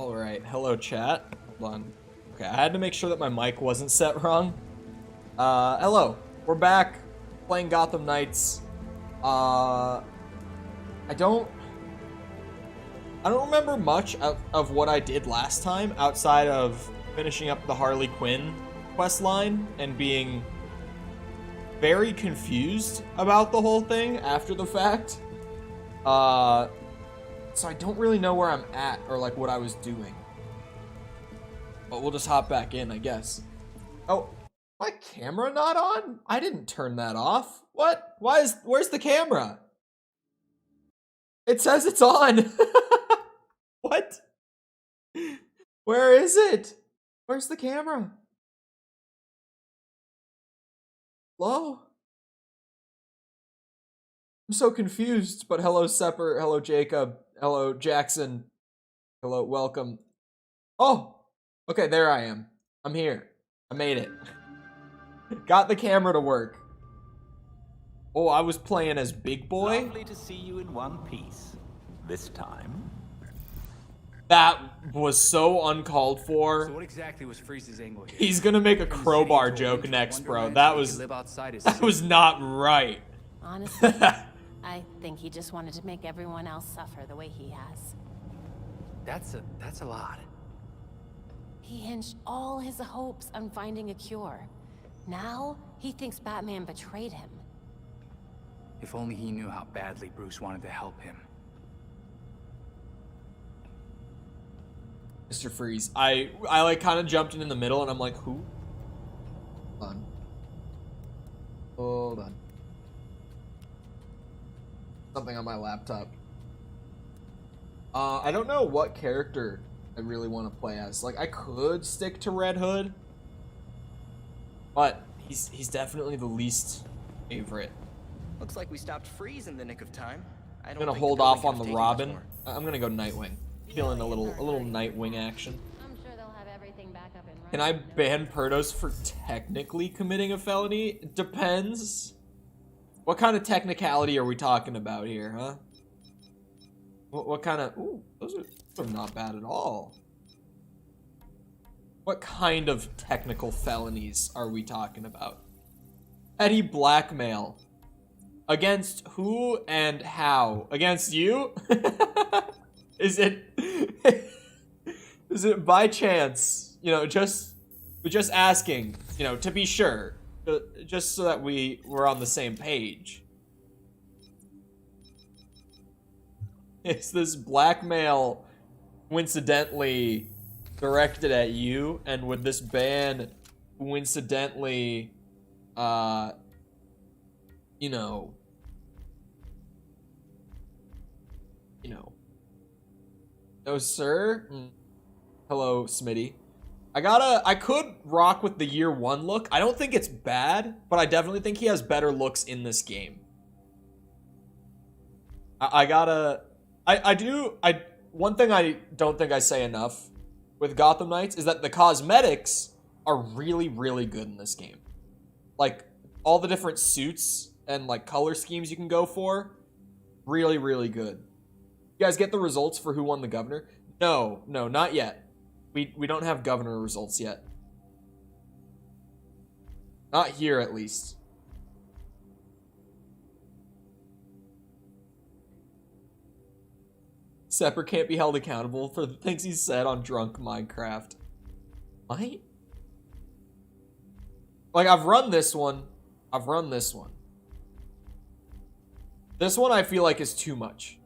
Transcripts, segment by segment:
Alright, hello chat. Hold on. Okay, I had to make sure that my mic wasn't set wrong. Hello. We're back playing Gotham Knights. I don't remember much of what I did last time outside of finishing up the Harley Quinn quest line and being very confused about the whole thing after the fact. So I don't really know where I'm at or like what I was doing. But we'll just hop back in, I guess. Oh, my camera not on? I didn't turn that off. What? Where's the camera? It says it's on. What? Where is it? Where's the camera? Hello? I'm so confused, but hello Sepper, hello Jacob, hello Jackson, hello, welcome. Oh, okay, there I am. I'm here. I made it. Got the camera to work. Oh, I was playing as Big Boy? Lovely to see you in one piece. This time. That was so uncalled for. So what exactly was Freeze's angle here? He's gonna make a crowbar joke next, bro. That was not right. Honestly, I think he just wanted to make everyone else suffer the way he has. That's a lot. He hinged all his hopes on finding a cure. Now, he thinks Batman betrayed him. If only he knew how badly Bruce wanted to help him. Mr. Freeze. I like kind of jumped in the middle and I'm like, who? Hold on. Hold on. Something on my laptop. I don't know what character I really want to play as. Like, I could stick to Red Hood, but he's definitely the least favorite. Looks like we stopped Freeze in the nick of time. I'm gonna hold off on the Robin. I'm gonna go Nightwing. Feeling a little Nightwing action. I'm sure they'll have everything back up and running. Can I ban Perdos for technically committing a felony? It depends. What kind of technicality are we talking about here, huh? What kind of... Ooh, those are not bad at all. What kind of technical felonies are we talking about? Petty blackmail. Against who and how? Against you? Is it by chance, you know, just asking, you know, to be sure, just so that we're on the same page. Is this blackmail coincidentally directed at you, and would this ban coincidentally you know, no, sir. Hello, Smitty. I could rock with the year one look. I don't think it's bad, but I definitely think he has better looks in this game. One thing I don't think I say enough with Gotham Knights is that the cosmetics are really, really good in this game. Like, all the different suits and, like, color schemes you can go for, really, really good. You guys get the results for who won the governor? No, not yet. We don't have governor results yet. Not here, at least. Sepper can't be held accountable for the things he said on Drunk Minecraft. What? Like, I've run this one. This one I feel like is too much.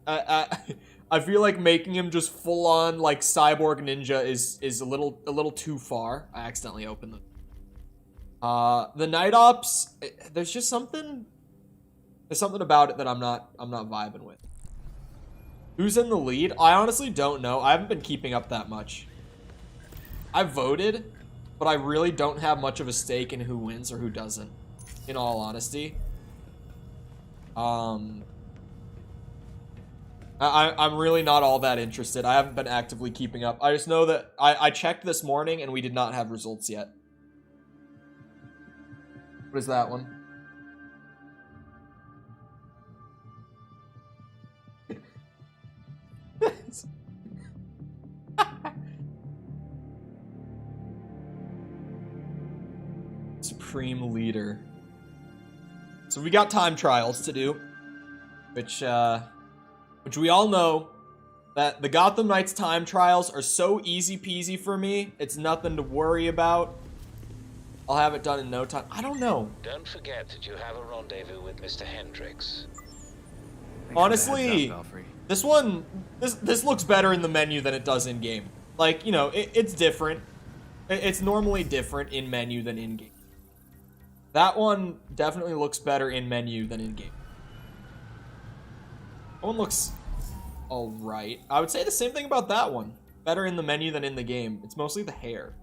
I feel like making him just full on like cyborg ninja is a little too far. I accidentally opened them. The night ops, there's just something about it that I'm not vibing with. Who's in the lead? I honestly don't know. I haven't been keeping up that much. I voted, but I really don't have much of a stake in who wins or who doesn't, in all honesty. I'm really not all that interested. I haven't been actively keeping up. I just know that I checked this morning and we did not have results yet. What is that one? Supreme Leader. So we got time trials to do, which we all know that the Gotham Knights time trials are so easy peasy for me. It's nothing to worry about. I'll have it done in no time. I don't know. Don't forget that you have a rendezvous with Mr. Hendricks. Honestly, this one, this looks better in the menu than it does in game. Like, you know, it's different. It's normally different in menu than in game. That one definitely looks better in menu than in game. That one looks all right. I would say the same thing about that one. Better in the menu than in the game. It's mostly the hair.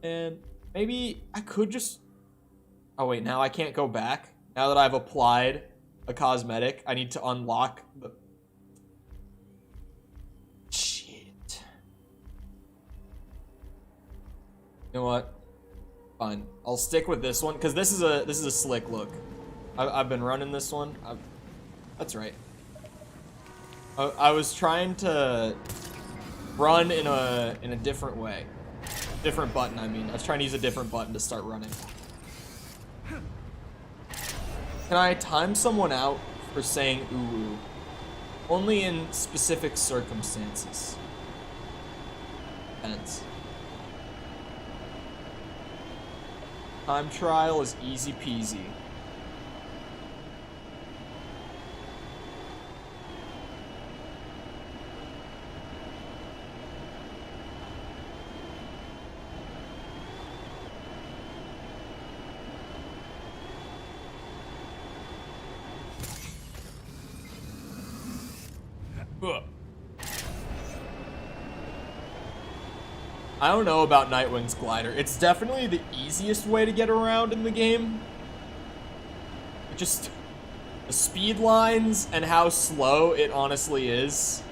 And maybe I could just... Oh wait, now I can't go back. Now that I've applied a cosmetic, I need to unlock the... Shit. You know what? Fine. I'll stick with this one, because this is a slick look. I've been running this one. That's right. I was trying to run in a different way. Different button, I mean. I was trying to use a different button to start running. Can I time someone out for saying ooh? Only in specific circumstances. Depends. Time trial is easy peasy. I don't know about Nightwing's glider. It's definitely the easiest way to get around in the game. Just the speed lines and how slow it honestly is.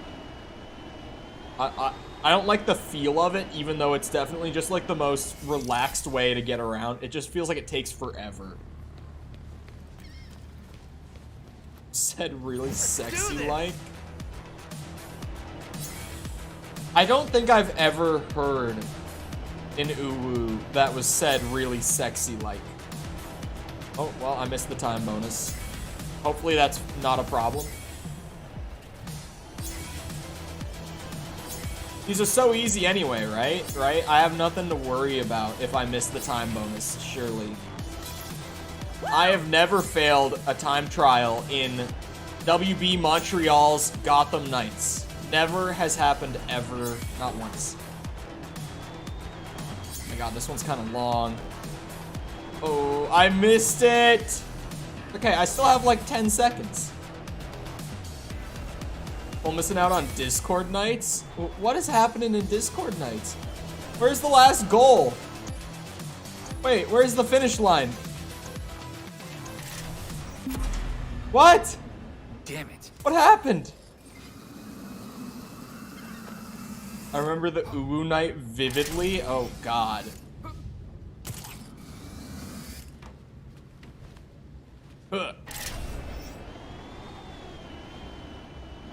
I don't like the feel of it, even though it's definitely just like the most relaxed way to get around. It just feels like it takes forever. Said really sexy like. I don't think I've ever heard an uwu that was said really sexy like. Oh, well, I missed the time bonus. Hopefully that's not a problem. These are so easy anyway, right? Right? I have nothing to worry about if I miss the time bonus, surely. I have never failed a time trial in WB Montreal's Gotham Knights. Never has happened ever, not once. Oh my god, this one's kind of long. Oh, I missed it. Okay, I still have like 10 seconds. Well, missing out on Discord Nights? What is happening in Discord Nights? Where's the last goal? Wait, where's the finish line? What? Damn it. What happened? I remember the Uwu night vividly. Oh god. Huh.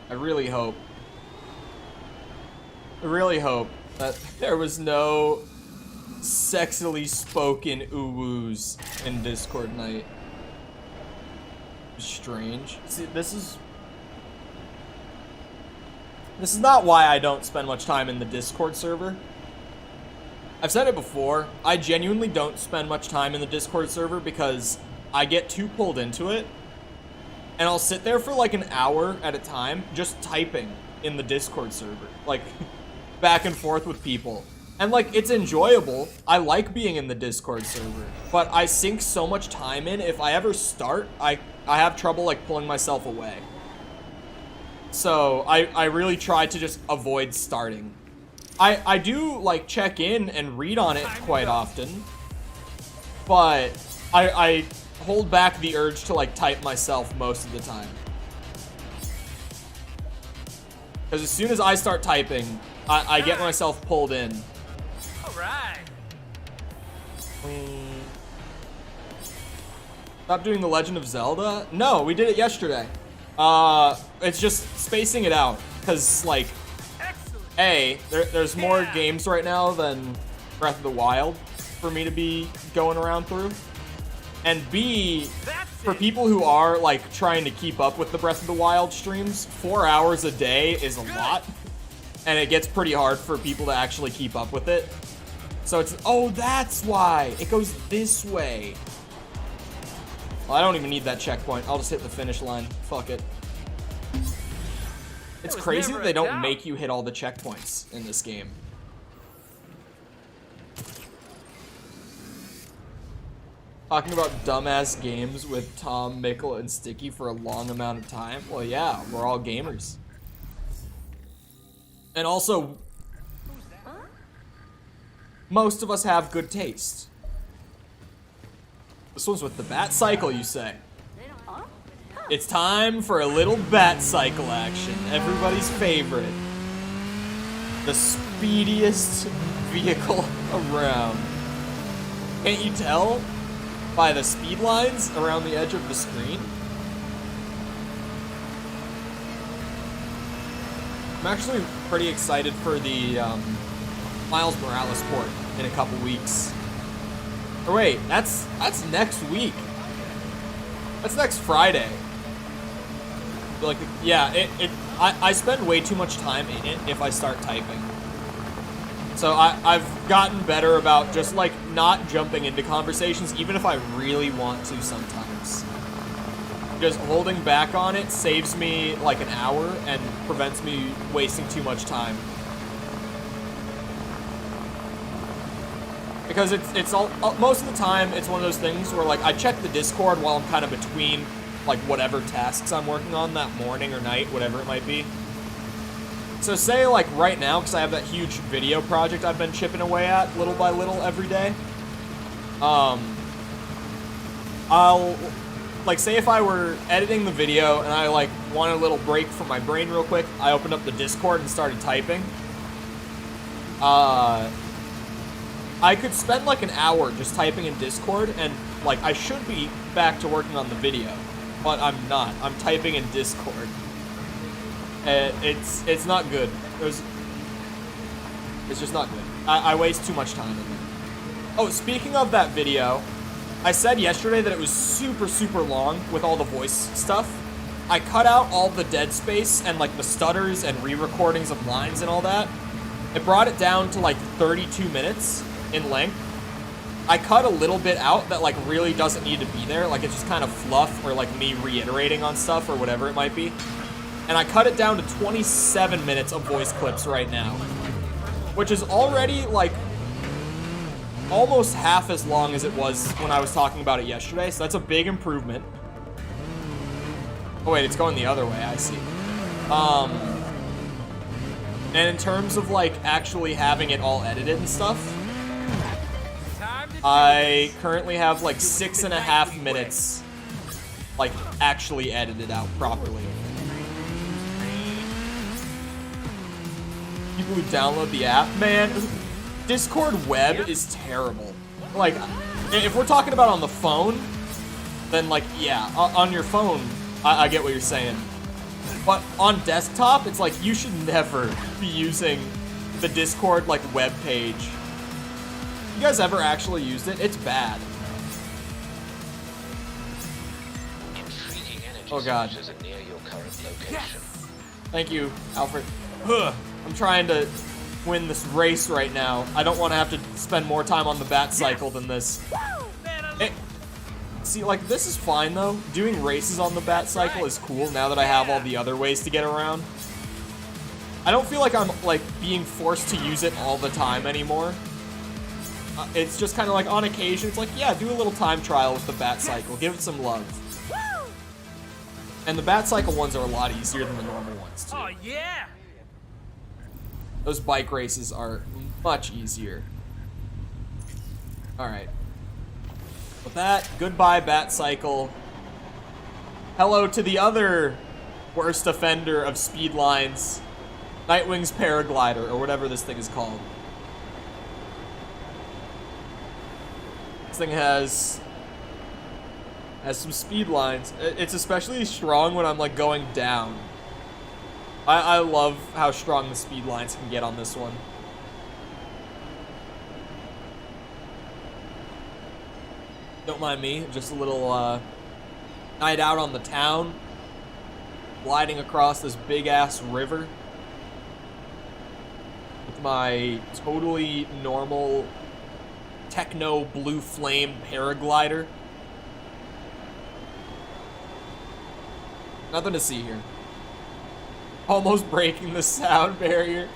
I really hope that there was no sexily spoken Uwus in Discord night. Strange. See, this is not why I don't spend much time in the Discord server. I've said it before, I genuinely don't spend much time in the Discord server because I get too pulled into it, and I'll sit there for like an hour at a time just typing in the Discord server, like back and forth with people. And like, it's enjoyable. I like being in the Discord server, but I sink so much time in, if I ever start, I have trouble like pulling myself away. So I really try to just avoid starting. I do like check in and read on it quite often, but I hold back the urge to like type myself most of the time. Because as soon as I start typing, I get myself pulled in. Alright. Stop doing The Legend of Zelda? No, we did it yesterday. It's just spacing it out, because, like, there's more games right now than Breath of the Wild. for me to be going around through. And B, for people who are like trying to keep up with the Breath of the Wild streams, 4 hours a day is a lot. And it gets pretty hard for people to actually keep up with it. So it's, oh, that's why. It goes this way. Well, I don't even need that checkpoint. I'll just hit the finish line. Fuck it. It's crazy that they don't make you hit all the checkpoints in this game. Talking about dumbass games with Tom, Mikkel, and Sticky for a long amount of time. Well, yeah, we're all gamers. And also, most of us have good taste. This one's with the bat cycle, you say? It's time for a little bat cycle action. Everybody's favorite. The speediest vehicle around. Can't you tell by the speed lines around the edge of the screen? I'm actually pretty excited for the Miles Morales port in a couple weeks. Or wait, that's next week. That's next Friday. Like, yeah, I spend way too much time in it if I start typing. So I've gotten better about just like not jumping into conversations, even if I really want to sometimes. Just holding back on it saves me like an hour and prevents me wasting too much time. Because it's all most of the time it's one of those things where like I check the Discord while I'm kind of between like whatever tasks I'm working on that morning or night, whatever it might be. So say like right now, because I have that huge video project I've been chipping away at little by little every day. I'll like say if I were editing the video and I like wanted a little break from my brain real quick, I opened up the Discord and started typing. I could spend like an hour just typing in Discord and like I should be back to working on the video, but I'm not. I'm typing in Discord. It's not good. It's just not good. I waste too much time in it. Oh, speaking of that video, I said yesterday that it was super, super long with all the voice stuff. I cut out all the dead space and like the stutters and re-recordings of lines and all that. It brought it down to like 32 minutes in length. I cut a little bit out that like really doesn't need to be there. Like it's just kind of fluff or like me reiterating on stuff or whatever it might be. And I cut it down to 27 minutes of voice clips right now, which is already like almost half as long as it was when I was talking about it yesterday. So that's a big improvement. Oh wait, it's going the other way, I see. And in terms of like actually having it all edited and stuff, I currently have like 6.5 minutes like actually edited out properly. People who download the app, man, Discord web is terrible. Like, if we're talking about on the phone, then like, yeah, on your phone, I get what you're saying. But on desktop, it's like, you should never be using the Discord, like, web page. You guys ever actually used it? It's bad. Oh god. Thank you, Alfred. Ugh. I'm trying to win this race right now. I don't want to have to spend more time on the bat cycle than this. See, like, this is fine, though. Doing races on the bat cycle is cool now that I have all the other ways to get around. I don't feel like I'm, like, being forced to use it all the time anymore. It's just kind of like, on occasion, it's like, yeah, do a little time trial with the bat cycle. Give it some love. And the bat cycle ones are a lot easier than the normal ones, too. Oh, yeah! Those bike races are much easier. Alright. With that, goodbye, Bat Cycle. Hello to the other worst offender of speed lines, Nightwing's Paraglider, or whatever this thing is called. This thing has some speed lines. It's especially strong when I'm like going down. I love how strong the speed lines can get on this one. Don't mind me, just a little night out on the town, gliding across this big ass river with my totally normal techno blue flame paraglider. Nothing to see here. Almost breaking the sound barrier.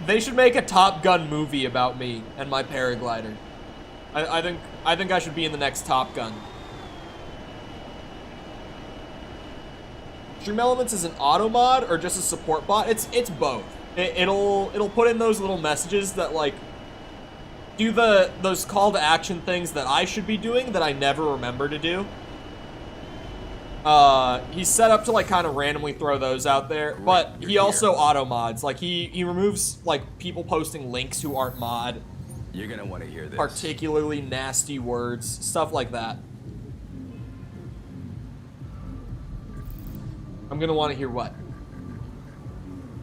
They should make a Top Gun movie about me and my paraglider. I think I should be in the next Top Gun. Stream Elements is an auto mod or just a support bot? It's both. It'll put in those little messages that like do those call to action things that I should be doing that I never remember to do. He's set up to like kind of randomly throw those out there, but he also auto mods. Like he removes like people posting links who aren't mod. You're gonna want to hear this. Particularly nasty words, stuff like that. I'm gonna want to hear what?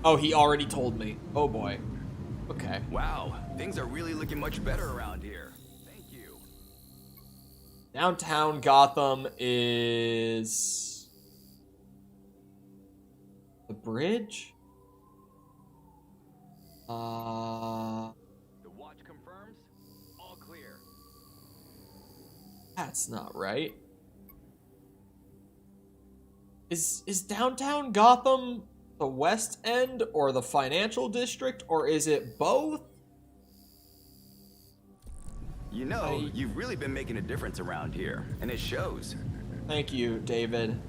Oh, he already told me. Oh boy. Okay. Wow, things are really looking much better around here. Thank you. Downtown Gotham is the bridge? The watch confirms. All clear. That's not right. Is downtown Gotham the West End or the financial district, or is it both? You know, you've really been making a difference around here, and it shows. Thank you, David.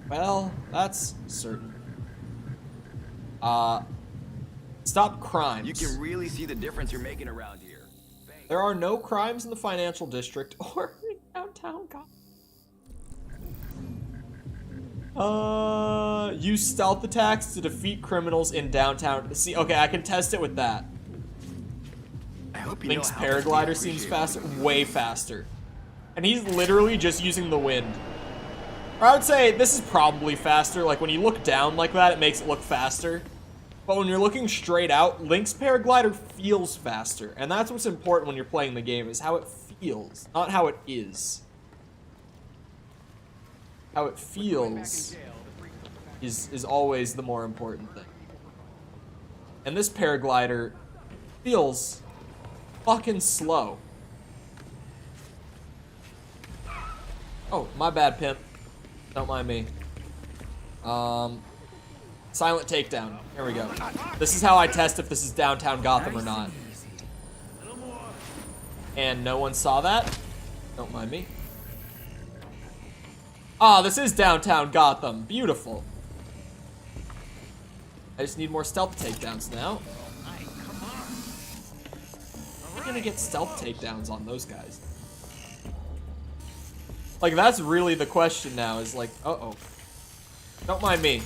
Well, that's certain. Stop crimes. You can really see the difference you're making around here. There are no crimes in the financial district or in downtown Gotham. Use stealth attacks to defeat criminals in downtown. See, okay, I can test it with that. I hope you Link's know how paraglider we seems appreciate faster, way faster. And he's literally just using the wind. Or I would say this is probably faster. Like when you look down like that, it makes it look faster. But when you're looking straight out, Link's paraglider feels faster. And that's what's important when you're playing the game, is how it feels, not how it is. How it feels is always the more important thing. And this paraglider feels fucking slow. Oh, my bad, pimp. Don't mind me. Silent takedown. Here we go. This is how I test if this is downtown Gotham or not. And no one saw that? Don't mind me. Ah, this is downtown Gotham. Beautiful. I just need more stealth takedowns now. I'm gonna get stealth takedowns on those guys. Like, that's really the question now, is like, uh-oh. Don't mind me.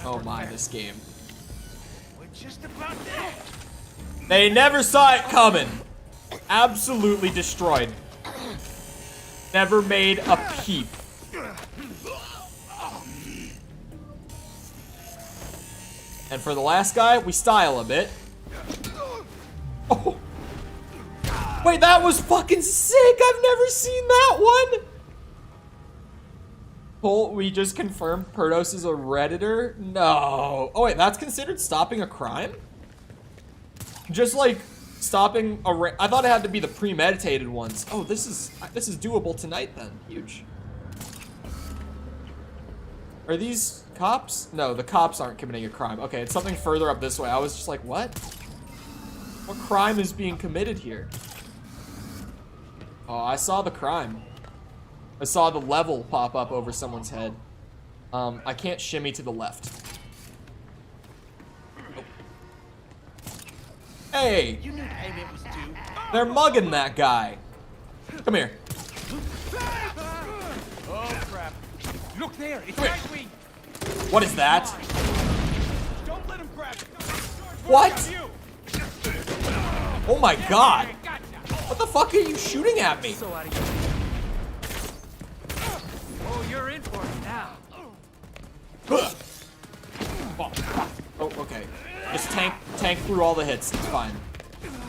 Oh my, this game. They never saw it coming. Absolutely destroyed. Never made a peep. And for the last guy, we style a bit. Oh. Wait, that was fucking sick! I've never seen that one! Cole, we just confirmed Perdos is a Redditor? No. Oh wait, that's considered stopping a crime? Just like stopping a I thought it had to be the premeditated ones. Oh, this is doable tonight then. Huge. Are these cops? No, the cops aren't committing a crime. Okay, it's something further up this way. I was just like, what? What crime is being committed here? Oh, I saw the crime. I saw the level pop up over someone's head. I can't shimmy to the left. Oh. Hey! You knew payment was due. They're mugging that guy. Come here. Oh crap! Look there, it's Come here. right wing. What is that? Don't let him grab it. What? Oh my god! What the fuck are you shooting at me? So out of here. Oh, you're in for it now. Oh, okay. Just tank through all the hits. It's fine.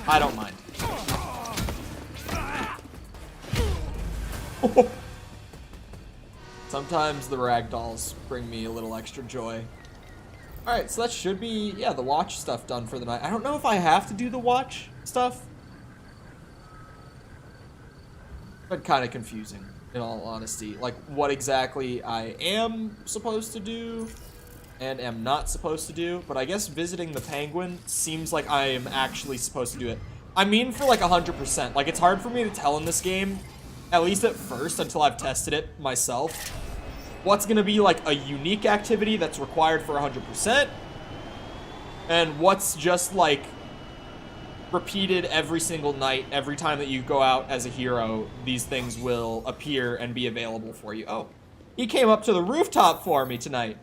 I don't mind. Sometimes the ragdolls bring me a little extra joy. Alright, so that should be, yeah, the watch stuff done for the night. I don't know if I have to do the watch stuff. But kind of confusing, in all honesty. Like, what exactly I am supposed to do and am not supposed to do. But I guess visiting the penguin seems like I am actually supposed to do it. I mean for like 100%. Like, it's hard for me to tell in this game, at least at first, until I've tested it myself, what's gonna be like a unique activity that's required for 100%, and what's just like repeated every single night. Every time that you go out as a hero, these things will appear and be available for you. Oh, he came up to the rooftop for me tonight.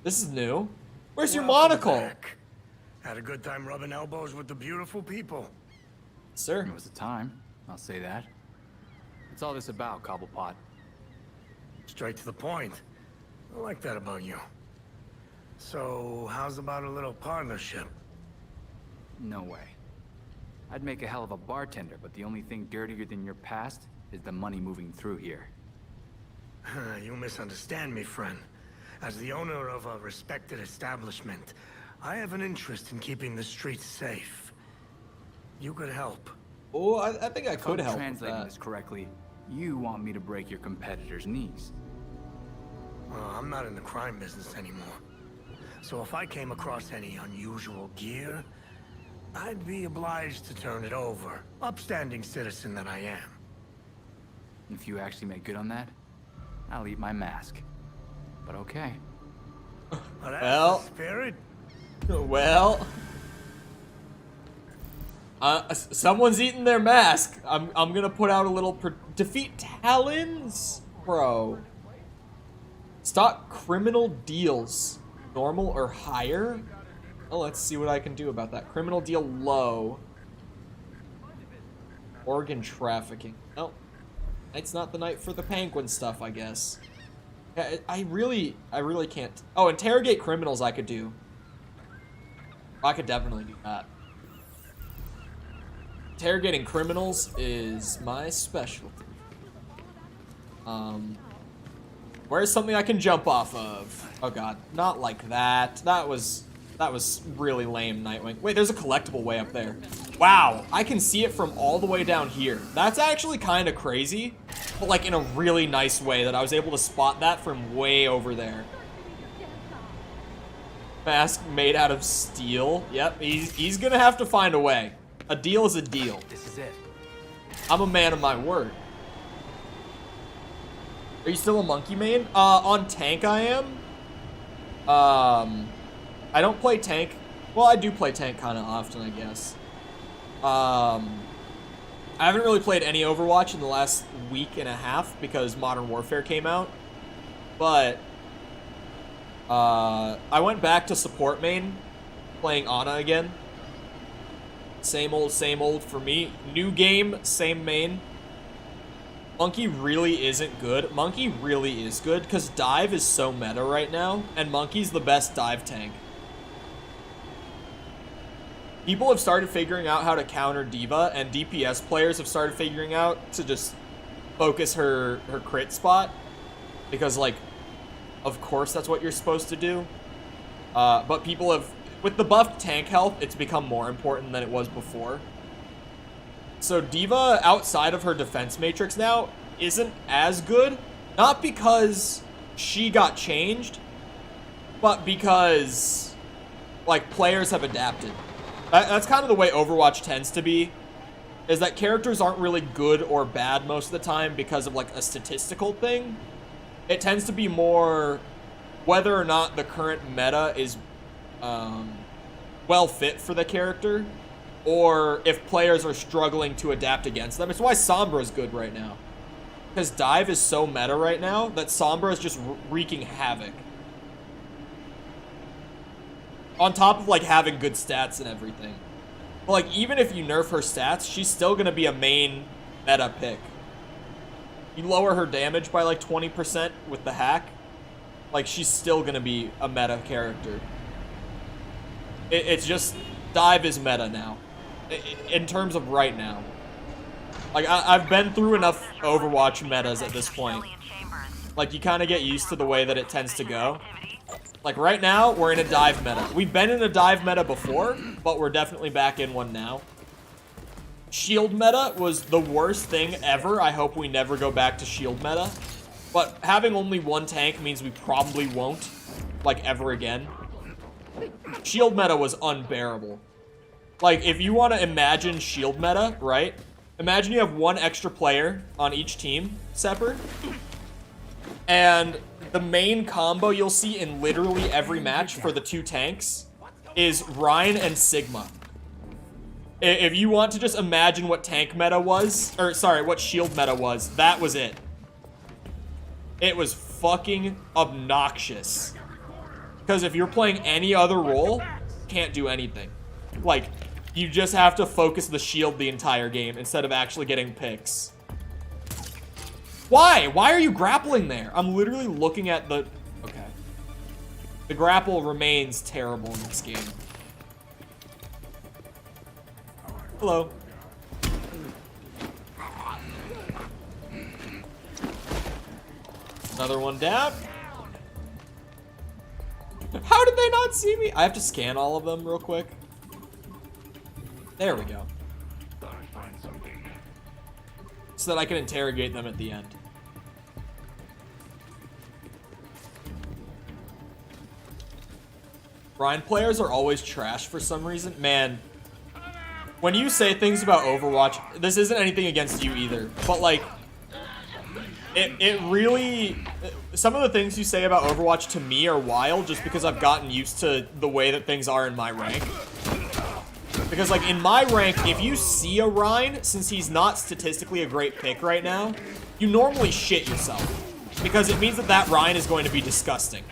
This is new. Where's your monocle? Back. Had a good time rubbing elbows with the beautiful people. Sir. It was the time, I'll say that. What's all this about, Cobblepot? Straight to the point. I like that about you. So, how's about a little partnership? No way. I'd make a hell of a bartender, but the only thing dirtier than your past is the money moving through here. You misunderstand me, friend. As the owner of a respected establishment, I have an interest in keeping the streets safe. You could help. Oh, I think I could If I'm help with translating that. this correctly, you want me to break your competitor's knees. I'm not in the crime business anymore. So if I came across any unusual gear, I'd be obliged to turn it over. Upstanding citizen that I am. If you actually make good on that, I'll eat my mask. But okay. But that's Well. the spirit. Well, someone's eating their mask. I'm gonna put out a little defeat Talons, bro. Stock criminal deals, normal or higher. Oh, let's see what I can do about that. Criminal deal low. Organ trafficking. Oh, it's not the night for the penguin stuff, I guess. Yeah, I really can't. Oh, interrogate criminals I could do. I could definitely do that. Interrogating criminals is my specialty. Where's something I can jump off of? Oh god, not like that. That was really lame, Nightwing. Wait, there's a collectible way up there. Wow, I can see it from all the way down here. That's actually kind of crazy, but like in a really nice way that I was able to spot that from way over there. Mask made out of steel. Yep, he's gonna have to find a way. A deal is a deal. This is it. I'm a man of my word. Are you still a monkey main? On tank I am. I don't play tank. Well, I do play tank kind of often, I guess. I haven't really played any Overwatch in the last week and a half because Modern Warfare came out. But I went back to support main, playing Ana again. Same old for me. New game, same main. Monkey really isn't good. Monkey really is good because dive is so meta right now, and Monkey's the best dive tank. People have started figuring out how to counter D.Va, and DPS players have started figuring out to just focus her crit spot. Because, like, of course that's what you're supposed to do. But people have, with the buffed tank health, it's become more important than it was before. So D.Va, outside of her defense matrix now, isn't as good. Not because she got changed, but because, like, players have adapted. That's kind of the way Overwatch tends to be, is that characters aren't really good or bad most of the time because of, like, a statistical thing. It tends to be more whether or not the current meta is well fit for the character, or if players are struggling to adapt against them. It's why Sombra is good right now. Because dive is so meta right now that Sombra is just wreaking havoc. On top of, like, having good stats and everything. But, like, even if you nerf her stats, she's still going to be a main meta pick. You lower her damage by, like, 20% with the hack. Like, she's still gonna be a meta character. It's just, Dive is meta now. In terms of right now. Like, I've been through enough Overwatch metas at this point. Like, you kind of get used to the way that it tends to go. Like, right now, we're in a Dive meta. We've been in a Dive meta before, but we're definitely back in one now. Shield meta was the worst thing ever. I hope we never go back to shield meta. But having only one tank means we probably won't, like, ever again. Shield meta was unbearable. Like, if you want to imagine shield meta, right? Imagine you have one extra player on each team, Sepper. And the main combo you'll see in literally every match for the two tanks is Rhine and Sigma. If you want to just imagine what tank meta was, or sorry, what shield meta was, that was it. It was fucking obnoxious. Because if you're playing any other role, can't do anything. Like, you just have to focus the shield the entire game instead of actually getting picks. Why? Why are you grappling there? I'm literally looking at the... Okay. The grapple remains terrible in this game. Hello. Another one down. How did they not see me? I have to scan all of them real quick. There we go. So that I can interrogate them at the end. Rhine players are always trash for some reason. Man, when you say things about Overwatch, this isn't anything against you either, but like, it really, some of the things you say about Overwatch to me are wild just because I've gotten used to the way that things are in my rank. Because like in my rank, if you see a Rhine, since he's not statistically a great pick right now, you normally shit yourself. Because it means that that Rhine is going to be disgusting.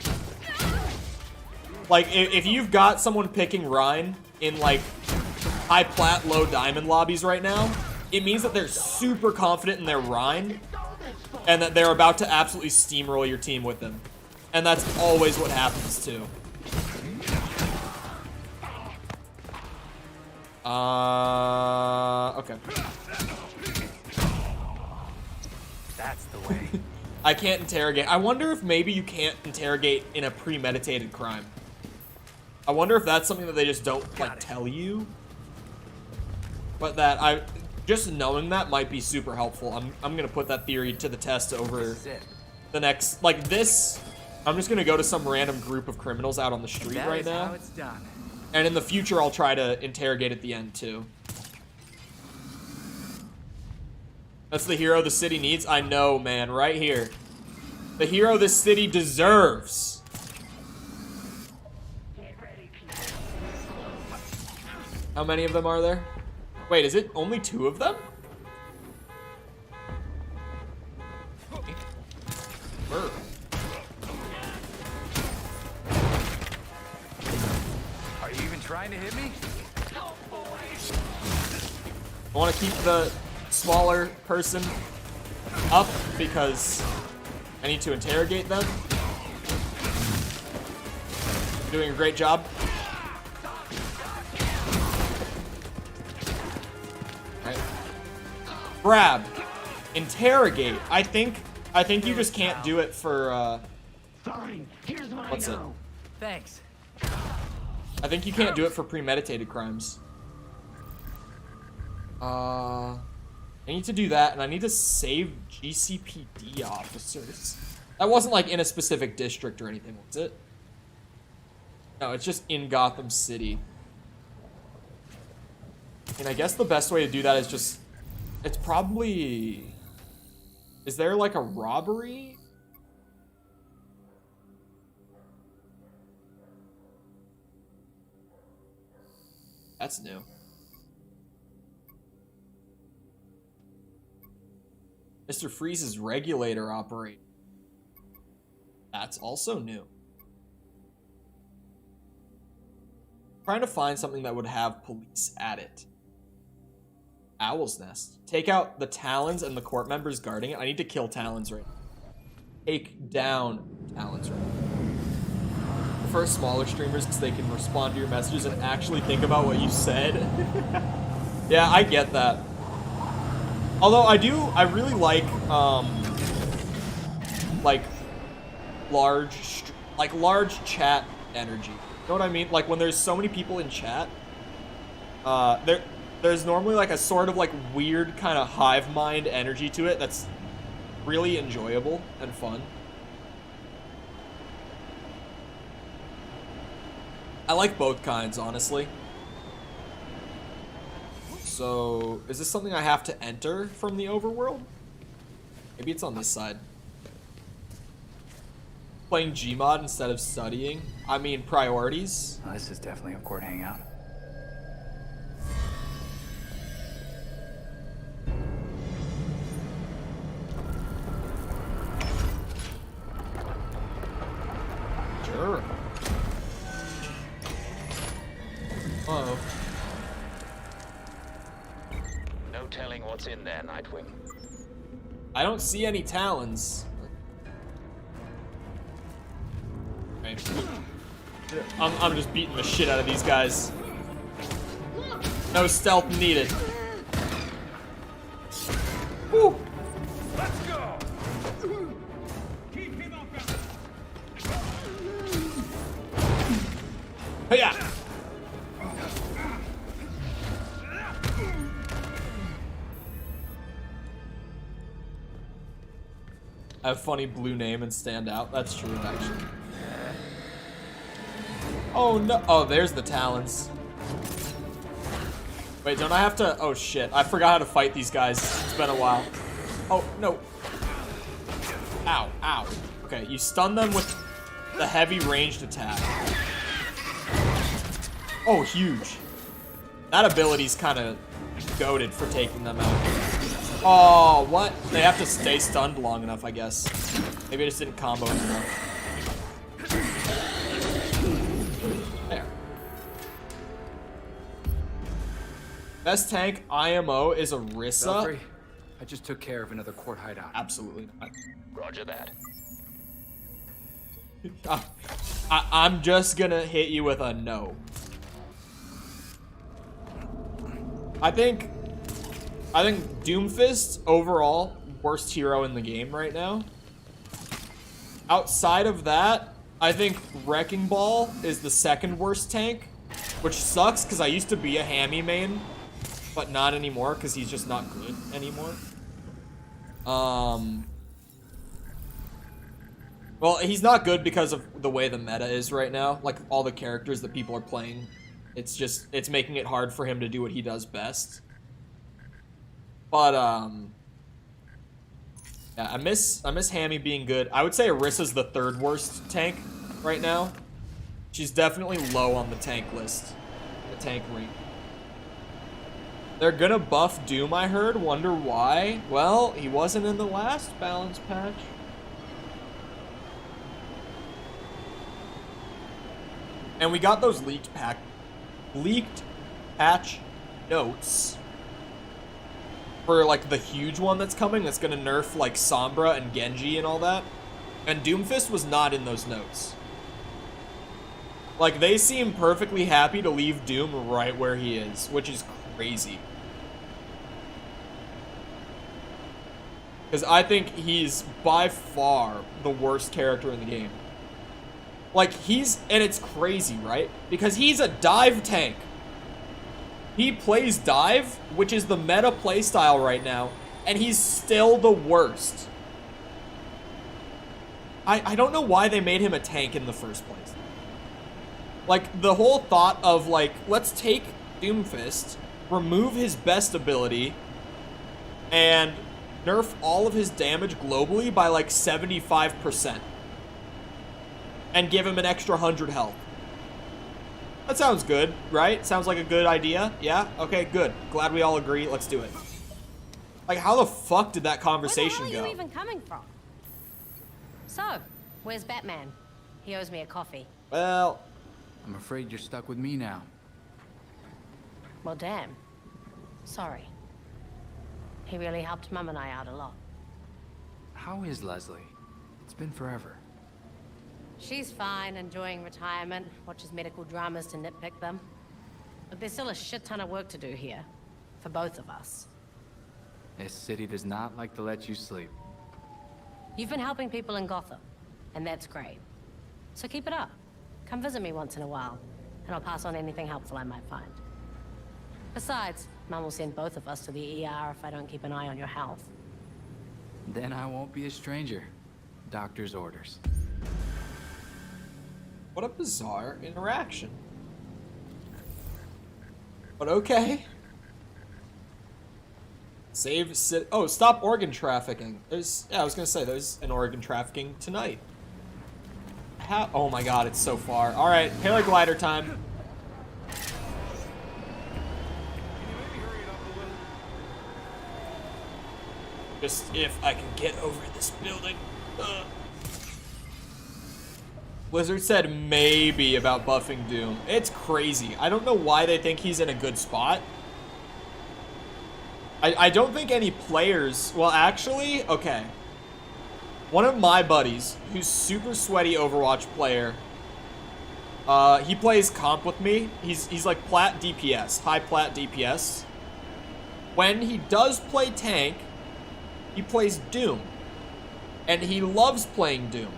Like, if you've got someone picking Rhine in, like, high plat, low diamond lobbies right now, it means that they're super confident in their Rhine, and that they're about to absolutely steamroll your team with them. And that's always what happens, too. Okay. That's the way. I can't interrogate. I wonder if maybe you can't interrogate in a premeditated crime. I wonder if that's something that they just don't, like, tell you. But that, just knowing that might be super helpful. I'm gonna put that theory to the test over the next, like this. I'm just gonna go to some random group of criminals out on the street right now. How it's done. And in the future, I'll try to interrogate at the end, too. That's the hero the city needs? I know, man, right here. The hero this city deserves. How many of them are there? Wait, is it only 2 of them? Where? Are you even trying to hit me? I want to keep the smaller person up because I need to interrogate them. You're doing a great job. Right. Grab. Interrogate. I think you just can't do it for what's it? Thanks. I think you can't do it for premeditated crimes. I need to do that, and I need to save GCPD officers. That wasn't like in a specific district or anything, was it? No, it's just in Gotham City. And I guess the best way to do that is just, it's probably, is there like a robbery? That's new. Mr. Freeze's regulator operate. That's also new. Trying to find something that would have police at it. Owl's Nest. Take out the Talons and the court members guarding it. I need to kill Talons right now. Take down Talons right now. prefer smaller streamers because they can respond to your messages and actually think about what you said. Yeah, I get that. Although I really like large chat energy. You know what I mean? Like when there's so many people in chat, there's normally like a sort of like weird kind of hive mind energy to it that's really enjoyable and fun. I like both kinds, honestly. So, is this something I have to enter from the overworld? Maybe it's on this side. Playing Gmod instead of studying. I mean, priorities. Well, this is definitely a court hangout. Sure. Uh-oh. No telling what's in there, Nightwing. I don't see any talons. Right. I'm just beating the shit out of these guys. No stealth needed. Woo! Let's go! Keep him off balance. Hey-ya! I have funny blue name and stand out. That's true, actually. Oh no! Oh, there's the talons. Wait, don't I have to? Oh shit! I forgot how to fight these guys. It's been a while. Oh no! Ow! Ow! Okay, you stun them with the heavy ranged attack. Oh, huge! That ability's kind of goated for taking them out. Oh, what? They have to stay stunned long enough, I guess. Maybe I just didn't combo enough. There. Best tank IMO is Orisa. Belfry, I just took care of another court hideout. Absolutely not. Roger that. I'm just gonna hit you with a no. I think Doomfist, overall, worst hero in the game right now. Outside of that, I think Wrecking Ball is the second worst tank, which sucks because I used to be a Hammy main, but not anymore because he's just not good anymore. Well, he's not good because of the way the meta is right now. Like, all the characters that people are playing, it's making it hard for him to do what he does best. But, yeah, I miss Hammy being good. I would say Orisa's the third worst tank right now. She's definitely low on the tank list, the tank rank. They're gonna buff Doom, I heard. Wonder why? Well, he wasn't in the last balance patch. And we got those leaked patch notes for like the huge one that's coming that's gonna nerf like Sombra and Genji and all that. And Doomfist was not in those notes. Like, they seem perfectly happy to leave Doom right where he is, which is crazy. Because I think he's by far the worst character in the game. Like, and it's crazy, right? Because he's a dive tank. He plays dive, which is the meta playstyle right now, and he's still the worst. I don't know why they made him a tank in the first place. Like, the whole thought of, like, let's take Doomfist, remove his best ability, and nerf all of his damage globally by, like, 75%. And give him an extra 100 health. That sounds good, right? Sounds like a good idea. Yeah? Okay, good. Glad we all agree. Let's do it. Like, how the fuck did that conversation go? Where the hell are you even coming from? So, where's Batman? He owes me a coffee. Well, I'm afraid you're stuck with me now. Well, damn. Sorry. He really helped Mum and I out a lot. How is Leslie? It's been forever. She's fine, enjoying retirement, watches medical dramas to nitpick them. But there's still a shit ton of work to do here. For both of us. This city does not like to let you sleep. You've been helping people in Gotham, and that's great. So keep it up. Come visit me once in a while, and I'll pass on anything helpful I might find. Besides, Mom will send both of us to the ER if I don't keep an eye on your health. Then I won't be a stranger. Doctor's orders. What a bizarre interaction. But okay. Save city. Oh, stop organ trafficking. There's, yeah, I was gonna say there's an organ trafficking tonight. How? Oh my God, it's so far. All right, paraglider time. Just if I can get over this building. Ugh. Blizzard said maybe about buffing Doom. It's crazy. I don't know why they think he's in a good spot. I don't think any players... Well, actually, okay. One of my buddies, who's super sweaty Overwatch player, he plays comp with me. He's like plat DPS, high plat DPS. When he does play tank, he plays Doom. And he loves playing Doom.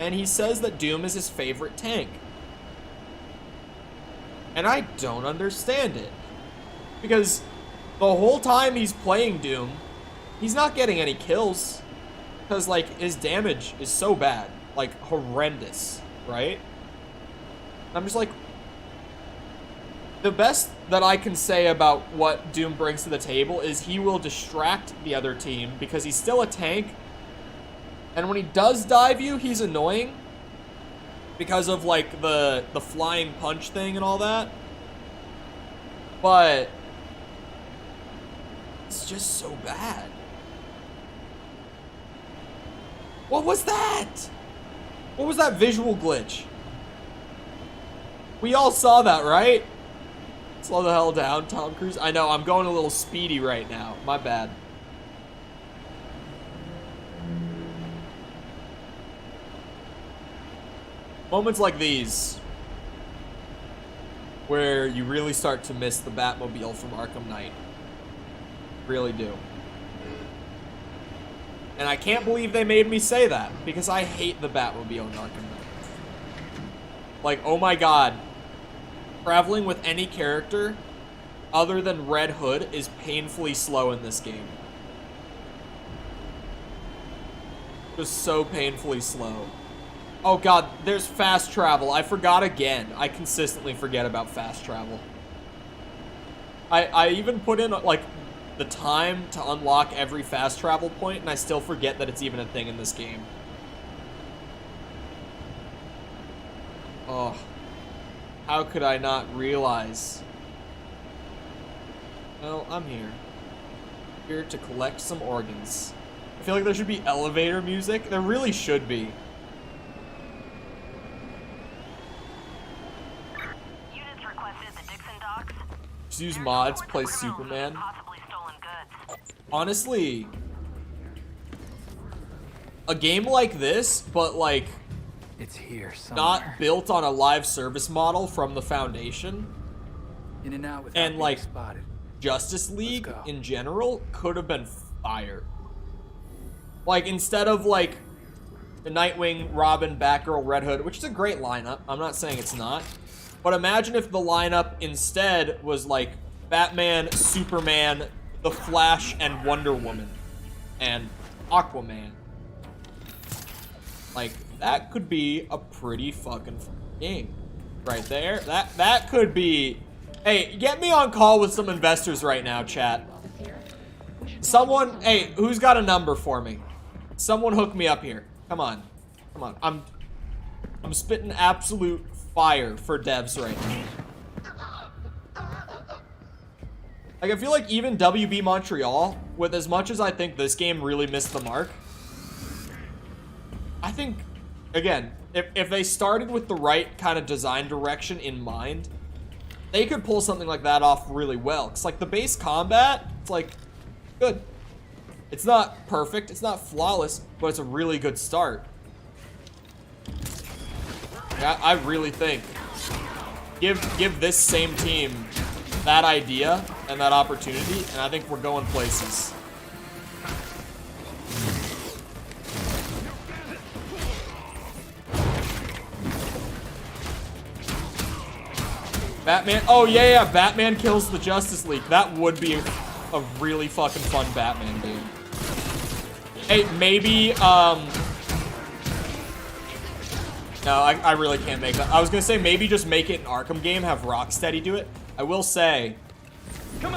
And he says that Doom is his favorite tank. And I don't understand it. Because the whole time he's playing Doom, he's not getting any kills. Because, like, his damage is so bad. Like, horrendous, right? I'm just like... The best that I can say about what Doom brings to the table is he will distract the other team because he's still a tank. And when he does dive you, he's annoying. Because of, like, the flying punch thing and all that. But... it's just so bad. What was that? What was that visual glitch? We all saw that, right? Slow the hell down, Tom Cruise. I know, I'm going a little speedy right now. My bad. Moments like these, where you really start to miss the Batmobile from Arkham Knight. Really do. And I can't believe they made me say that, because I hate the Batmobile in Arkham Knight. Like, oh my God. Traveling with any character other than Red Hood is painfully slow in this game. Just so painfully slow. Oh God, there's fast travel. I forgot again. I consistently forget about fast travel. I even put in, like, the time to unlock every fast travel point, and I still forget that it's even a thing in this game. Oh. How could I not realize? Well, I'm here. Here to collect some organs. I feel like there should be elevator music. There really should be. Units requested the Dixon docks. Just use mods, play Superman. Honestly, a game like this, but like it's here somewhere. Not built on a live service model from the Foundation, in and out and like spotted. Justice League in general could have been fire. Like, instead of like the Nightwing, Robin, Batgirl, Red Hood, which is a great lineup, I'm not saying it's not, but imagine if the lineup instead was like Batman, Superman, The Flash, and Wonder Woman, and Aquaman. Like, that could be a pretty fucking game right there. That could be... Hey, get me on call with some investors right now, chat. Someone... Hey, who's got a number for me? Someone hook me up here. Come on. Come on. I'm spitting absolute fire for devs right now. Like, I feel like even WB Montreal, with as much as I think this game really missed the mark, I think, again, if they started with the right kind of design direction in mind, they could pull something like that off really well. It's like the base combat, it's like, good. It's not perfect, it's not flawless, but it's a really good start. I really think give this same team that idea and that opportunity, and I think we're going places. Batman. Oh yeah, Batman kills the Justice League. That would be a really fucking fun Batman game. Hey, maybe no, I really can't make that. I was gonna say maybe just make it an Arkham game, have Rocksteady do it. I will say,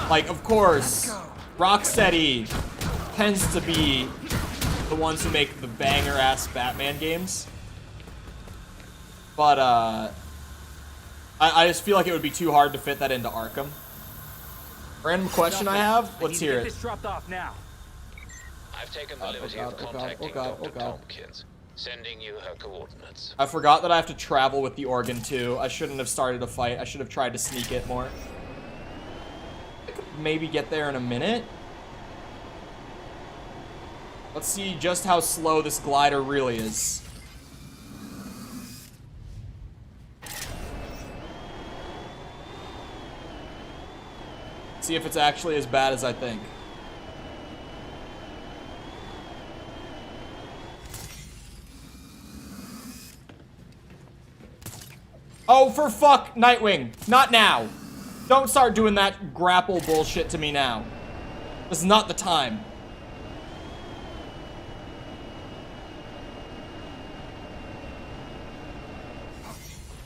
like, of course, Rocksteady tends to be the ones who make the banger-ass Batman games. But, I just feel like it would be too hard to fit that into Arkham. Random question I have? Let's hear it. This dropped off now. I've taken the liberty of contacting Dr. Tompkins, sending you her coordinates. I forgot that I have to travel with the organ too. I shouldn't have started a fight. I should have tried to sneak it more. I could maybe get there in a minute. Let's see just how slow this glider really is. See if it's actually as bad as I think. Oh, for fuck, Nightwing. Not now. Don't start doing that grapple bullshit to me now. This is not the time.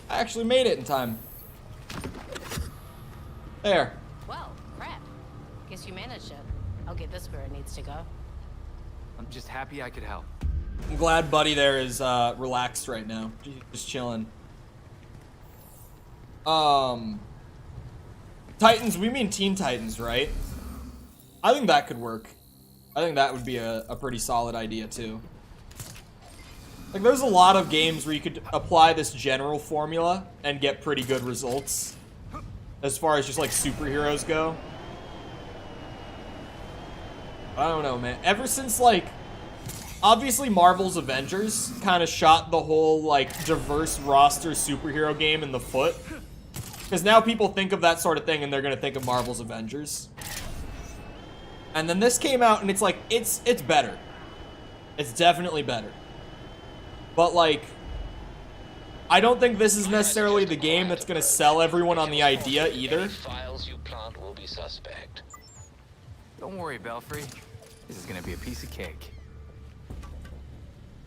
I actually made it in time. There. Well, crap. Guess you managed it. I'll get this where it needs to go. I'm just happy I could help. I'm glad Buddy there is relaxed right now. Just chilling. Titans, we mean Teen Titans, right? I think that could work. I think that would be a pretty solid idea too. Like, there's a lot of games where you could apply this general formula and get pretty good results as far as just like superheroes go. I don't know, man. Ever since, like, obviously Marvel's Avengers kind of shot the whole, like, diverse roster superhero game in the foot. Because now people think of that sort of thing and they're going to think of Marvel's Avengers. And then this came out and it's like, it's better. It's definitely better. But, like, I don't think this is necessarily the game that's going to sell everyone on the idea either. Files you plant will be suspect. Don't worry, Belfry. This is gonna be a piece of cake.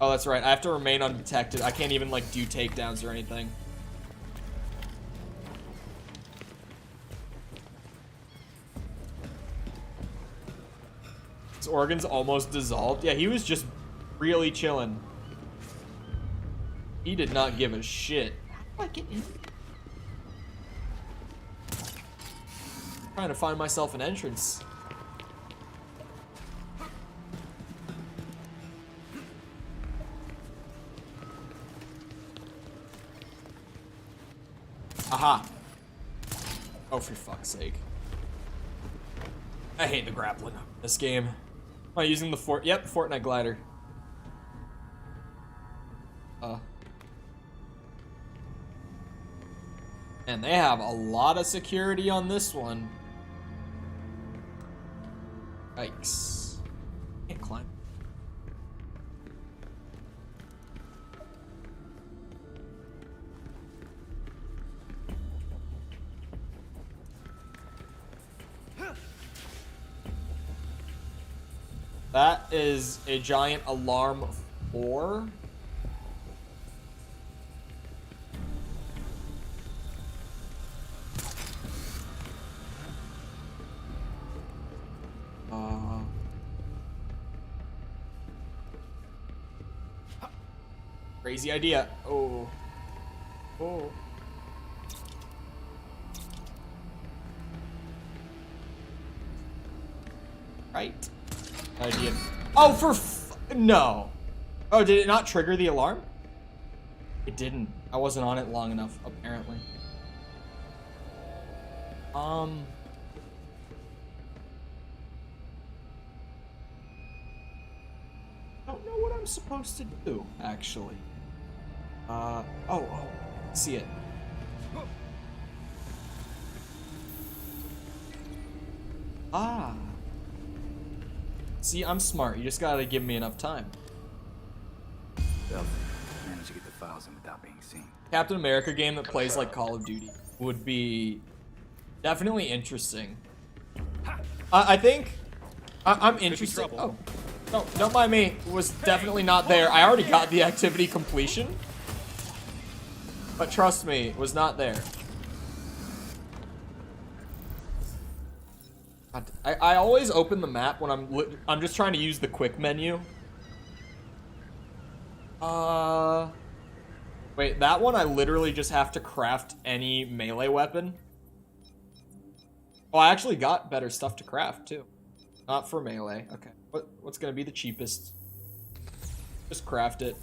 Oh, that's right. I have to remain undetected. I can't even, like, do takedowns or anything. His organs almost dissolved. Yeah, he was just really chilling. He did not give a shit. How do I get in? I'm trying to find myself an entrance. Aha. Oh, for fuck's sake. I hate the grappling in this game. Am I using the Fortnite glider. And they have a lot of security on this one. Yikes. Can't climb. That is a giant alarm 4. Crazy idea. Oh. Oh. Right. Idea. Oh, no. Oh, did it not trigger the alarm? It didn't. I wasn't on it long enough, apparently. I don't know what I'm supposed to do, actually. Oh. See it. Ah. See, I'm smart. You just gotta give me enough time. They'll manage to get the files in without being seen. Captain America game that plays like Call of Duty would be definitely interesting. I think I'm interested. Oh, no, don't mind me. It was definitely not there. I already got the activity completion, but trust me, it was not there. I always open the map when I'm just trying to use the quick menu. Wait, that one I literally just have to craft any melee weapon. Oh, I actually got better stuff to craft too. Not for melee. Okay. What's gonna be the cheapest? Just craft it.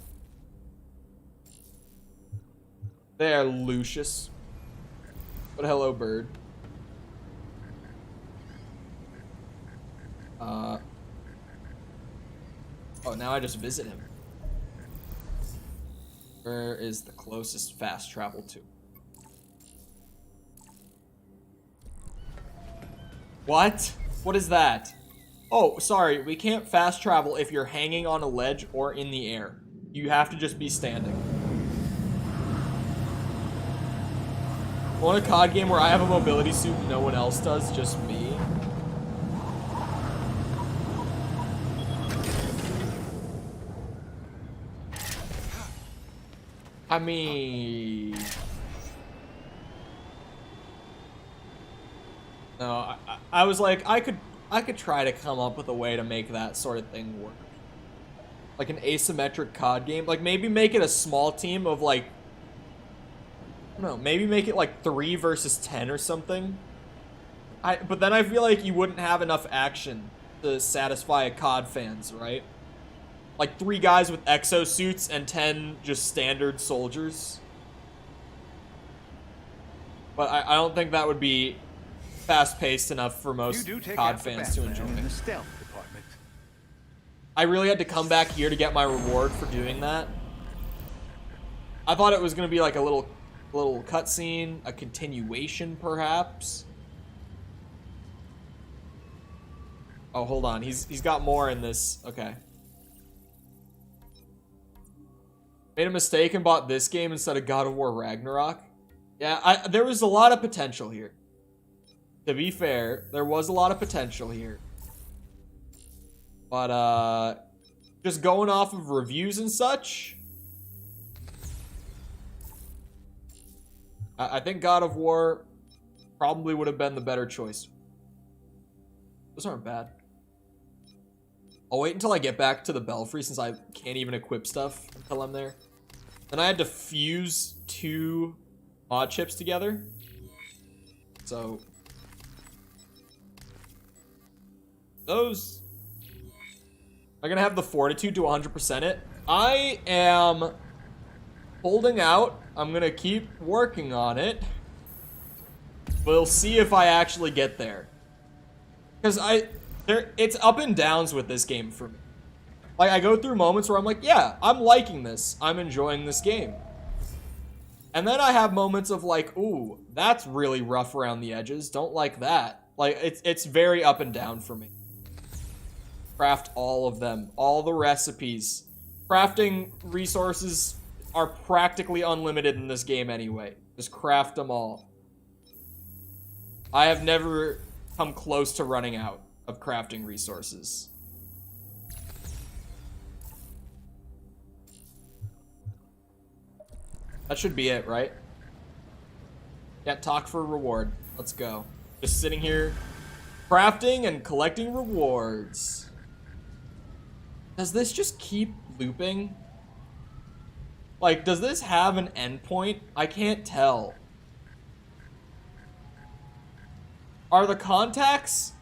There, Lucius. But hello, bird. Oh, now I just visit him. Where is the closest fast travel to? What? What is that? Oh, sorry. We can't fast travel if you're hanging on a ledge or in the air. You have to just be standing. I want a COD game where I have a mobility suit and no one else does, just me. I mean, no, I was like, I could try to come up with a way to make that sort of thing work. Like an asymmetric COD game. Like maybe make it a small team of like, I don't know, maybe make it like 3 versus 10 or something. But then I feel like you wouldn't have enough action to satisfy COD fans, right? Like 3 guys with exosuits and 10 just standard soldiers. But I don't think that would be fast-paced enough for most COD fans to enjoy. In the stealth department. I really had to come back here to get my reward for doing that. I thought it was going to be like a little cutscene, a continuation perhaps. Oh, hold on. He's got more in this. Okay. Made a mistake and bought this game instead of God of War Ragnarok. Yeah, there was a lot of potential here. To be fair, there was a lot of potential here. But, just going off of reviews and such, I think God of War probably would have been the better choice. Those aren't bad. I'll wait until I get back to the Belfry since I can't even equip stuff until I'm there. Then I had to fuse 2 mod chips together. So those are gonna have the fortitude to 100% it. I am holding out. I'm gonna keep working on it. We'll see if I actually get there. Because it's up and downs with this game for me. Like, I go through moments where I'm like, yeah, I'm liking this. I'm enjoying this game. And then I have moments of like, ooh, that's really rough around the edges. Don't like that. Like, it's very up and down for me. Craft all of them. All the recipes. Crafting resources are practically unlimited in this game anyway. Just craft them all. I have never come close to running out of crafting resources. That should be it, right? Yeah, talk for reward. Let's go. Just sitting here, crafting and collecting rewards. Does this just keep looping? Like, does this have an endpoint? I can't tell. Are the contacts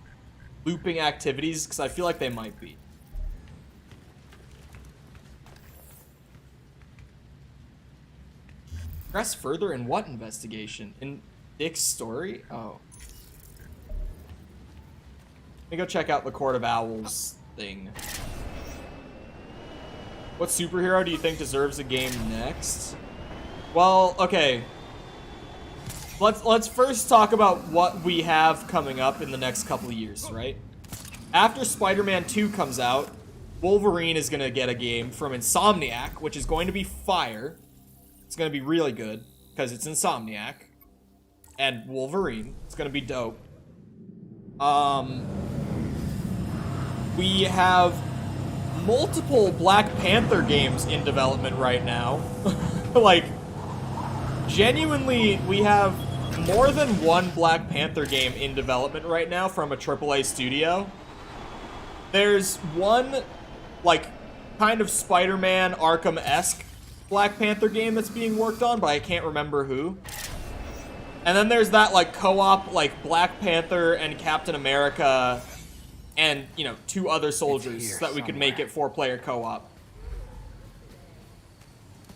looping activities? Because I feel like they might be. Press further in what investigation? In Dick's story? Oh. Let me go check out the Court of Owls thing. What superhero do you think deserves a game next? Well, okay. Let's first talk about what we have coming up in the next couple of years, right? After Spider-Man 2 comes out, Wolverine is gonna get a game from Insomniac, which is going to be fire. It's gonna be really good because it's Insomniac and Wolverine. It's gonna be dope. We have multiple Black Panther games in development right now. Like, genuinely, we have more than one Black Panther game in development right now from a AAA studio. There's one, like, kind of Spider-Man Arkham-esque Black Panther game that's being worked on, but I can't remember who. And then there's that, like, co-op, like, Black Panther and Captain America and, you know, 2 other soldiers that we could make it 4-player co-op.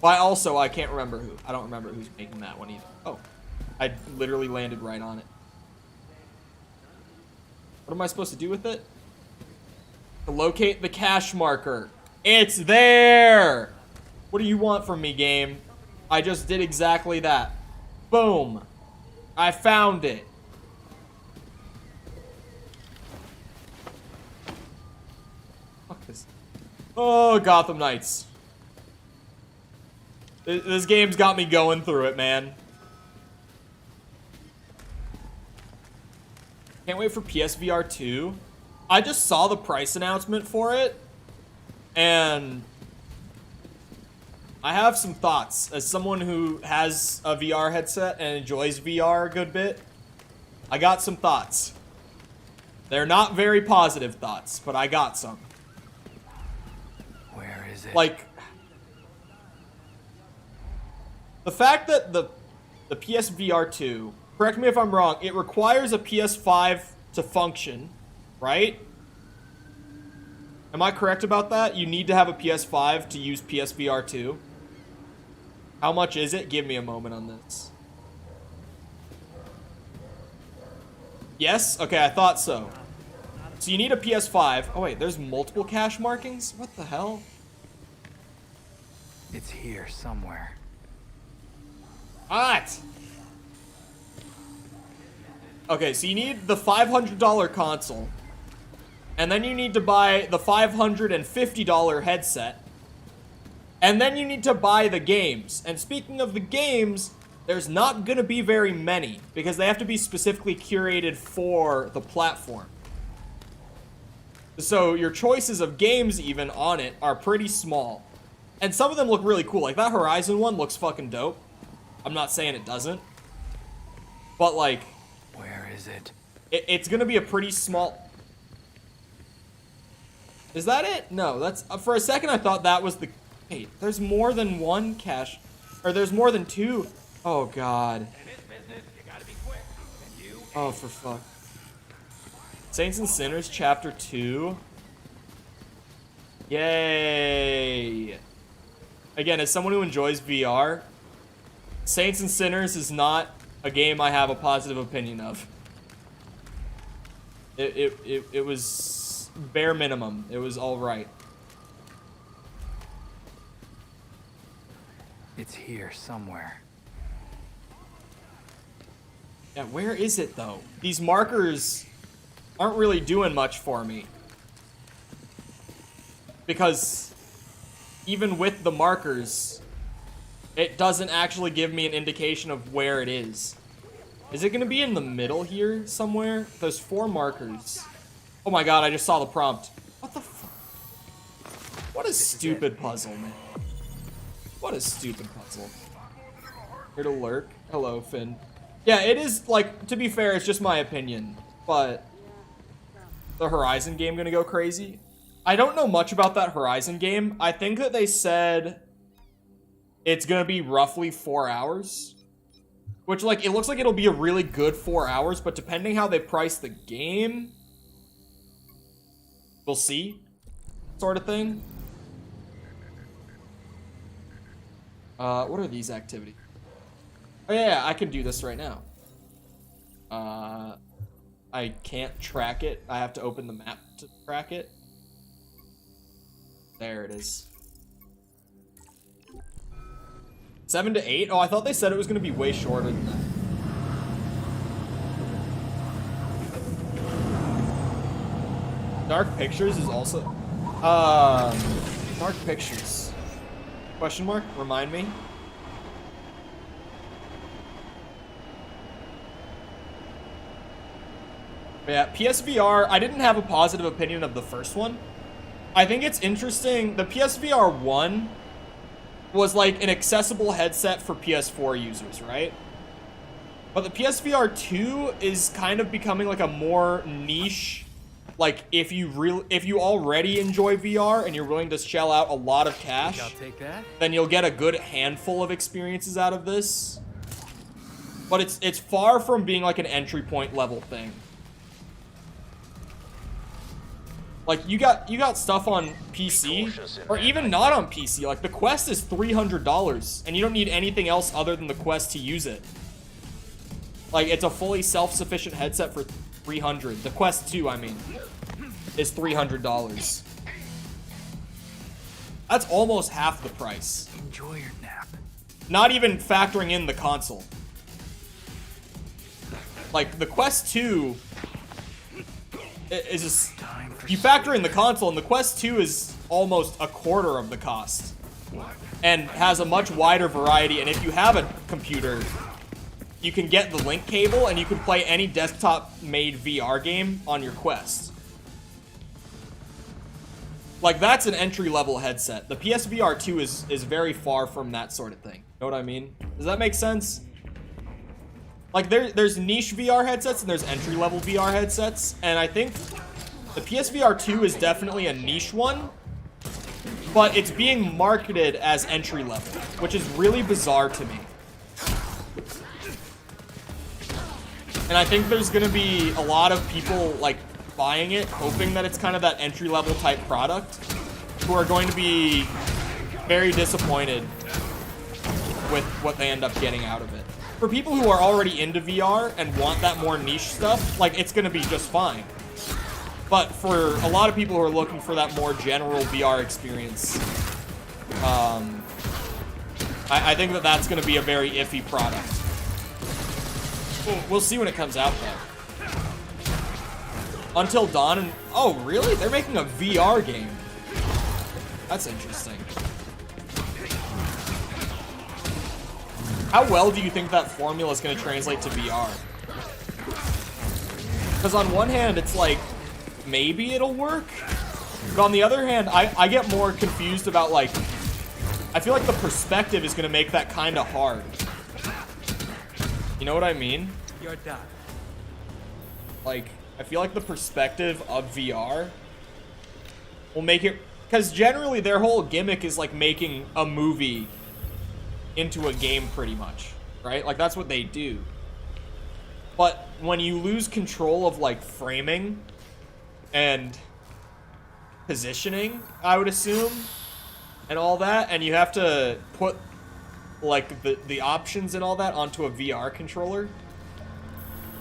But also, I can't remember who. I don't remember who's making that one either. Oh, I literally landed right on it. What am I supposed to do with it? To locate the cache marker. It's there! What do you want from me, game? I just did exactly that. Boom. I found it. Fuck this. Oh, Gotham Knights. This game's got me going through it, man. Can't wait for PSVR 2. I just saw the price announcement for it, and I have some thoughts. As someone who has a VR headset and enjoys VR a good bit, I got some thoughts. They're not very positive thoughts, but I got some. Where is it? Like, the fact that the PSVR 2, correct me if I'm wrong, it requires a PS5 to function, right? Am I correct about that? You need to have a PS5 to use PSVR 2. How much is it? Give me a moment on this. Yes? Okay, I thought so. So you need a PS5. Oh wait, there's multiple cache markings? What the hell? It's here somewhere. What? Okay, so you need the $500 console. And then you need to buy the $550 headset. And then you need to buy the games. And speaking of the games, there's not gonna be very many, because they have to be specifically curated for the platform. So your choices of games even on it are pretty small. And some of them look really cool. Like that Horizon one looks fucking dope. I'm not saying it doesn't. But like... Where is it? It's gonna be a pretty small... Is that it? No, that's... for a second I thought that was the... Wait, there's more than one cache... Or there's more than 2... Oh, God. Oh, for fuck. Saints and Sinners Chapter 2. Yay! Again, as someone who enjoys VR, Saints and Sinners is not a game I have a positive opinion of. It was bare minimum. It was alright. It's here somewhere. Yeah, where is it though? These markers aren't really doing much for me. Because even with the markers, it doesn't actually give me an indication of where it is. Is it gonna be in the middle here somewhere? There's 4 markers. Oh my god, I just saw the prompt. What the fuck? What a stupid puzzle, man. What a stupid puzzle. Here to lurk. Hello, Finn. Yeah, it is, like, to be fair, it's just my opinion. But the Horizon game gonna go crazy? I don't know much about that Horizon game. I think that they said it's gonna be roughly 4 hours. Which, like, it looks like it'll be a really good 4 hours, but depending how they price the game, we'll see, sort of thing. What are these activities? Oh yeah, I can do this right now. I can't track it. I have to open the map to track it. There it is. 7 to 8? Oh, I thought they said it was going to be way shorter than that. Dark Pictures is also... Dark Pictures. Question mark? Remind me. Yeah, PSVR, I didn't have a positive opinion of the first one. I think it's interesting. The PSVR 1 was like an accessible headset for PS4 users, right? But the PSVR 2 is kind of becoming like a more niche, like if you already enjoy VR and you're willing to shell out a lot of cash, I'll take that. then you'll get a good handful of experiences out of this. But it's far from being like an entry point level thing. Like, you got stuff on PC, or even not on PC. Like, the Quest is $300, and you don't need anything else other than the Quest to use it. Like, it's a fully self-sufficient headset for $300. The Quest 2, I mean, is $300. That's almost half the price. Enjoy your nap. Not even factoring in the console. Like, the Quest 2 is just... You factor in the console, and the Quest 2 is almost a quarter of the cost. And has a much wider variety, and if you have a computer, you can get the link cable, and you can play any desktop-made VR game on your Quest. Like, that's an entry-level headset. The PSVR 2 is very far from that sort of thing. You know what I mean? Does that make sense? Like, there's niche VR headsets, and there's entry-level VR headsets, and I think... The PSVR 2 is definitely a niche one, but it's being marketed as entry level, which is really bizarre to me. And I think there's gonna be a lot of people like buying it, hoping that it's kind of that entry level type product, who are going to be very disappointed with what they end up getting out of it. For people who are already into VR and want that more niche stuff, like, it's gonna be just fine. But for a lot of people who are looking for that more general VR experience, I think that that's going to be a very iffy product. We'll see when it comes out, though. Until Dawn and... Oh, really? They're making a VR game. That's interesting. How well do you think that formula is going to translate to VR? Because on one hand, it's like... maybe it'll work, but on the other hand, I get more confused about, like, I feel like the perspective is gonna make that kind of hard. You know what I mean? You're done. Like, I feel like the perspective of VR will make it, because generally their whole gimmick is like making a movie into a game pretty much, right? Like, that's what they do. But when you lose control of like framing and positioning, I would assume, and all that, and you have to put like the options and all that onto a VR controller,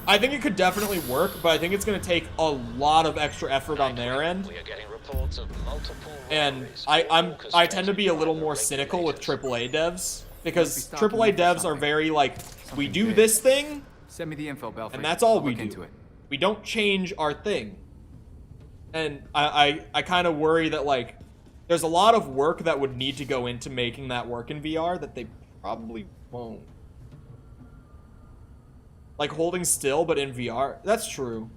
I think it could definitely work, but I think it's going to take a lot of extra effort on their end. We are getting reports of multiple And I tend to be a little more cynical with AAA devs, because AAA devs are very like, we do this thing, Send me the info, Belfry. and that's all I'll we look do. into it. We don't change our thing. And I kind of worry that, like, there's a lot of work that would need to go into making that work in VR that they probably won't. Like, holding still, but in VR. That's true.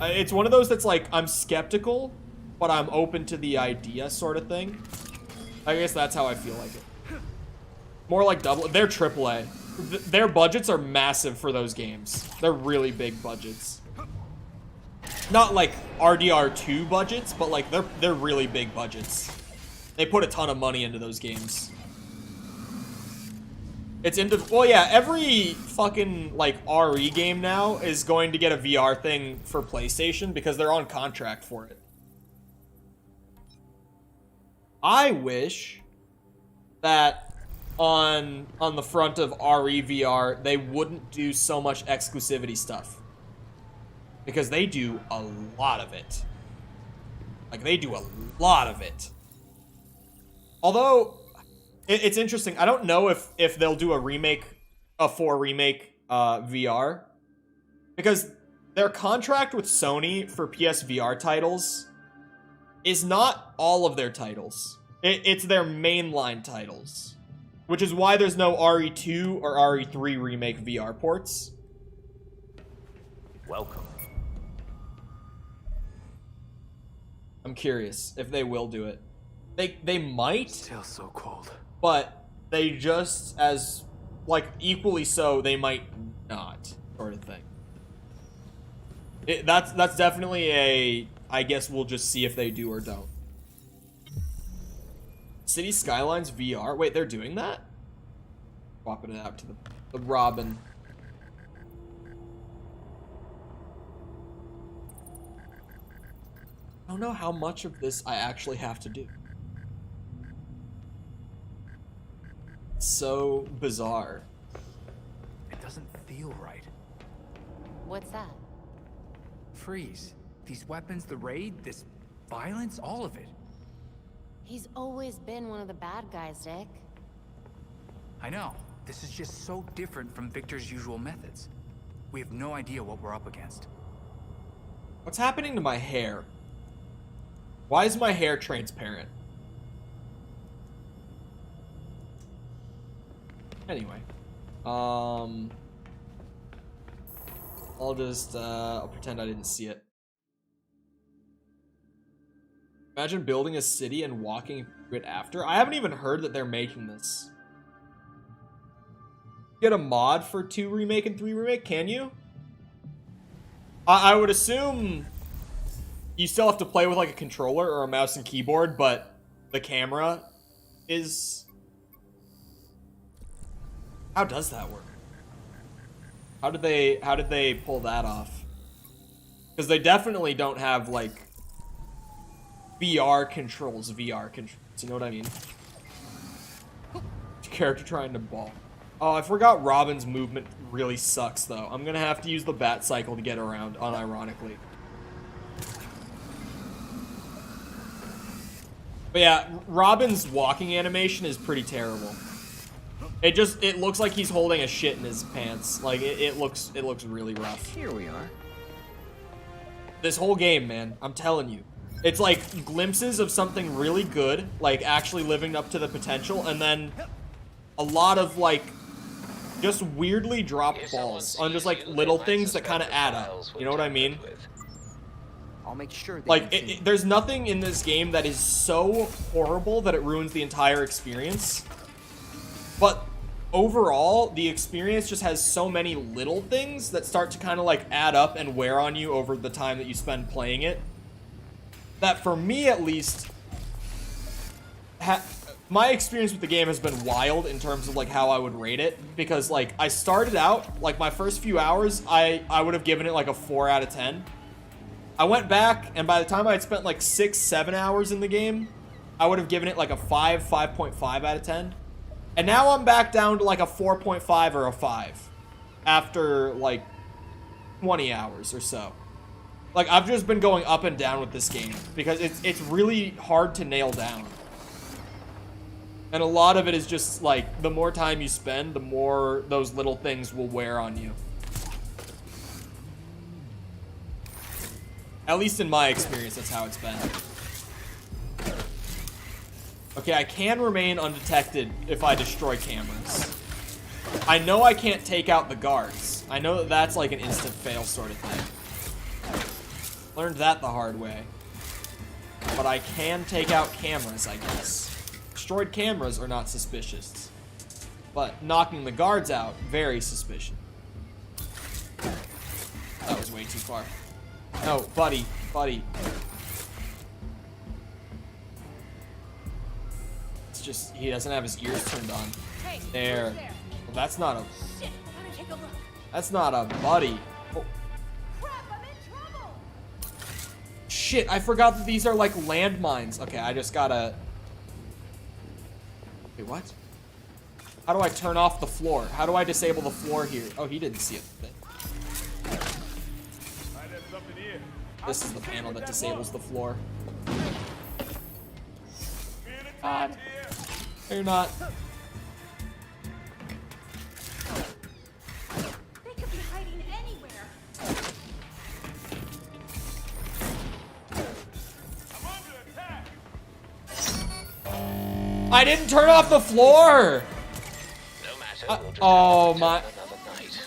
It's one of those that's like, I'm skeptical, but I'm open to the idea sort of thing. I guess that's how I feel like it. More like double. They're AAA. Their budgets are massive for those games. They're really big budgets. Not like RDR2 budgets, but like they're really big budgets. They put a ton of money into those games. It's into, well, yeah, every fucking like RE game now is going to get a VR thing for PlayStation because they're on contract for it. I wish that on the front of RE VR they wouldn't do so much exclusivity stuff. Because they do a lot of it. Like, they do a lot of it. Although, It's interesting. I don't know if they'll do a 4 remake VR, because their contract with Sony for PSVR titles is not all of their titles. It's their mainline titles, which is why there's no RE2 or RE3 remake VR ports. Welcome. I'm curious if they will do it. They might. Still so cold. But they just as, like, equally so, they might not, sort of thing. That's definitely a, I guess we'll just see if they do or don't. City Skylines VR? Wait, they're doing that? Swapping it out to the Robin. I don't know how much of this I actually have to do. It's so bizarre. It doesn't feel right. What's that? Freeze. These weapons, the raid, this violence, all of it. He's always been one of the bad guys, Dick. I know. This is just so different from Victor's usual methods. We have no idea what we're up against. What's happening to my hair? Why is my hair transparent? Anyway. I'll just, I'll pretend I didn't see it. Imagine building a city and walking through it after. I haven't even heard that they're making this. Get a mod for 2 remake and 3 remake, can you? I would assume you still have to play with like a controller or a mouse and keyboard, but the camera is... How does that work? How did they pull that off? Because they definitely don't have like VR controls, you know what I mean? Character trying to ball. Oh, I forgot Robin's movement really sucks though. I'm gonna have to use the bat cycle to get around, unironically. But yeah, Robin's walking animation is pretty terrible. It looks like he's holding a shit in his pants. Like it looks really rough. Here we are. This whole game, man, I'm telling you. It's like glimpses of something really good, like actually living up to the potential, and then a lot of like just weirdly dropped balls on just like little things that kind of add up. You know what I mean? I'll make sure they Like, there's nothing in this game that is so horrible that it ruins the entire experience. But overall, the experience just has so many little things that start to kind of like add up and wear on you over the time that you spend playing it. That for me, at least, my experience with the game has been wild in terms of like how I would rate it. Because like, I started out, like my first few hours, I would have given it like a 4 out of 10. I went back, and by the time I had spent like 6-7 hours in the game, I would have given it like a 5.5 out of 10. And now I'm back down to like a 4.5 or a 5 after like 20 hours or so. Like, I've just been going up and down with this game because it's really hard to nail down. And a lot of it is just like, the more time you spend, the more those little things will wear on you. At least in my experience, that's how it's been. Okay, I can remain undetected if I destroy cameras. I know I can't take out the guards. I know that that's like an instant fail sort of thing. Learned that the hard way. But I can take out cameras, I guess. Destroyed cameras are not suspicious. But knocking the guards out, very suspicious. That was way too far. No, buddy. It's just, he doesn't have his ears turned on. There. Well, that's not a... That's not a buddy. Oh. Shit, I forgot that these are like landmines. Okay, I just gotta... Wait, what? How do I turn off the floor? How do I disable the floor here? Oh, he didn't see it. This is the panel that disables the floor. God. No, you're not. They could be hiding anywhere. I didn't turn off the floor. No matter, we'll just Oh have to my. tell another night.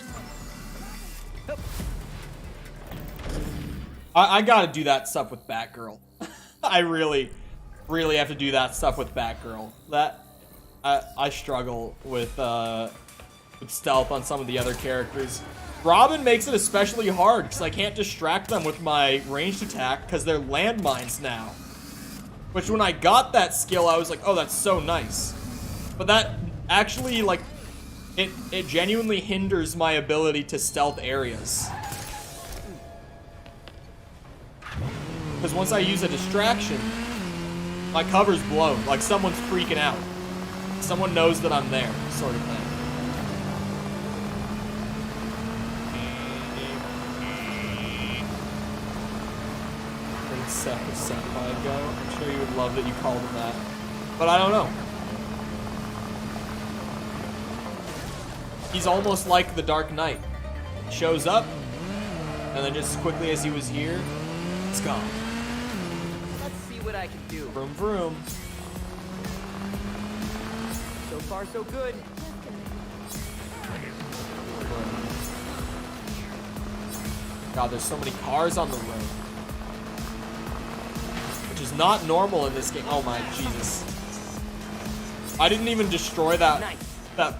I gotta do that stuff with Batgirl. I really have to do that stuff with Batgirl. I struggle with stealth on some of the other characters. Robin makes it especially hard because I can't distract them with my ranged attack because they're landmines now. Which when I got that skill, I was like, oh, that's so nice. But that actually, like, it genuinely hinders my ability to stealth areas. Because once I use a distraction, my cover's blown. Like someone's freaking out. Someone knows that I'm there, sort of thing. Senpai go. I'm sure you would love that you called him that. But I don't know. He's almost like the Dark Knight. Shows up, and then just as quickly as he was here, it's gone. Let's see what I can do. Vroom vroom. So far, so good. God, there's so many cars on the road. Which is not normal in this game. Oh my Jesus. I didn't even destroy that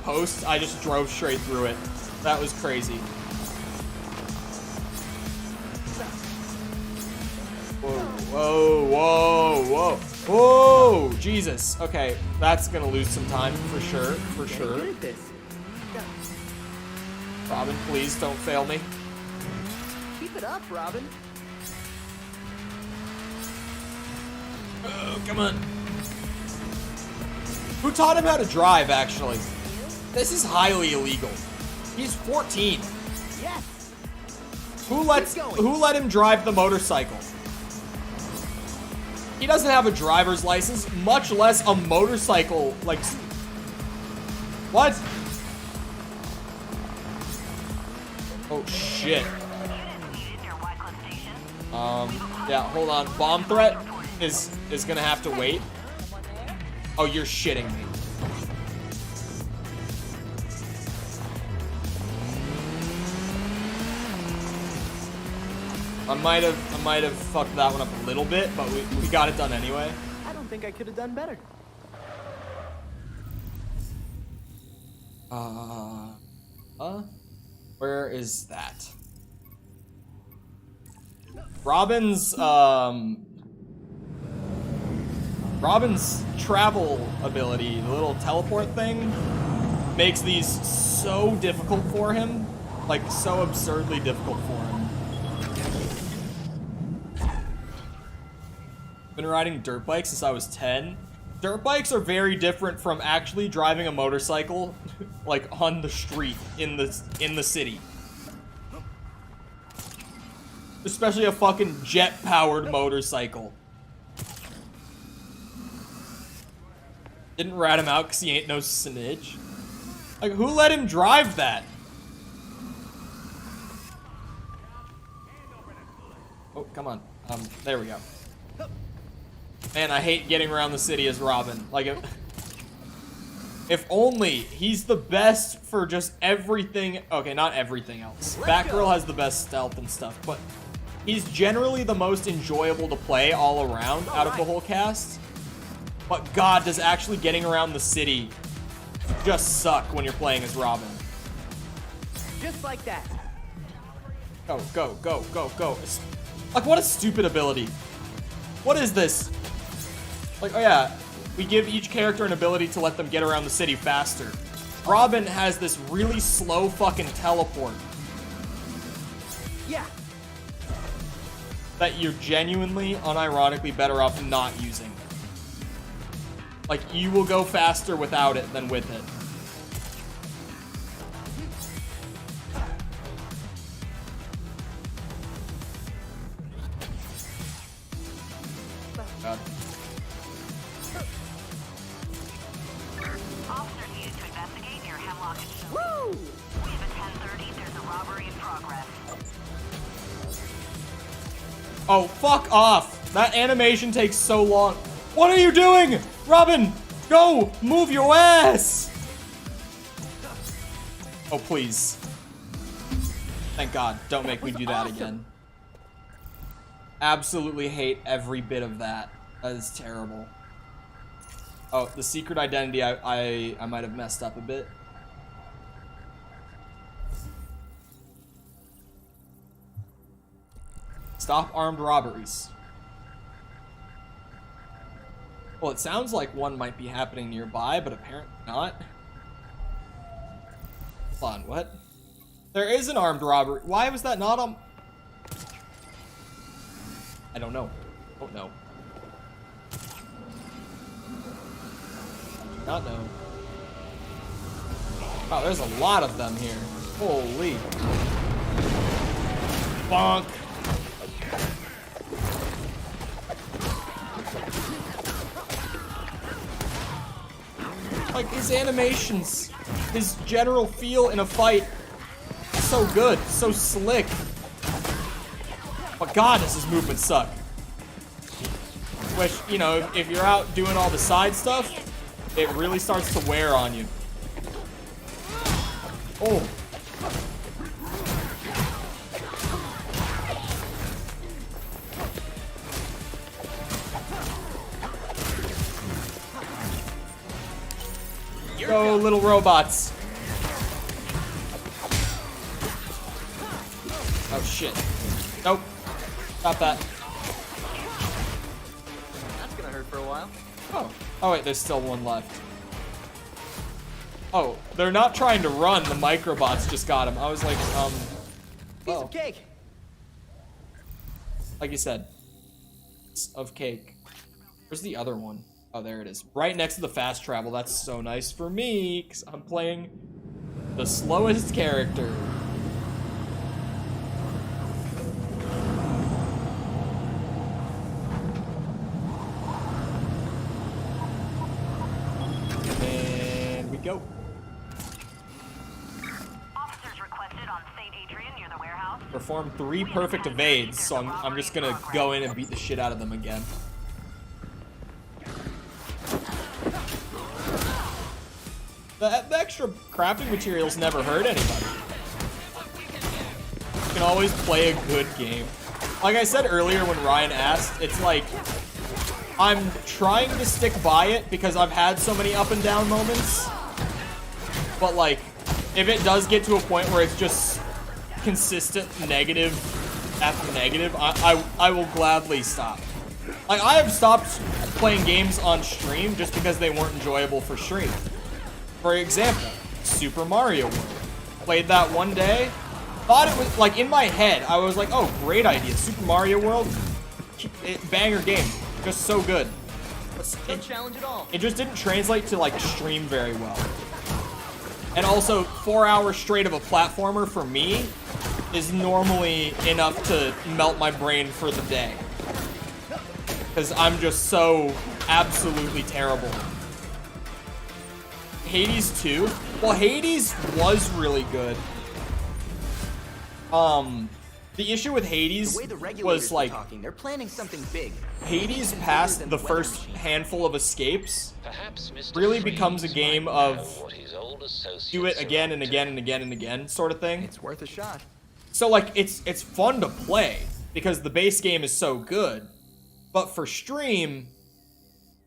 post. I just drove straight through it. That was crazy. Whoa, whoa, whoa, whoa, whoa, Jesus. Okay, that's gonna lose some time for sure, for sure. Robin, please don't fail me. Keep it up, Robin. Oh, come on. Who taught him how to drive, actually? This is highly illegal. He's 14. Yes. Who let him drive the motorcycle? He doesn't have a driver's license, much less a motorcycle, like... What? Oh, shit. Yeah, hold on. Bomb threat is gonna have to wait. Oh, you're shitting me. I might have fucked that one up a little bit, but we got it done anyway. I don't think I could have done better. Where is that? Robin's travel ability, the little teleport thing, makes these so difficult for him. Like, so absurdly difficult for him. Been riding dirt bikes since I was 10. Dirt bikes are very different from actually driving a motorcycle, like, on the street in the city. Especially a fucking jet-powered motorcycle. Didn't rat him out because he ain't no snitch. Like, who let him drive that? Oh, come on. There we go. Man, I hate getting around the city as Robin. Like, if only he's the best for just everything. Okay, not everything else. Batgirl has the best stealth and stuff, but he's generally the most enjoyable to play all around out of the whole cast. But God, does actually getting around the city just suck when you're playing as Robin. Just like that. Go, go, go, go, go. Like, what a stupid ability. What is this? Like, oh yeah, we give each character an ability to let them get around the city faster. Robin has this really slow fucking teleport. Yeah. That you're genuinely, unironically better off not using. Like, you will go faster without it than with it. God. Officers needed to investigate near Hemlock and Shell. Woo! We have a 10:30. There's a robbery in progress. Oh, fuck off. That animation takes so long. What are you doing? Robin, go! Move your ass! Oh, please. Thank God. Don't make me do that again. Absolutely hate every bit of that. That is terrible. Oh, the secret identity, I might have messed up a bit. Stop armed robberies. Well, it sounds like one might be happening nearby, but apparently not. Hold on, what? There is an armed robbery. Why was that not on? I don't know. Don't know. Not know. Wow, there's a lot of them here. Holy. Bonk. Like, his animations, his general feel in a fight, so good, so slick. But God, does his movement suck. Which, you know, if you're out doing all the side stuff, it really starts to wear on you. Oh. Go, little robots. Oh, shit. Nope. Stop that. That's gonna hurt for a while. Oh. Oh, wait, there's still one left. Oh, they're not trying to run. The microbots just got him. I was like, Piece of cake. Like you said. Piece of cake. Where's the other one? Oh, there it is. Right next to the fast travel. That's so nice for me, because I'm playing the slowest character. And we go. Officers requested on St. Adrian near the warehouse. Perform 3 perfect evades, so I'm just gonna go in and beat the shit out of them again. The extra crafting materials never hurt anybody. You can always play a good game. Like I said earlier when Ryan asked, it's like, I'm trying to stick by it because I've had so many up and down moments. But like, if it does get to a point where it's just consistent negative after negative, I will gladly stop. Like, I have stopped playing games on stream just because they weren't enjoyable for stream. For example, Super Mario World. Played that one day. Thought it was, like, in my head, I was like, oh, great idea. Super Mario World, banger game. Just so good. No challenge at all. It just didn't translate to, like, stream very well. And also, 4 hours straight of a platformer for me is normally enough to melt my brain for the day. Because I'm just so absolutely terrible. Hades 2? Well, Hades was really good. The issue with Hades was like, they're planning something big. Hades past the first handful of escapes really becomes a game of do it again and again and again and again sort of thing. It's worth a shot. So like, it's fun to play because the base game is so good. But for stream,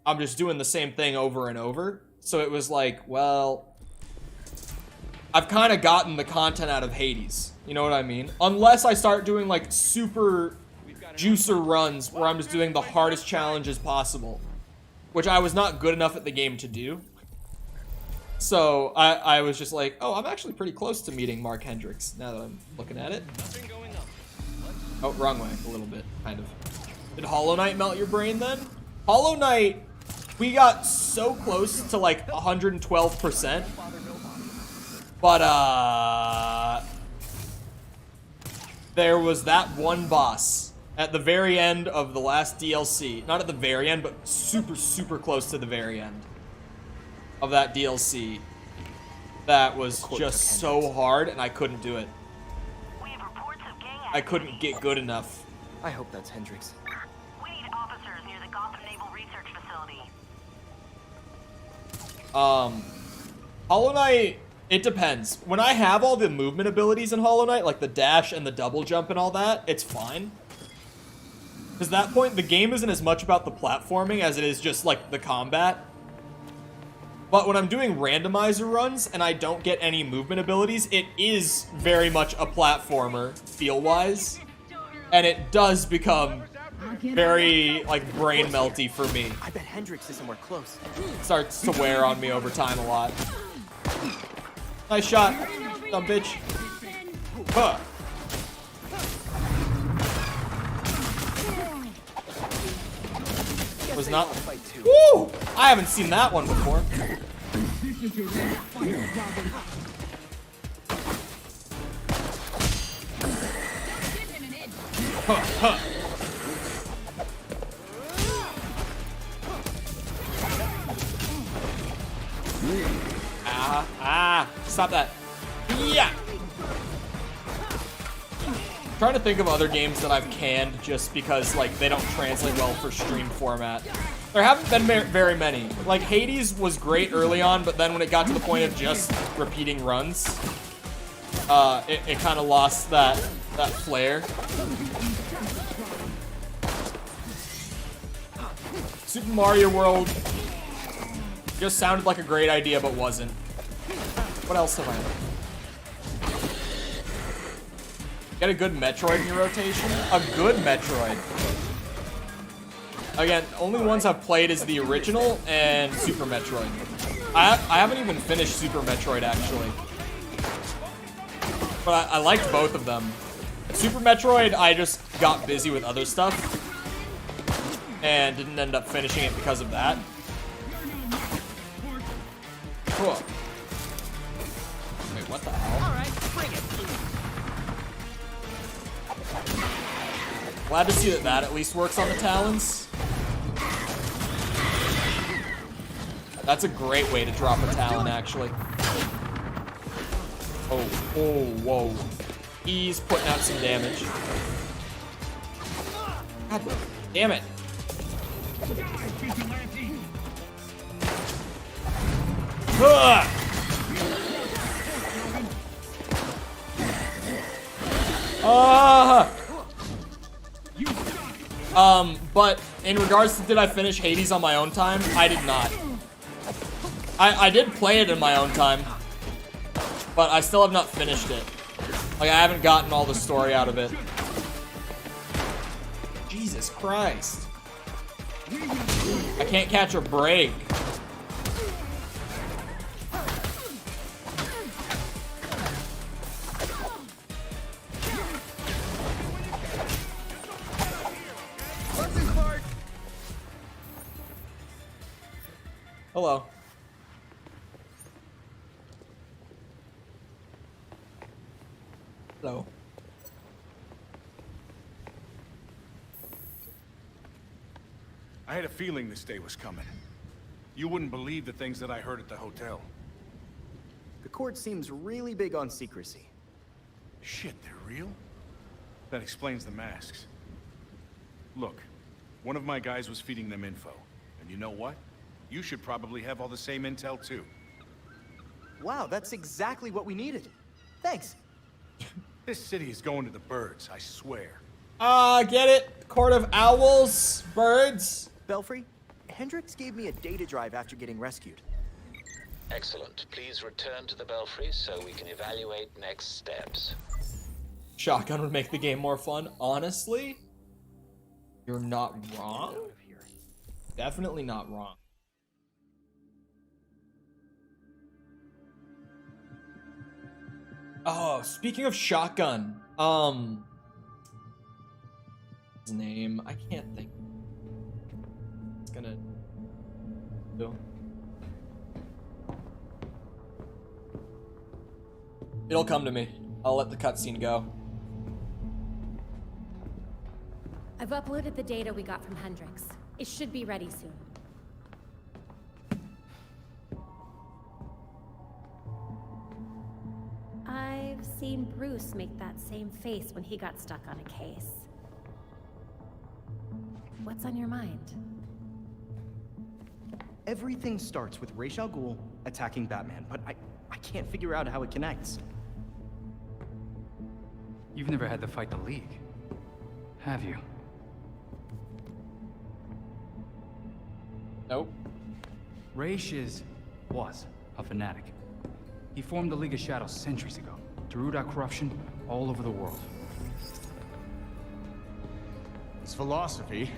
I'm just doing the same thing over and over. So it was like, well, I've kind of gotten the content out of Hades. You know what I mean? Unless I start doing like super juicer runs where I'm just doing the hardest challenges possible, which I was not good enough at the game to do. So I was just like, oh, I'm actually pretty close to meeting Mark Hendricks now that I'm looking at it. Oh, wrong way, a little bit, kind of. Did Hollow Knight melt your brain then? Hollow Knight, we got so close to like 112%. But there was that one boss at the very end of the last DLC. Not at the very end, but super, super close to the very end. of that DLC that was just so hard, and I couldn't do it. We have reports of gang I couldn't get good enough. I hope that's Hendrix. We need officers near the Gotham Naval Research Facility. Hollow Knight, it depends. When I have all the movement abilities in Hollow Knight, like the dash and the double jump and all that, it's fine. Because at that point, the game isn't as much about the platforming as it is just, like, the combat. But when I'm doing randomizer runs and I don't get any movement abilities, it is very much a platformer, feel-wise. And it does become very, like, brain-melty for me. I bet Hendrix is somewhere close. Starts to wear on me over time a lot. Nice shot, dumb bitch. Huh. Was not. Woo! I haven't seen that one before. Huh, huh. Stop that. Yeah. I'm trying to think of other games that I've canned just because, like, they don't translate well for stream format. There haven't been very many. Like, Hades was great early on, but then when it got to the point of just repeating runs, it kind of lost that flair. Super Mario World just sounded like a great idea, but wasn't. What else have I done? Get a good Metroid in your rotation? A good Metroid. Again, only ones I've played is the original and Super Metroid. I haven't even finished Super Metroid, actually. But I liked both of them. Super Metroid, I just got busy with other stuff. And didn't end up finishing it because of that. Cool. Wait, what the hell? All right, bring it. Glad to see that at least works on the Talons. That's a great way to drop a Talon, actually. Oh, whoa. He's putting out some damage. God damn it. Ugh. But in regards to did I finish Hades on my own time, I did not. I did play it in my own time, but I still have not finished it. Like, I haven't gotten all the story out of it. Jesus Christ. I can't catch a break. Hello. Hello. I had a feeling this day was coming. You wouldn't believe the things that I heard at the hotel. The court seems really big on secrecy. Shit, they're real? That explains the masks. Look, one of my guys was feeding them info. And you know what? You should probably have all the same intel, too. Wow, that's exactly what we needed. Thanks. This city is going to the birds, I swear. Get it? Court of Owls? Birds? Belfry, Hendrix gave me a data drive after getting rescued. Excellent. Please return to the Belfry so we can evaluate next steps. Shotgun would make the game more fun. Honestly, you're not wrong. Definitely not wrong. Oh, speaking of shotgun, his name, I can't think. It's gonna do. It'll come to me. I'll let the cutscene go. I've uploaded the data we got from Hendrix. It should be ready soon. seen Bruce make that same face when he got stuck on a case. What's on your mind? Everything starts with Ra's al Ghul attacking Batman, but I can't figure out how it connects. You've never had to fight the League, have you? Nope. Ra's was a fanatic. He formed the League of Shadows centuries ago to root out corruption all over the world. His philosophy,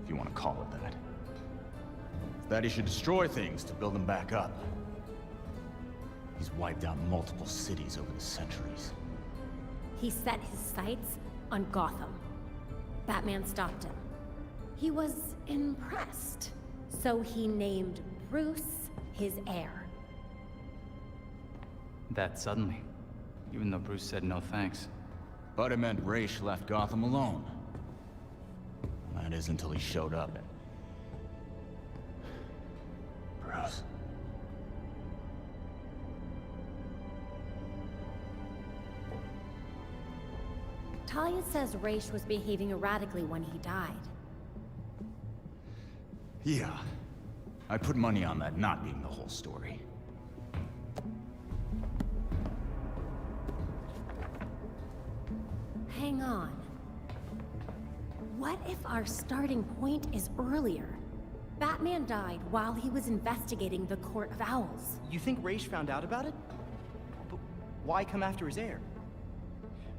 if you want to call it that, is that he should destroy things to build them back up. He's wiped out multiple cities over the centuries. He set his sights on Gotham. Batman stopped him. He was impressed, so he named Bruce his heir. That suddenly, even though Bruce said no thanks. But it meant Ra's left Gotham alone. That is until he showed up and... Bruce. Talia says Ra's was behaving erratically when he died. Yeah. I put money on that not being the whole story. Hang on. What if our starting point is earlier? Batman died while he was investigating the Court of Owls. You think Ra's found out about it? But why come after his heir?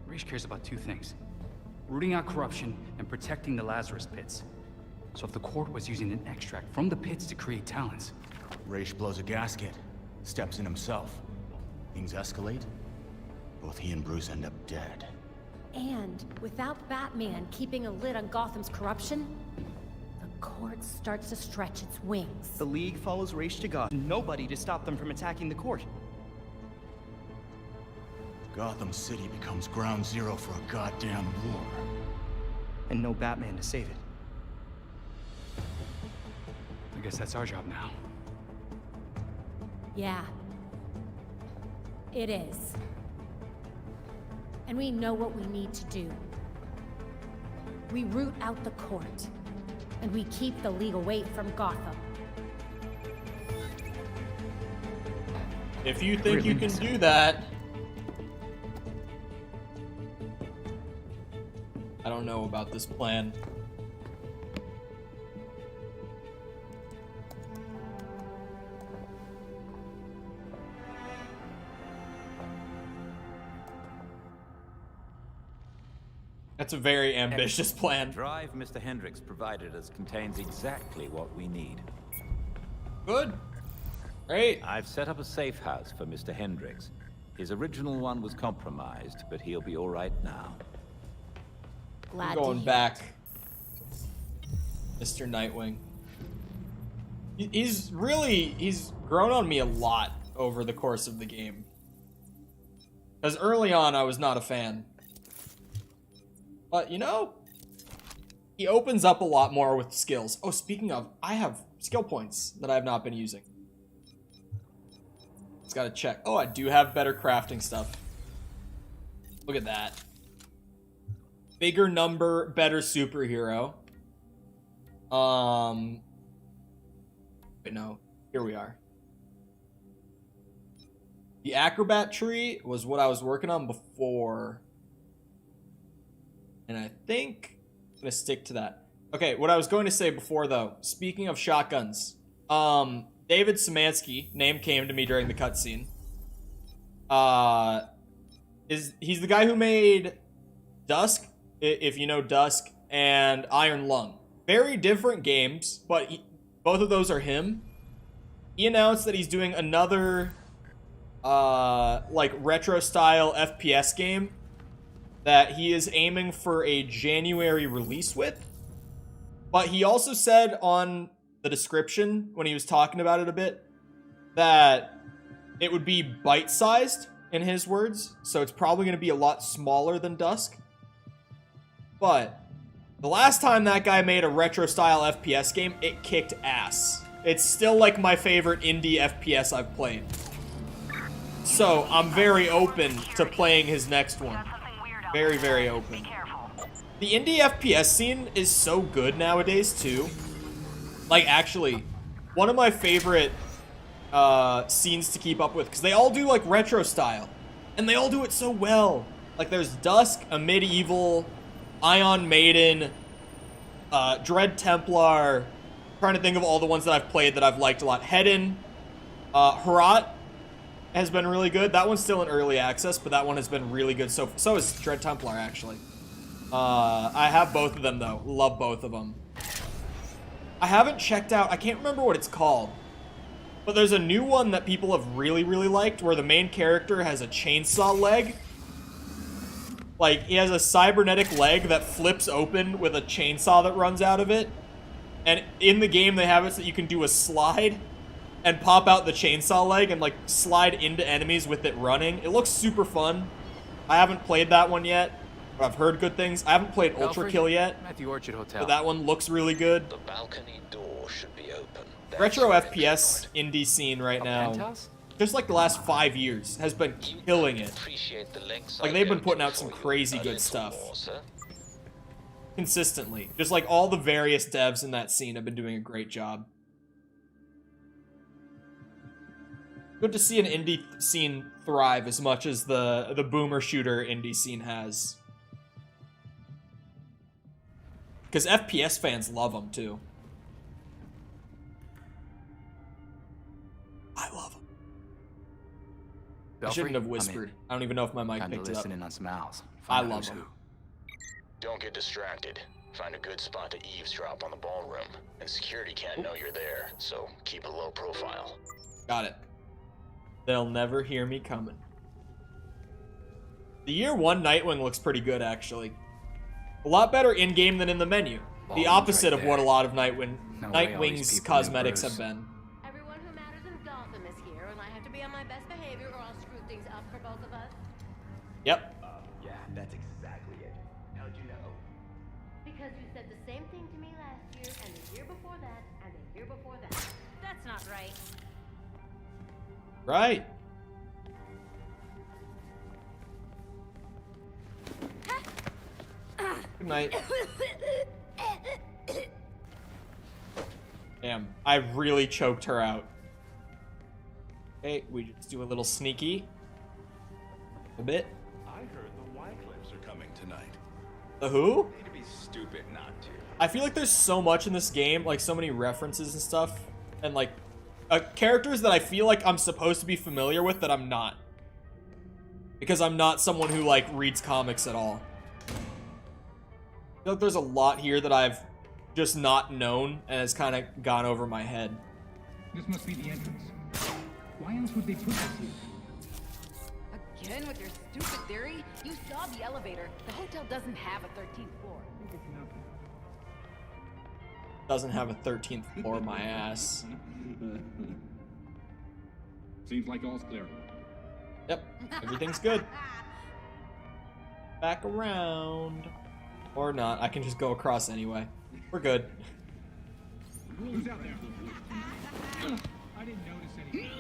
Ra's cares about two things: rooting out corruption and protecting the Lazarus Pits. So if the court was using an extract from the pits to create talents... Ra's blows a gasket, steps in himself. Things escalate. Both he and Bruce end up dead. And without Batman keeping a lid on Gotham's corruption, the court starts to stretch its wings. The League follows Ra's to Gotham. Nobody to stop them from attacking the court. Gotham City becomes ground zero for a goddamn war. And no Batman to save it. I guess that's our job now. Yeah. It is. And we know what we need to do. We root out the court, and we keep the League away from Gotham. If you think you can do that... I don't know about this plan. That's a very ambitious plan. Drive Mr. Hendricks provided us contains exactly what we need. Good. Great. I've set up a safe house for Mr. Hendricks. His original one was compromised, but he'll be all right now. Glad Going to back. Mr. Nightwing. He's grown on me a lot over the course of the game. Because early on, I was not a fan. But, you know, he opens up a lot more with skills. Oh, speaking of, I have skill points that I have not been using. Just gotta check. Oh, I do have better crafting stuff. Look at that. Bigger number, better superhero. Wait, no. Here we are. The acrobat tree was what I was working on before. And I think I'm gonna stick to that. Okay, what I was going to say before though, speaking of shotguns, David Szymanski, name came to me during the cutscene. He's the guy who made Dusk, if you know Dusk, and Iron Lung. Very different games, but both of those are him. He announced that he's doing another like retro style FPS game that he is aiming for a January release with. But he also said on the description, when he was talking about it a bit, that it would be bite-sized, in his words. So it's probably going to be a lot smaller than Dusk. But the last time that guy made a retro-style FPS game, it kicked ass. It's still like my favorite indie FPS I've played. So I'm very open to playing his next one. Very, very open. The indie FPS scene is so good nowadays too. Like, actually, one of my favorite scenes to keep up with, because they all do like retro style, and they all do it so well. Like, there's Dusk, a medieval, Ion Maiden, Dread Templar. I'm trying to think of all the ones that I've played that I've liked a lot. Hedin, Herat has been really good. That one's still in early access, but that one has been really good. So is Dread Templar, actually. I have both of them, though. Love both of them. I haven't checked out, I can't remember what it's called, but there's a new one that people have really, really liked where the main character has a chainsaw leg. Like, he has a cybernetic leg that flips open with a chainsaw that runs out of it. And in the game, they have it so that you can do a slide and pop out the chainsaw leg and, like, slide into enemies with it running. It looks super fun. I haven't played that one yet, but I've heard good things. I haven't played Ultra Kill yet, at the Orchard Hotel. but that one looks really good. The balcony door should be open. That's Retro your FPS entry indie scene right now, penthouse? just like the last 5 years, has been killing it. Appreciate the links Like, I'm they've been going putting to out some for you. crazy A good little stuff. more, sir. Consistently. Just like all the various devs in that scene have been doing a great job. Good to see an indie scene thrive as much as the boomer shooter indie scene has. Because FPS fans love them, too. I love them. I shouldn't have whispered. I don't even know if my mic Time to picked it up. listen in on some owls. I Find out love who's them. Don't get distracted. Find a good spot to eavesdrop on the ballroom. And security can't know you're there, so keep a low profile. Got it. They'll never hear me coming. The Year 1 Nightwing looks pretty good, actually. A lot better in-game than in the menu. The opposite of what a lot of Nightwing's cosmetics have been. Everyone who matters in Gotham is here, and I have to be on my best behavior or I'll screw things up for both of us. Yep. Yeah, that's exactly it. How'd you know? Because you said the same thing to me last year, and the year before that, and the year before that. That's not right. Right. Good night. Damn, I really choked her out. Okay, we just do a little sneaky. A bit. I heard the Wycliffes are coming tonight. The who? Need to be stupid not to. I feel like there's so much in this game, like so many references and stuff, and like characters that I feel like I'm supposed to be familiar with that I'm not. Because I'm not someone who like reads comics at all. I feel like there's a lot here that I've just not known and has kind of gone over my head. This must be the entrance. Why else would they put this here? Again with your stupid theory? You saw the elevator. The hotel doesn't have a 13th floor. Doesn't have a 13th floor, my ass. Seems like all's clear. Yep, everything's good. Back around. Or not, I can just go across anyway. We're good. Who's out there? I didn't notice anything.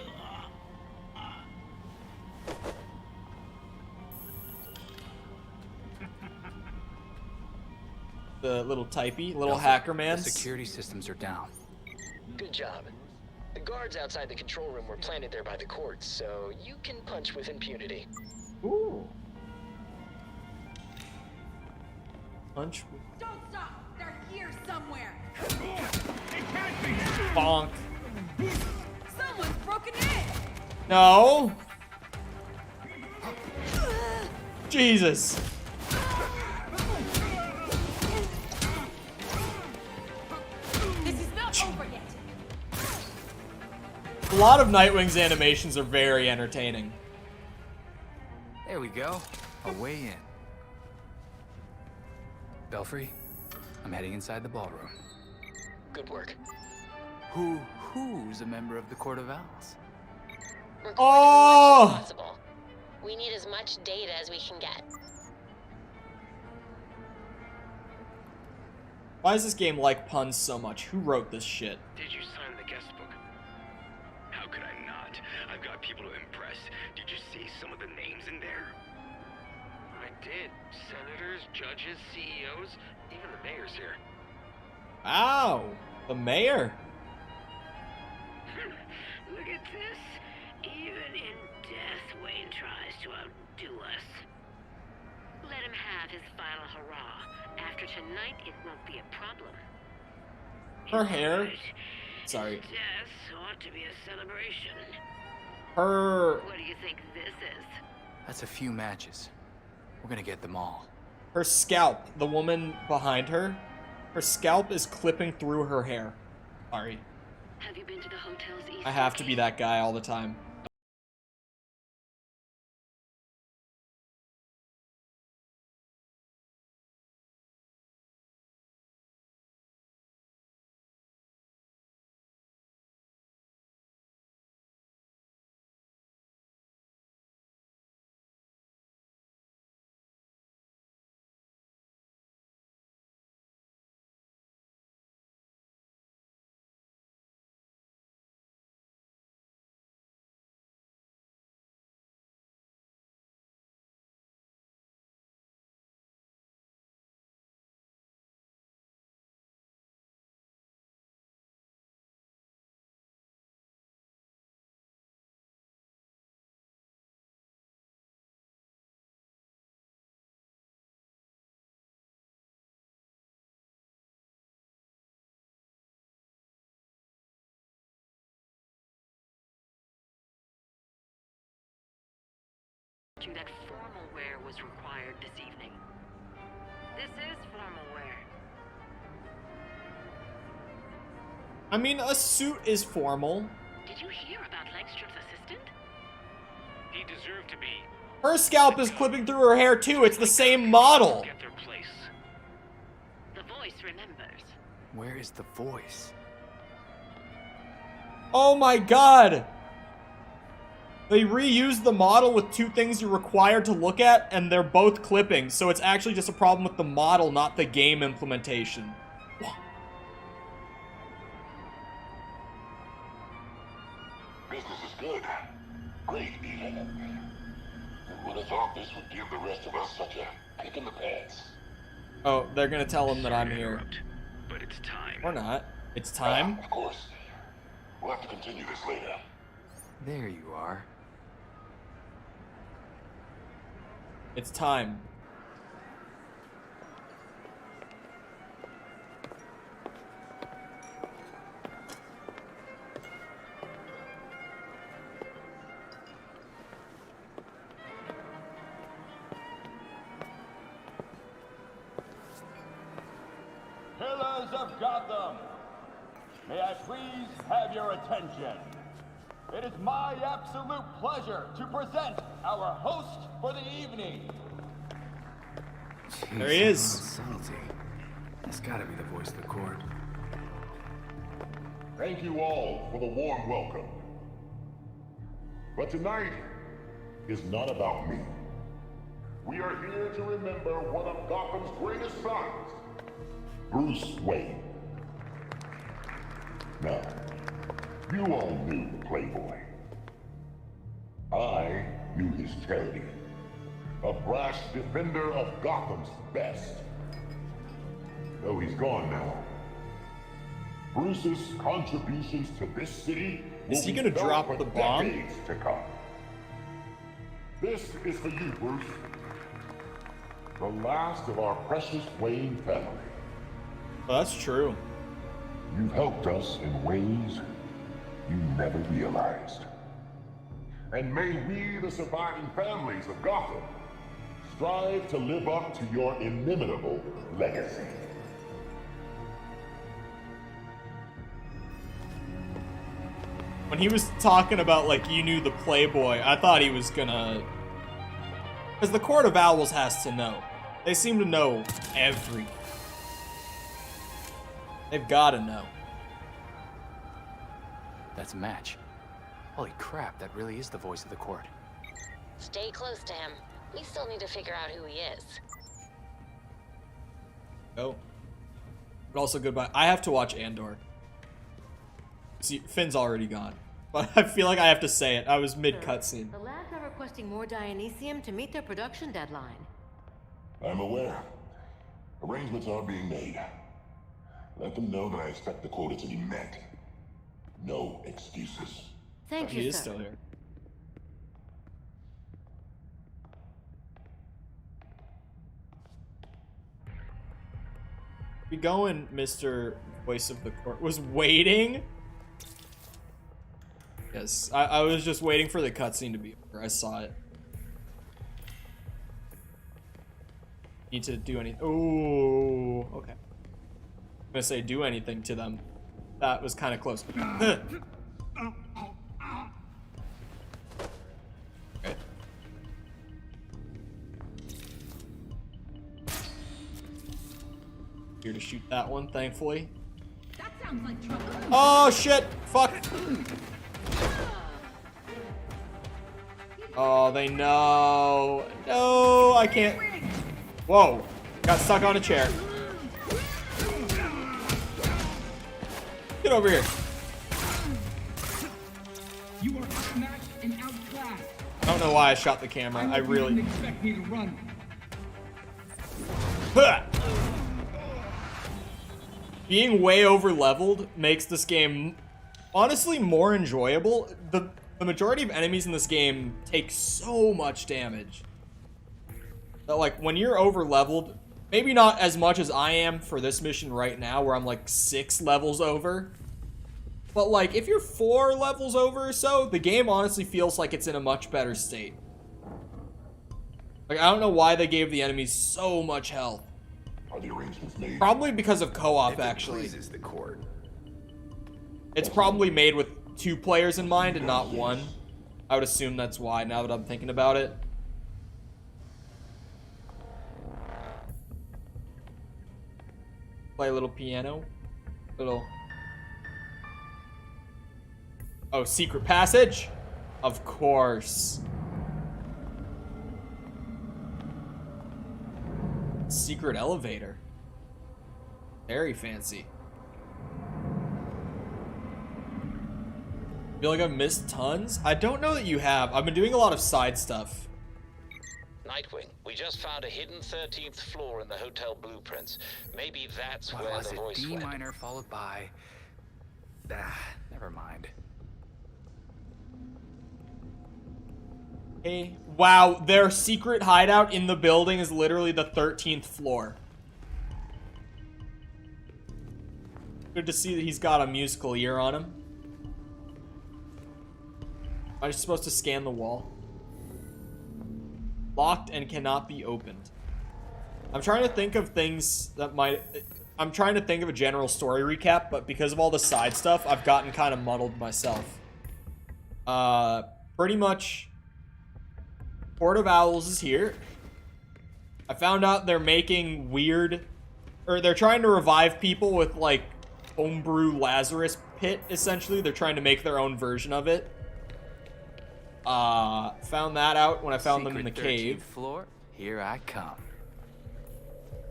The little typey, little hacker man. The security systems are down. Good job. The guards outside the control room were planted there by the courts, so you can punch with impunity. Ooh. Punch. Don't stop! They're here somewhere! Bonk. Someone's broken in! No. Jesus. This is not over yet! A lot of Nightwing's animations are very entertaining. There we go. A way in. Belfry, I'm heading inside the ballroom. Good work. Who's a member of the Court of Owls? Oh! Possible. We need as much data as we can get. Why does this game like puns so much? Who wrote this shit? Did you sign the guest book? How could I not? not. I've got people to impress. Did you see some of the names in there? I did. Senators, judges, CEOs, even the mayor's here. Wow, the mayor. Look at this. Even in death, Wayne tries to outdo us. Let him have his final hurrah. After tonight, it won't be a problem. Her hair. Sorry. Death ought to be a celebration. Her. What do you think this is? That's a few matches. We're gonna get them all. Her scalp, the woman behind her, her scalp is clipping through her hair. Sorry. Have you been to the hotel's east? I have to be that guy all the time. That formal wear was required this evening. This is formal wear. I mean, a suit is formal. Did you hear about Langstrom's assistant? He deserved to be. Her scalp is clipping through her hair too. It's the same model. Get their place. The voice remembers. Where is the voice? Oh my god. They reused the model with two things you're required to look at, and they're both clipping, so it's actually just a problem with the model, not the game implementation. Business is good. Great, even. Who would have thought this would give the rest of us such a kick in the pants? Oh, they're gonna tell him that I'm here. But it's time. Or not. It's time. Of course. We'll have to continue this later. There you are. It's time. Pillars of Gotham, may I please have your attention? It is my absolute pleasure to present our host for the evening. There he is. Subtlety. That's gotta be the voice of the court. Thank you all for the warm welcome. But tonight is not about me. We are here to remember one of Gotham's greatest sons, Bruce Wayne. Now, you all knew the Playboy. I knew his charity. A brash defender of Gotham's best. Though he's gone now, Bruce's contributions to this city is he gonna drop the bomb? Decades to come. This is for you, Bruce. The last of our precious Wayne family. Well, that's true. You've helped us in ways you never realized. And may we, the surviving families of Gotham, strive to live up to your inimitable legacy. When he was talking about, like, you knew the Playboy, I thought he was gonna... Because the Court of Owls has to know. They seem to know everything. They've gotta know. That's a match. Holy crap, that really is the voice of the court. Stay close to him. We still need to figure out who he is. Oh. But also goodbye. I have to watch Andor. See, Finn's already gone. but I feel like I have to say it. I was mid cutscene. The labs are requesting more Dionysium to meet their production deadline. I'm aware. Arrangements are being made. Let them know that I expect the quota to be met. No excuses. Thank you, He is sir. still here. We going, Mr. Voice of the Court. Was waiting? Yes, I was just waiting for the cutscene to be over. I saw it. Need to do anything. Oh, okay. I'm gonna say do anything to them. That was kind of close. Okay. Here to shoot that one, thankfully. That sounds like trouble. Oh shit! Fuck! Oh, they know. No, I can't. Whoa! Got stuck on a chair. Get over here. You are outmatched and outclassed. I don't know why I shot the camera. I really. didn't expect me to run. Huh. Being way over leveled makes this game honestly more enjoyable. The majority of enemies in this game take so much damage that, like, when you're over leveled, maybe not as much as I am for this mission right now where I'm like 6 levels over, but like if you're 4 levels over or so, the game honestly feels like it's in a much better state. Like, I don't know why they gave the enemies so much health. Are the arrangements made? Probably because of co-op, actually. Pleases the court. It's probably made with 2 players in mind and not 1. I would assume that's why, now that I'm thinking about it. Play a little piano. Little... Oh, secret passage? Of course. Secret elevator. Very fancy. Feel like I've missed tons? I don't know that you have. I've been doing a lot of side stuff. Nightwing, we just found a hidden 13th floor in the hotel blueprints. Maybe that's What where was the it? voice D went. minor followed by... never mind. Hey, wow, their secret hideout in the building is literally the 13th floor. Good to see that he's got a musical ear on him. Am I just supposed to scan the wall? Locked and cannot be opened. I'm trying to think of things that might... I'm trying to think of a general story recap, but because of all the side stuff, I've gotten kind of muddled myself. Pretty much... Court of Owls is here. I found out they're making weird... Or they're trying to revive people with, like, homebrew Lazarus pit, essentially. They're trying to make their own version of it. Found that out when I found them in the cave. Floor, here I come.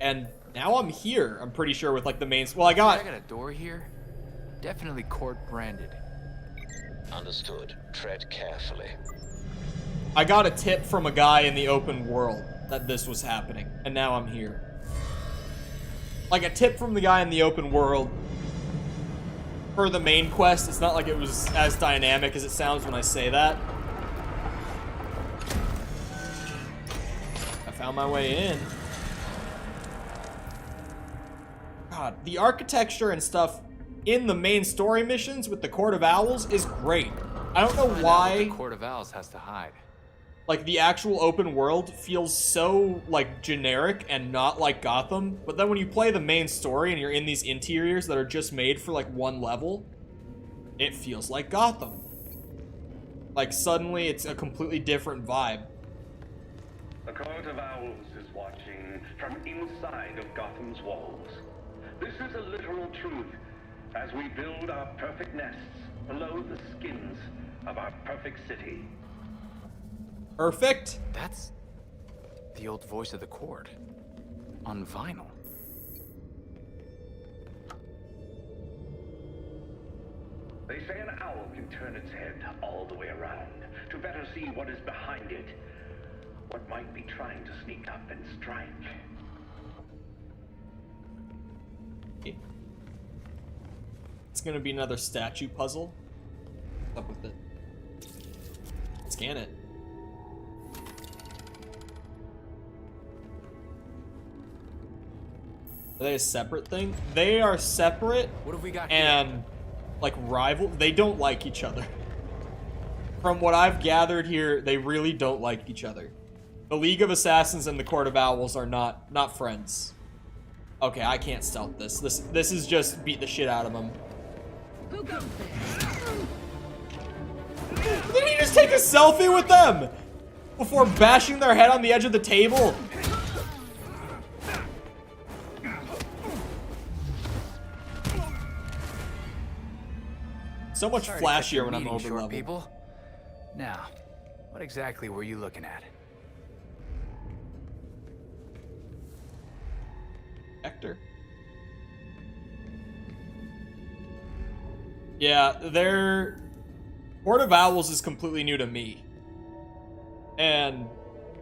And now I'm here, I'm pretty sure, with, like, the main... Well, I got a door here. Definitely court branded. Understood. Tread carefully. I got a tip from a guy in the open world that this was happening, and now I'm here. Like, a tip from the guy in the open world for the main quest. It's not like it was as dynamic as it sounds when I say that. I found my way in. God, the architecture and stuff in the main story missions with the Court of Owls is great. I don't know why... The Court of Owls has to hide. Like, the actual open world feels so, like, generic and not like Gotham. But then when you play the main story and you're in these interiors that are just made for, like, 1 level, it feels like Gotham. Like, suddenly it's a completely different vibe. The Court of Owls is watching from inside of Gotham's walls. This is a literal truth as we build our perfect nests below the skins of our perfect city. Perfect? That's the old voice of the court on vinyl. They say an owl can turn its head all the way around to better see what is behind it. What might be trying to sneak up and strike. It's gonna be another statue puzzle. What's up with it? Scan it. Are they a separate thing? They are separate. What have we got and here? Like rival. They don't like each other. From what I've gathered here, they really don't like each other. The League of Assassins and the Court of Owls are not friends. Okay, I can't stealth this. This is just beat the shit out of them. Who goes there? Did he just take a selfie with them before bashing their head on the edge of the table? So much Sorry to cut flashier your when I'm meeting over short, level. people. Now, what exactly were you looking at? Hector. Yeah, their Court of Owls is completely new to me. And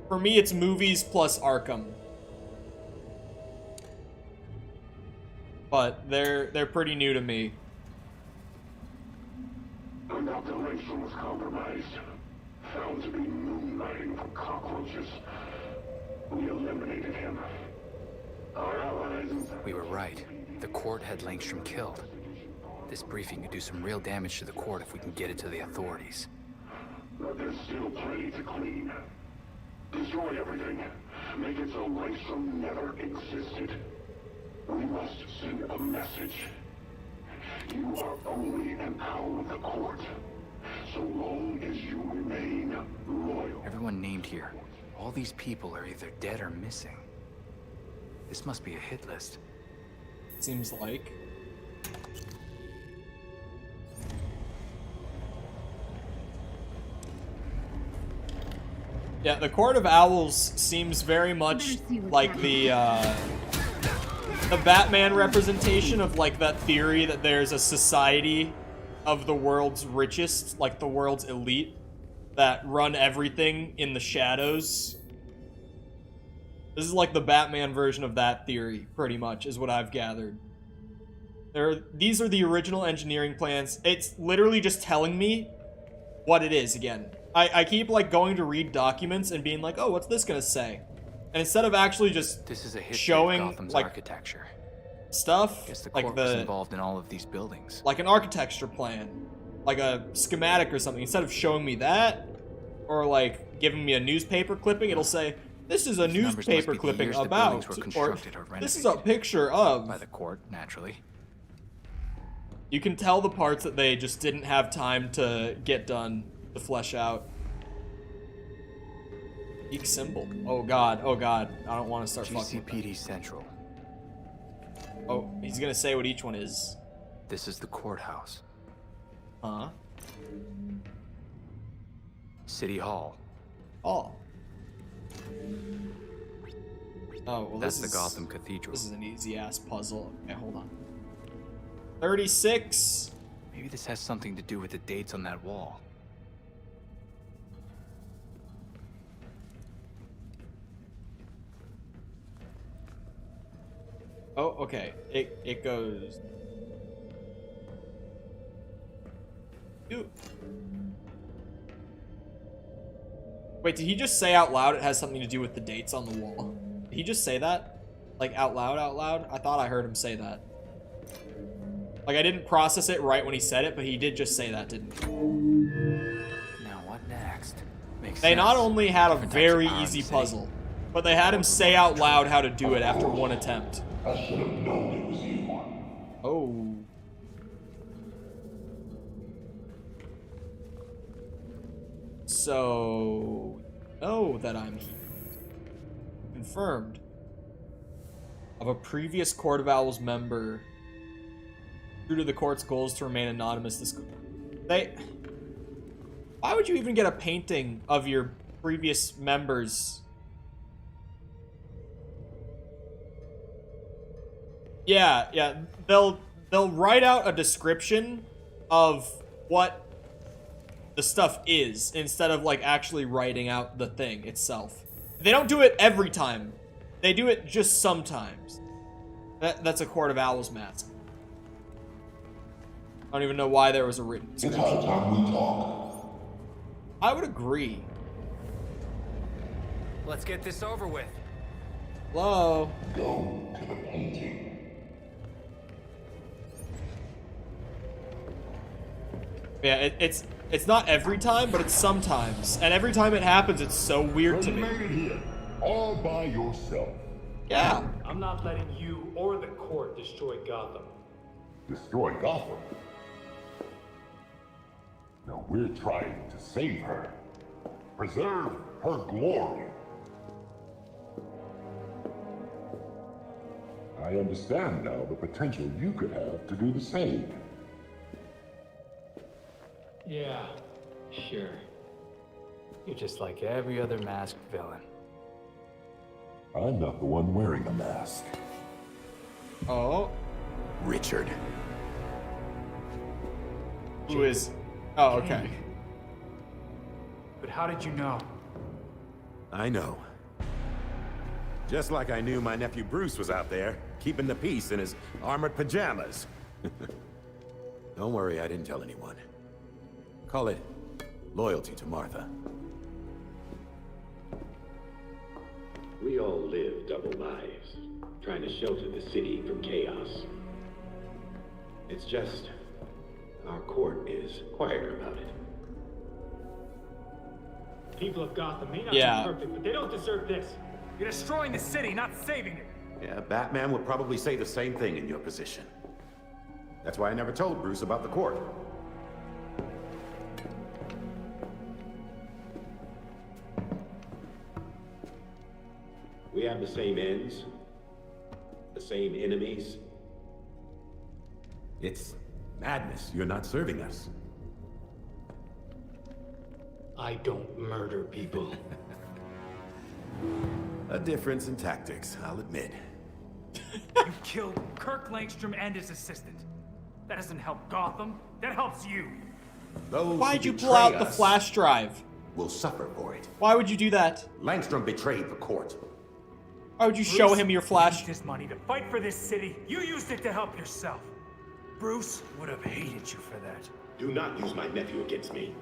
for me, it's movies plus Arkham. But they're pretty new to me. Dr. Rachel was compromised. Found to be moonlighting for cockroaches. We eliminated him. Our allies... We were right. The court had Langstrom killed. This briefing could do some real damage to the court if we can get it to the authorities. But there's still plenty to clean. Destroy everything. Make it so Langstrom never existed. We must send a message. You are only an owl of the court, so long as you remain loyal. Everyone named here. All these people are either dead or missing. This must be a hit list. Seems like. Yeah, the Court of Owls seems very much like the Batman representation of like that theory that there's a society of the world's richest, like the world's elite, that run everything in the shadows. This is like the Batman version of that theory, pretty much, is what I've gathered. These are the original engineering plans. It's literally just telling me what it is again. I keep like going to read documents and being like, oh, what's this gonna say? And instead of actually just This is a history showing of Gotham's like architecture. Stuff, Guess the like court was involved in all of these buildings. like an architecture plan, like a schematic or something. Instead of showing me that, or like giving me a newspaper clipping, it'll say, this is a These numbers must newspaper be the clipping years the about, buildings were or constructed or this is a picture of. By the court, naturally. You can tell the parts that they just didn't have time to get done to flesh out. Each symbol. Oh god, I don't want to start fucking with GCPD Central. Oh, he's gonna say what each one is. This is the courthouse. Huh? City Hall. Oh. Oh, well That's this the is... Gotham Cathedral. This is an easy-ass puzzle. Okay, hold on. 36. Maybe this has something to do with the dates on that wall. Oh, okay. It goes... Ooh. Wait, did he just say out loud it has something to do with the dates on the wall? Did he just say that? Like, out loud? I thought I heard him say that. Like, I didn't process it right when he said it, but he did just say that, didn't he? Now what next? Makes They sense. not only had a Different types very of arms easy sitting. puzzle, but they had him say out loud how to do it after one attempt. I should have known it was you. Oh. So, know that I'm here. Confirmed. Of a previous Court of Owls member. True to the court's goals to remain anonymous. Why would you even get a painting of your previous members? Yeah, they'll write out a description of what the stuff is instead of like actually writing out the thing itself. They don't do it every time. They do it just sometimes. That's a Court of Owls mask. I don't even know why there was a written description. It's high time we talk. I would agree. Let's get this over with. Hello? Go to the painting. Yeah, it's not every time, but it's sometimes. And every time it happens, it's so weird to me. You made it here, all by yourself. Yeah. I'm not letting you or the court destroy Gotham. Destroy Gotham? No, we're trying to save her. Preserve her glory. I understand now the potential you could have to do the same. Yeah, sure. You're just like every other masked villain. I'm not the one wearing a mask. Oh. Richard. Who is... Oh, okay. But how did you know? I know. Just like I knew my nephew Bruce was out there, keeping the peace in his armored pajamas. Don't worry, I didn't tell anyone. Call it loyalty to Martha. We all live double lives, trying to shelter the city from chaos. It's just, our court is quieter about it. People of Gotham may not Yeah. be perfect, but they don't deserve this. You're destroying the city, not saving it. Yeah, Batman would probably say the same thing in your position. That's why I never told Bruce about the court. We have the same ends, the same enemies. It's madness. You're not serving us. I don't murder people. A difference in tactics, I'll admit. You killed Kirk Langstrom and his assistant. That doesn't help Gotham. That helps you. Those Why'd who you pull betray out the us flash drive? will suffer for it. Why would you do that? Langstrom betrayed the court. Why would you show him your flash? You used this money to fight for this city. You used it to help yourself. Bruce would have hated you for that. Do not use my nephew against me.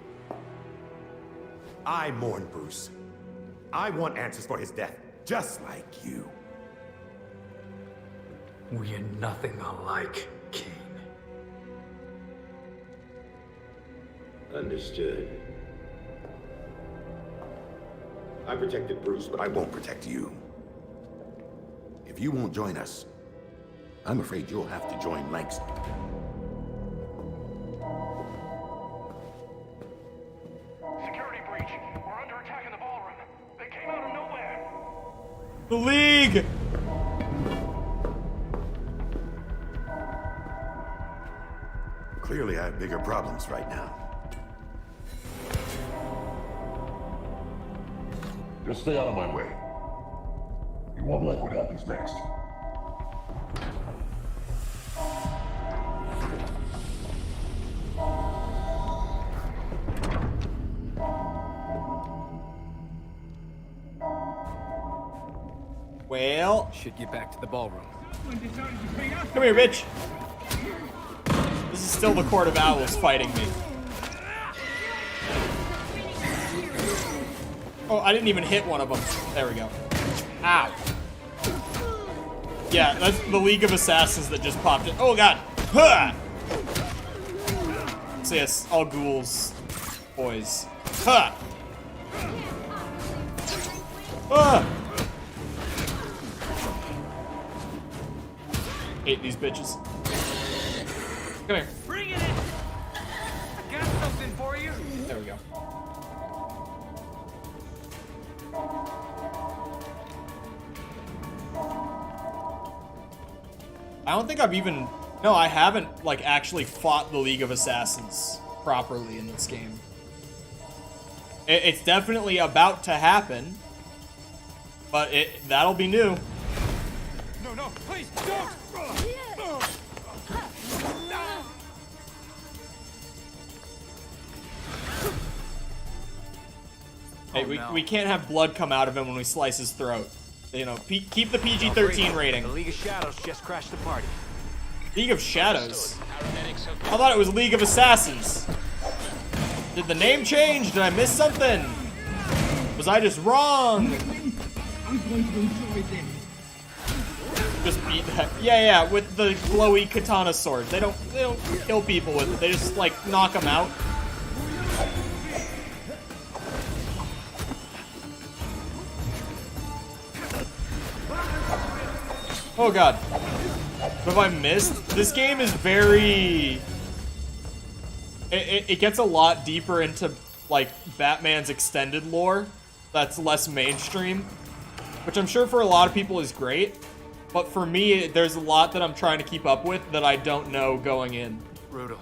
I mourn Bruce. I want answers for his death, just like you. We are nothing alike, King. Understood. I protected Bruce, but I won't protect you. If you won't join us, I'm afraid you'll have to join Langston. Security breach. We're under attack in the ballroom. They came out of nowhere. The League! Clearly, I have bigger problems right now. Just stay out of my way. You won't like what happens next. Well... Should get back to the ballroom. Come here, bitch. This is still the Court of Owls fighting me. Oh, I didn't even hit one of them. There we go. Ow. Yeah, that's the League of Assassins that just popped in. Oh, God. Huh! So yes, all ghouls. Boys. Huh! Ah! Hate these bitches. Come here. Bring it in! I got something for you! There we go. I don't think I've even... No, I haven't, like, actually fought the League of Assassins properly in this game. It's definitely about to happen, but that'll be new. No, no, please, don't! Hey, we can't have blood come out of him when we slice his throat. You know, keep the PG-13 rating. The League of Shadows just crashed the party. League of Shadows? I thought it was League of Assassins. Did the name change? Did I miss something? Was I just wrong? I'm going to enjoy this. Just beat that. Yeah, with the glowy katana sword. They don't kill people with it. They just like knock them out. Oh god. What have I missed? This game is very... It gets a lot deeper into, like, Batman's extended lore that's less mainstream, which I'm sure for a lot of people is great, but for me, there's a lot that I'm trying to keep up with that I don't know going in. Brutal.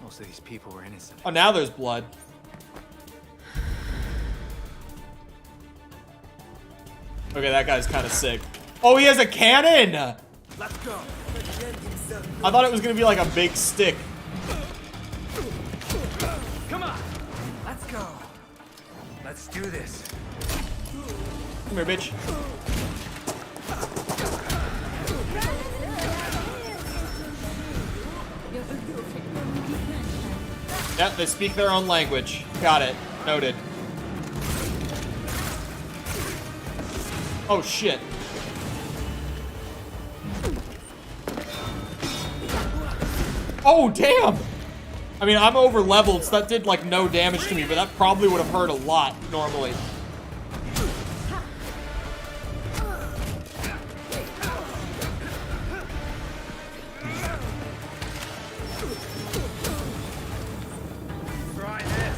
Most of these people were innocent. Oh, now there's blood. Okay, that guy's kind of sick. Oh, he has a cannon! Let's go. I thought it was gonna be like a big stick. Come on, let's go. Let's do this. Come here, bitch. Yep, they speak their own language. Got it. Noted. Oh, shit. Oh, damn! I mean, I'm over leveled, so that did, like, no damage to me, but that probably would have hurt a lot, normally. Try this.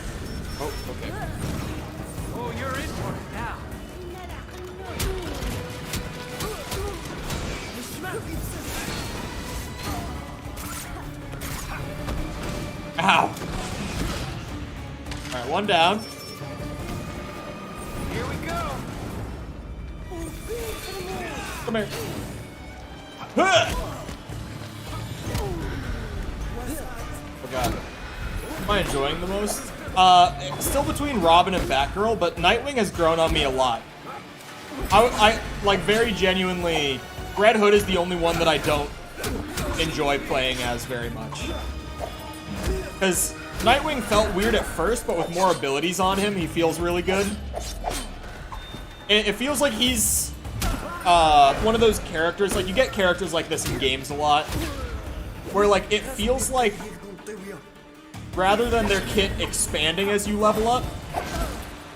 Oh, okay. Oh, you're in for it now. Ow. Alright, one down. Here we go. Come here. Huh! Oh god. Am I enjoying the most? Still between Robin and Batgirl, but Nightwing has grown on me a lot. I like, very genuinely, Red Hood is the only one that I don't enjoy playing as very much. Because Nightwing felt weird at first, but with more abilities on him, he feels really good. It feels like he's one of those characters, like, you get characters like this in games a lot, where, like, it feels like, rather than their kit expanding as you level up,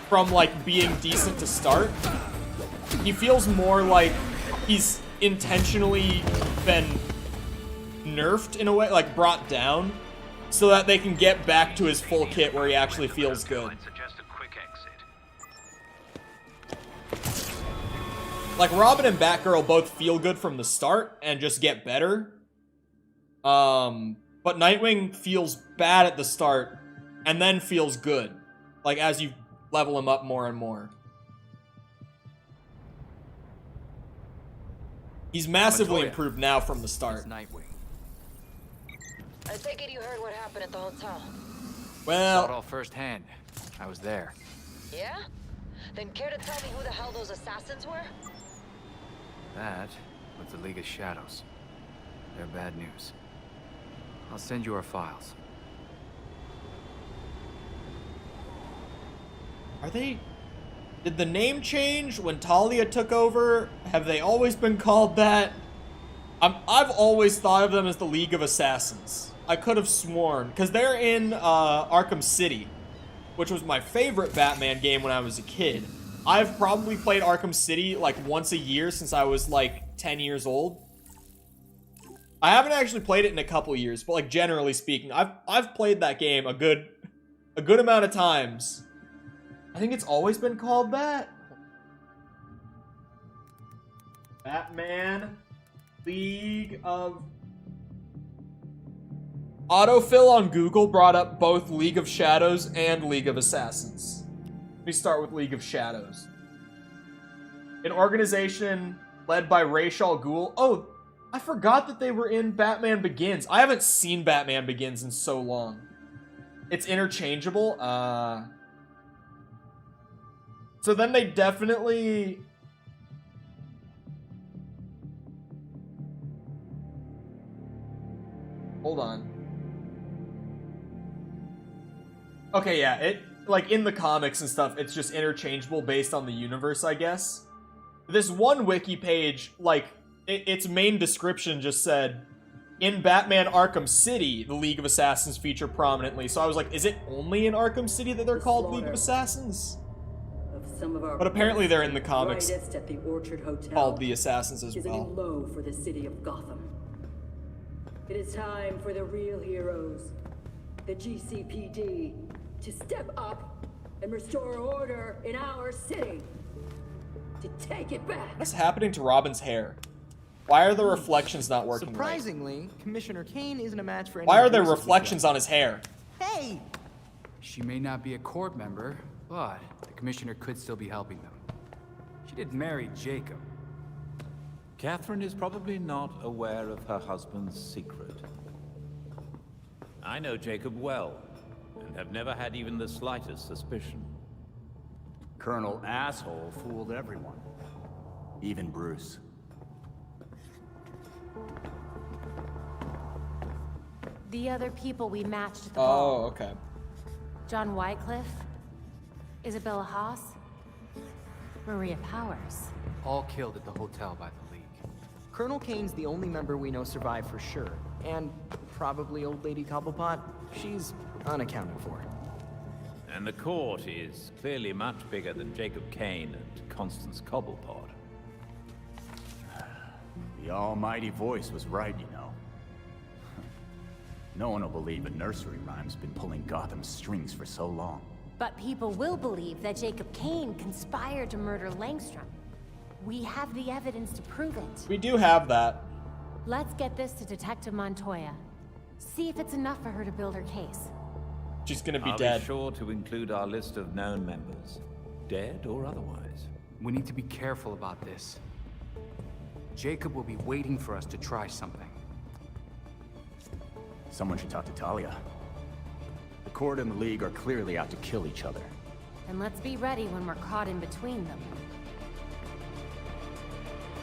from, like, being decent to start, he feels more like he's intentionally been nerfed in a way, like, brought down, so that they can get back to his full kit where he actually feels good. Like, Robin and Batgirl both feel good from the start and just get better. But Nightwing feels bad at the start and then feels good, like, as you level him up more and more. He's massively improved now from the start. Nightwing. I take it you heard what happened at the hotel. Well, saw it all firsthand. I was there. Yeah? Then care to tell me who the hell those assassins were? That was the League of Shadows. They're bad news. I'll send you our files. Are they... Did the name change when Talia took over? Have they always been called that? I've always thought of them as the League of Assassins. I could have sworn, because they're in Arkham City, which was my favorite Batman game when I was a kid. I've probably played Arkham City like once a year since I was like 10 years old. I haven't actually played it in a couple years, but like generally speaking, I've played that game a good amount of times. I think it's always been called that. Batman League of... Autofill on Google brought up both League of Shadows and League of Assassins. Let me start with League of Shadows. An organization led by Ra's al Ghul. Oh, I forgot that they were in Batman Begins. I haven't seen Batman Begins in so long. It's interchangeable. So then they definitely... Hold on. Okay, yeah, it, like, in the comics and stuff, it's just interchangeable based on the universe, I guess. This one wiki page, like, its main description just said, in Batman Arkham City, the League of Assassins feature prominently. So I was like, is it only in Arkham City that they're called League of Assassins? But apparently they're in the comics at the Orchard Hotel called the Assassins as is a well. new low for the city of Gotham. It is time for the real heroes, the GCPD, to step up and restore order in our city. To take it back. What's happening to Robin's hair? Why are the reflections not working Surprisingly, Commissioner Kane isn't a match for right? any Why are there voices reflections yet. on his hair? Hey! She may not be a court member, but the commissioner could still be helping them. She did marry Jacob. Catherine is probably not aware of her husband's secret. I know Jacob well, and have never had even the slightest suspicion. Colonel Asshole fooled everyone. Even Bruce. The other people we matched at the ball. Oh, okay. John Wycliffe, Isabella Haas, Maria Powers. All killed at the hotel by the League. Colonel Kane's the only member we know survived for sure. And probably Old Lady Cobblepot. She's unaccounted for. And the court is clearly much bigger than Jacob Kane and Constance Cobblepot. The almighty voice was right, you know. No one will believe a nursery rhyme's been pulling Gotham's strings for so long. But people will believe that Jacob Kane conspired to murder Langstrom. We have the evidence to prove it. We do have that. Let's get this to Detective Montoya. See if it's enough for her to build her case. She's gonna be I'll dead. Be sure to include our list of known members, dead or otherwise. We need to be careful about this. Jacob will be waiting for us to try something. Someone should talk to Talia. The court and the League are clearly out to kill each other. And let's be ready when we're caught in between them.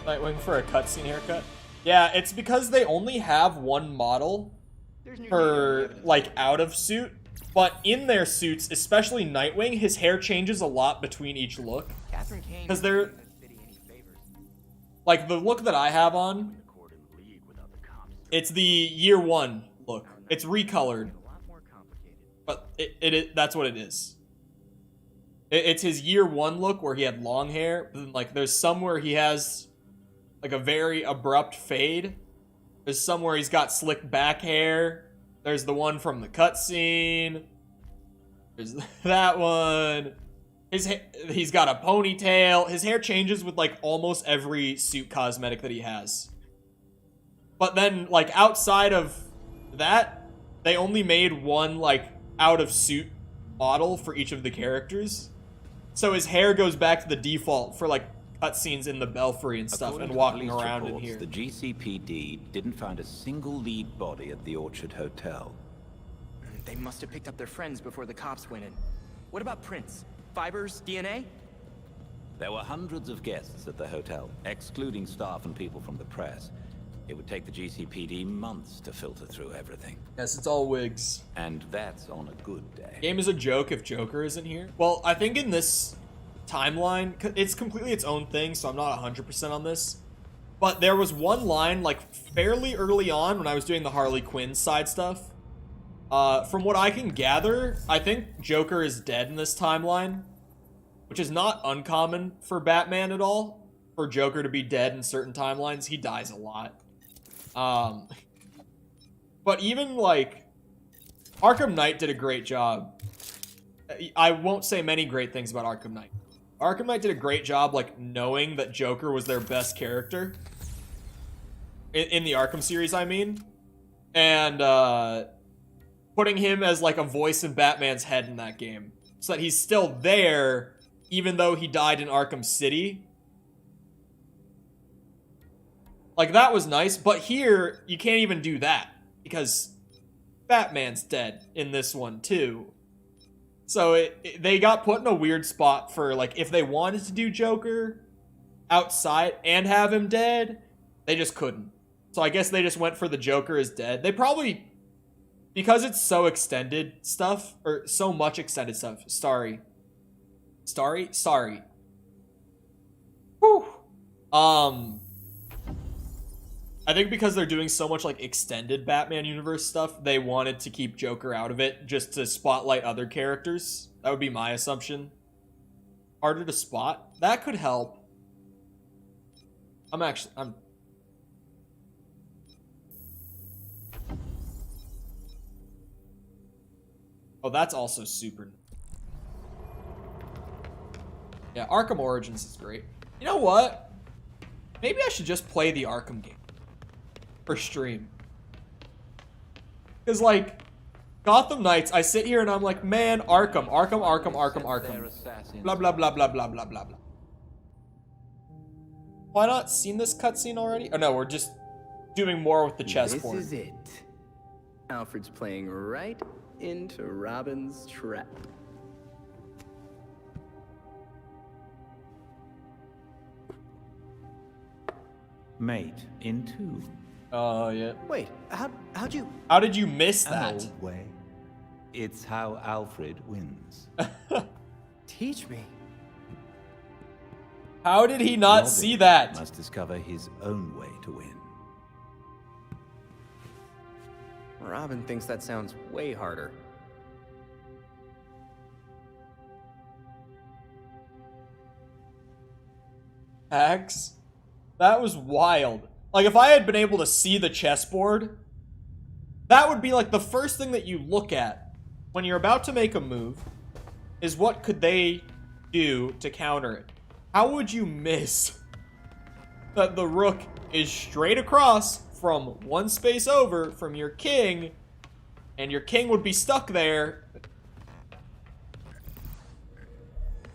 Nightwing for a cutscene haircut? Yeah, it's because they only have one model for, like, out of suit. But in their suits, especially Nightwing, his hair changes a lot between each look. Because they're... Like, the look that I have on, it's the year one look. It's recolored. But that's what it is. It's his year one look where he had long hair. But then, like, there's some where he has, like, a very abrupt fade. There's some where he's got slick back hair. There's the one from the cutscene. There's that one. He's got a ponytail. His hair changes with, like, almost every suit cosmetic that he has. But then, like, outside of that, they only made one, like, out-of-suit model for each of the characters. So his hair goes back to the default for, like, cutscenes in the Belfry and stuff, According and to walking police around in reports, here. The GCPD didn't find a single lead body at the Orchard Hotel. They must have picked up their friends before the cops went in. What about prints? Fibers? DNA? There were hundreds of guests at the hotel, excluding staff and people from the press. It would take the GCPD months to filter through everything. Yes, it's all wigs. And that's on a good day. Game is a joke if Joker isn't here. Well, I think in this timeline, it's completely its own thing, so I'm not 100% on this. But there was one line, like, fairly early on when I was doing the Harley Quinn side stuff. From what I can gather, I think Joker is dead in this timeline, which is not uncommon for Batman at all. For Joker to be dead in certain timelines, he dies a lot. But even, like, Arkham Knight did a great job. I won't say many great things about Arkham Knight. Arkham Knight did a great job, like, knowing that Joker was their best character. In the Arkham series, I mean. And, putting him as, like, a voice in Batman's head in that game. So that he's still there, even though he died in Arkham City. Like, that was nice, but here, you can't even do that. Because Batman's dead in this one, too. So they got put in a weird spot for, like, if they wanted to do Joker outside and have him dead, they just couldn't. So I guess they just went for the Joker is dead. They probably, because it's so extended stuff, or so much extended stuff, sorry. Whew. I think because they're doing so much, like, extended Batman universe stuff, they wanted to keep Joker out of it just to spotlight other characters. That would be my assumption. Harder to spot? That could help. I'm Oh, that's also super. Yeah, Arkham Origins is great. You know what? Maybe I should just play the Arkham game. For stream. Because, like, Gotham Knights, I sit here and I'm like, man, Arkham. Blah, blah, blah, blah, blah, blah, blah, blah. Why not seen this cutscene already? Oh, no, we're just doing more with the chessboard. This is it. Alfred's playing right into Robin's trap. Mate in two. Oh, yeah. Wait, how'd you... How did you miss that? An old way. It's how Alfred wins. Teach me. How did he not see that? Must discover his own way to win. Robin thinks that sounds way harder. Axe? That was wild. Like, if I had been able to see the chessboard, that would be, like, the first thing that you look at when you're about to make a move is what could they do to counter it. How would you miss that the rook is straight across from one space over from your king, and your king would be stuck there?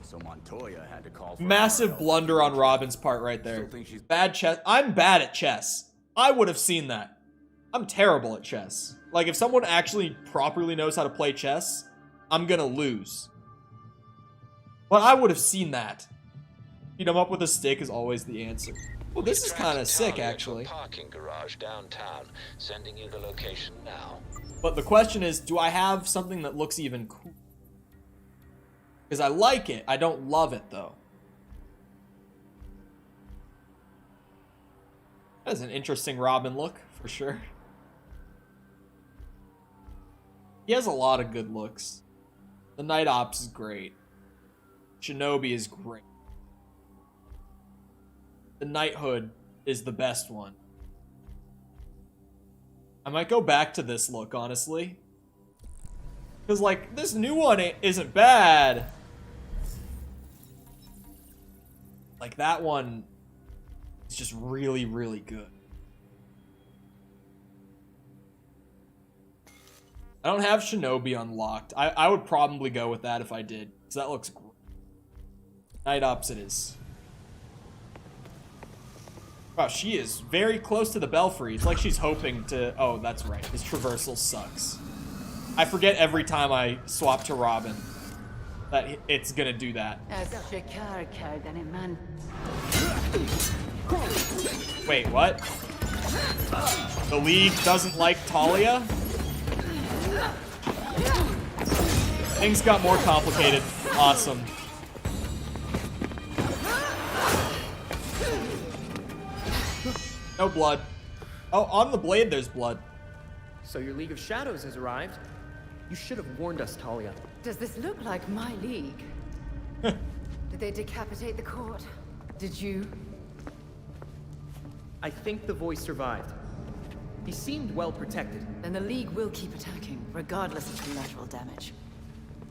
So Montoya had to call for Massive blunder on Robin's part right there. Bad chess. I'm bad at chess. I would have seen that. I'm terrible at chess. Like, if someone actually properly knows how to play chess, I'm gonna lose. But I would have seen that. Beat him up with a stick is always the answer. Well, this is kind of sick, actually. Parking garage downtown. Sending you the location now. But the question is, do I have something that looks even cool? Because I like it. I don't love it, though. That's an interesting Robin look, for sure. He has a lot of good looks. The Night Ops is great. Shinobi is great. The Knighthood is the best one. I might go back to this look, honestly. Because, like, this new one isn't bad. Like, that one is just really, really good. I don't have Shinobi unlocked. I would probably go with that if I did. Because that looks great. Night Ops it is. Wow, she is very close to the Belfry. It's like she's hoping to... Oh, that's right. His traversal sucks. I forget every time I swap to Robin that it's gonna do that. Wait, what? The League doesn't like Talia? Things got more complicated. Awesome. No blood. Oh, on the blade there's blood. So your League of Shadows has arrived. You should have warned us, Talia. Does this look like my league? Did they decapitate the court? Did you? I think the voice survived. He seemed well protected. Then the League will keep attacking, regardless of collateral damage.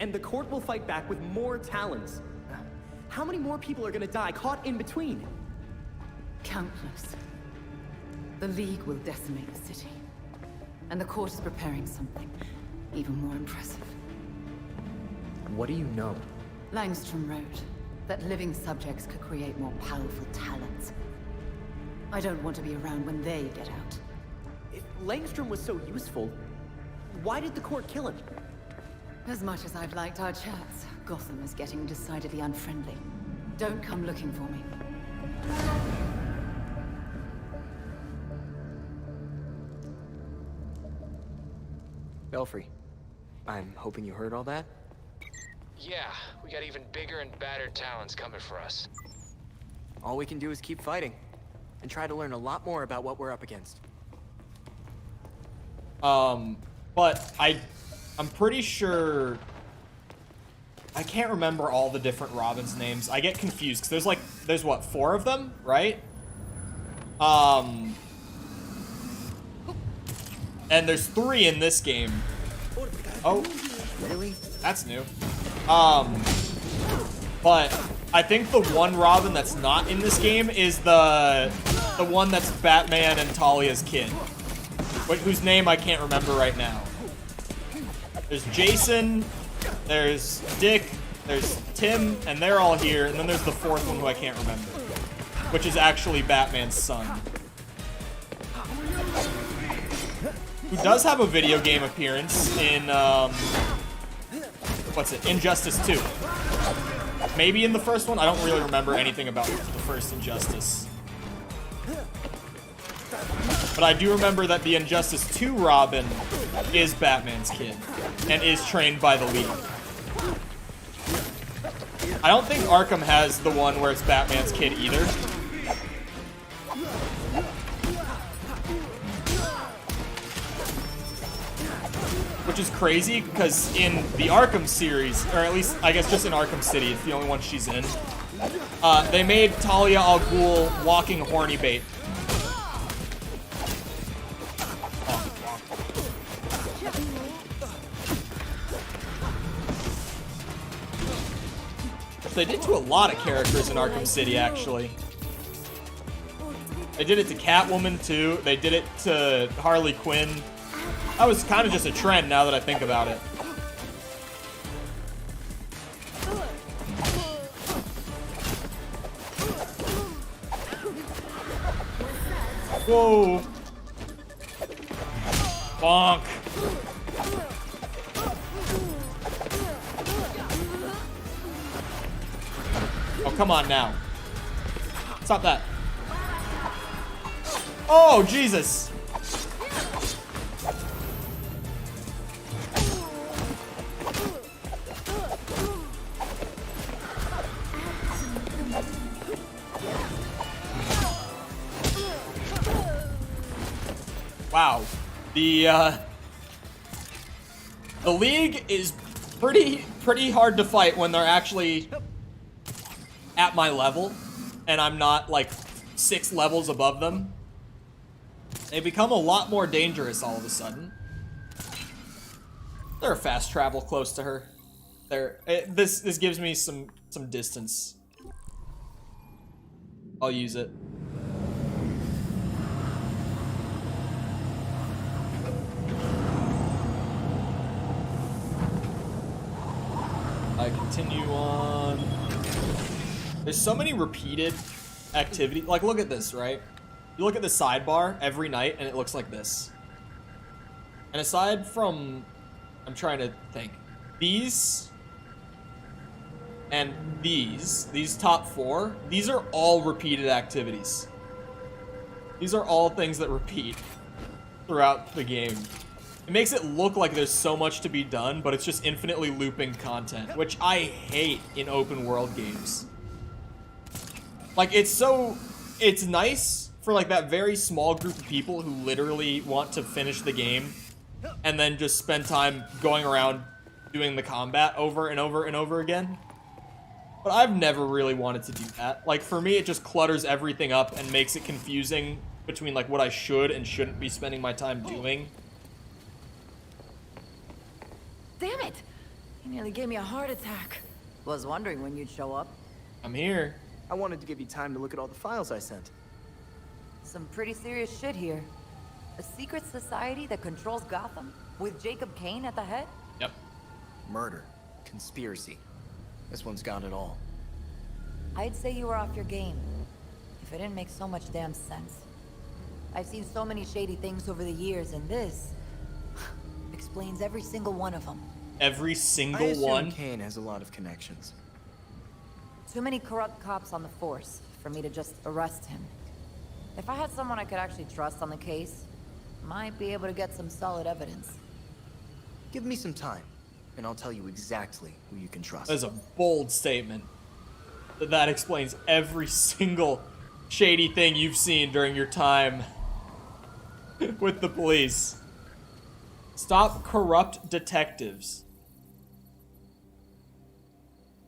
And the court will fight back with more talons. How many more people are gonna die caught in between? Countless. The League will decimate the city. And the court is preparing something even more impressive. What do you know? Langstrom wrote that living subjects could create more powerful talents. I don't want to be around when they get out. If Langstrom was so useful, why did the court kill him? As much as I've liked our chats, Gotham is getting decidedly unfriendly. Don't come looking for me. Belfry, I'm hoping you heard all that. Yeah, we got even bigger and badder talents coming for us. All we can do is keep fighting, and try to learn a lot more about what we're up against. But I'm pretty sure... I can't remember all the different Robins names. I get confused, because there's what, 4 of them, right? And there's 3 in this game. Oh, really? That's new. But I think the one Robin that's not in this game is the one that's Batman and Talia's kid, whose name I can't remember right now. There's Jason, there's Dick, there's Tim, and they're all here, and then there's the 4th one who I can't remember, which is actually Batman's son, who does have a video game appearance in, what's it, Injustice 2. Maybe in the first one? I don't really remember anything about the first Injustice. But I do remember that the Injustice 2 Robin is Batman's kid, and is trained by the League. I don't think Arkham has the one where it's Batman's kid either. Which is crazy, because in the Arkham series, or at least, I guess just in Arkham City, it's the only one she's in, they made Talia al Ghul walking horny bait. They did to a lot of characters in Arkham City, actually. They did it to Catwoman, too. They did it to Harley Quinn. That was kind of just a trend, now that I think about it. Whoa. Bonk. Oh, come on now. Stop that. Oh, Jesus. Wow. The League is pretty hard to fight when they're actually at my level, and I'm not like 6 levels above them. They become a lot more dangerous all of a sudden. They're fast travel close to her. This gives me some distance. I'll use it. I continue on. There's so many repeated activity. Like, look at this, right? You look at the sidebar every night, and it looks like this. And aside from, I'm trying to think, these and these top 4, these are all repeated activities. These are all things that repeat throughout the game. It makes it look like there's so much to be done, but it's just infinitely looping content, which I hate in open world games. Like, it's nice for like that very small group of people who literally want to finish the game and then just spend time going around doing the combat over and over and over again. But I've never really wanted to do that. Like, for me, it just clutters everything up and makes it confusing between like what I should and shouldn't be spending my time doing. Damn it! You nearly gave me a heart attack. Was wondering when you'd show up. I'm here. I wanted to give you time to look at all the files I sent. Some pretty serious shit here. A secret society that controls Gotham, with Jacob Kane at the head? Yep. Murder. Conspiracy. This one's got it all. I'd say you were off your game, if it didn't make so much damn sense. I've seen so many shady things over the years, and this explains every single one of them. every single one. Kane has a lot of connections. Too many corrupt cops on the force for me to just arrest him. If I had someone I could actually trust on the case, might be able to get some solid evidence. Give me some time, and I'll tell you exactly who you can trust. That's a bold statement. That explains every single shady thing you've seen during your time with the police. Stop corrupt detectives.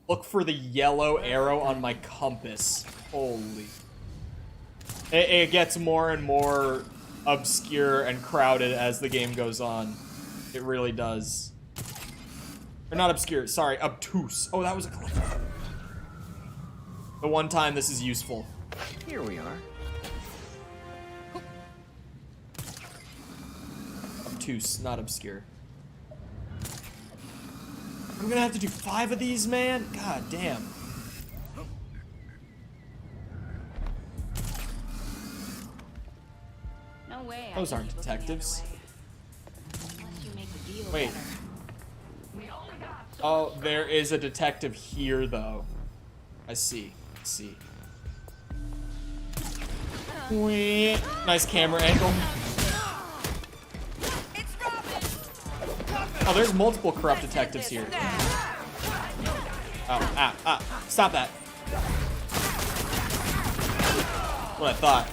Look for the yellow arrow on my compass. Holy. It gets more and more obscure and crowded as the game goes on. It really does. Or not obscure, sorry, obtuse. Oh, that was a click. The one time this is useful. Here we are. Obtuse, not obscure. I'm gonna have to do 5 of these, man? God damn. No way. Those aren't detectives. Wait. Oh, there is a detective here, though. I see. I see. Whee. Nice camera angle. Oh, there's multiple corrupt detectives here. Oh, stop that. What I thought.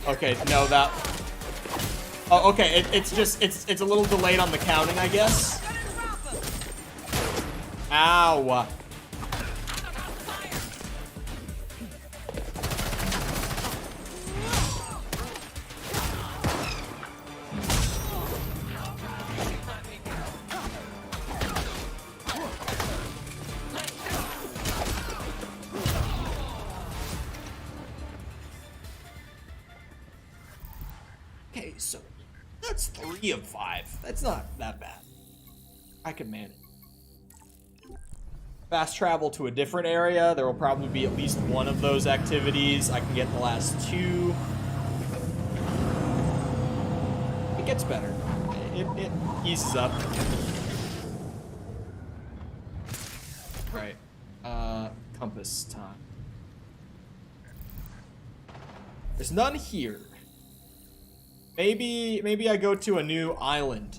Okay, no, that... Oh, okay, it's a little delayed on the counting, I guess. Ow. Okay, so that's 3 of 5. That's not that bad. I can manage. Fast travel to a different area. There will probably be at least one of those activities. I can get the last 2. It gets better. It eases up. Right. Compass time. There's none here. Maybe I go to a new island.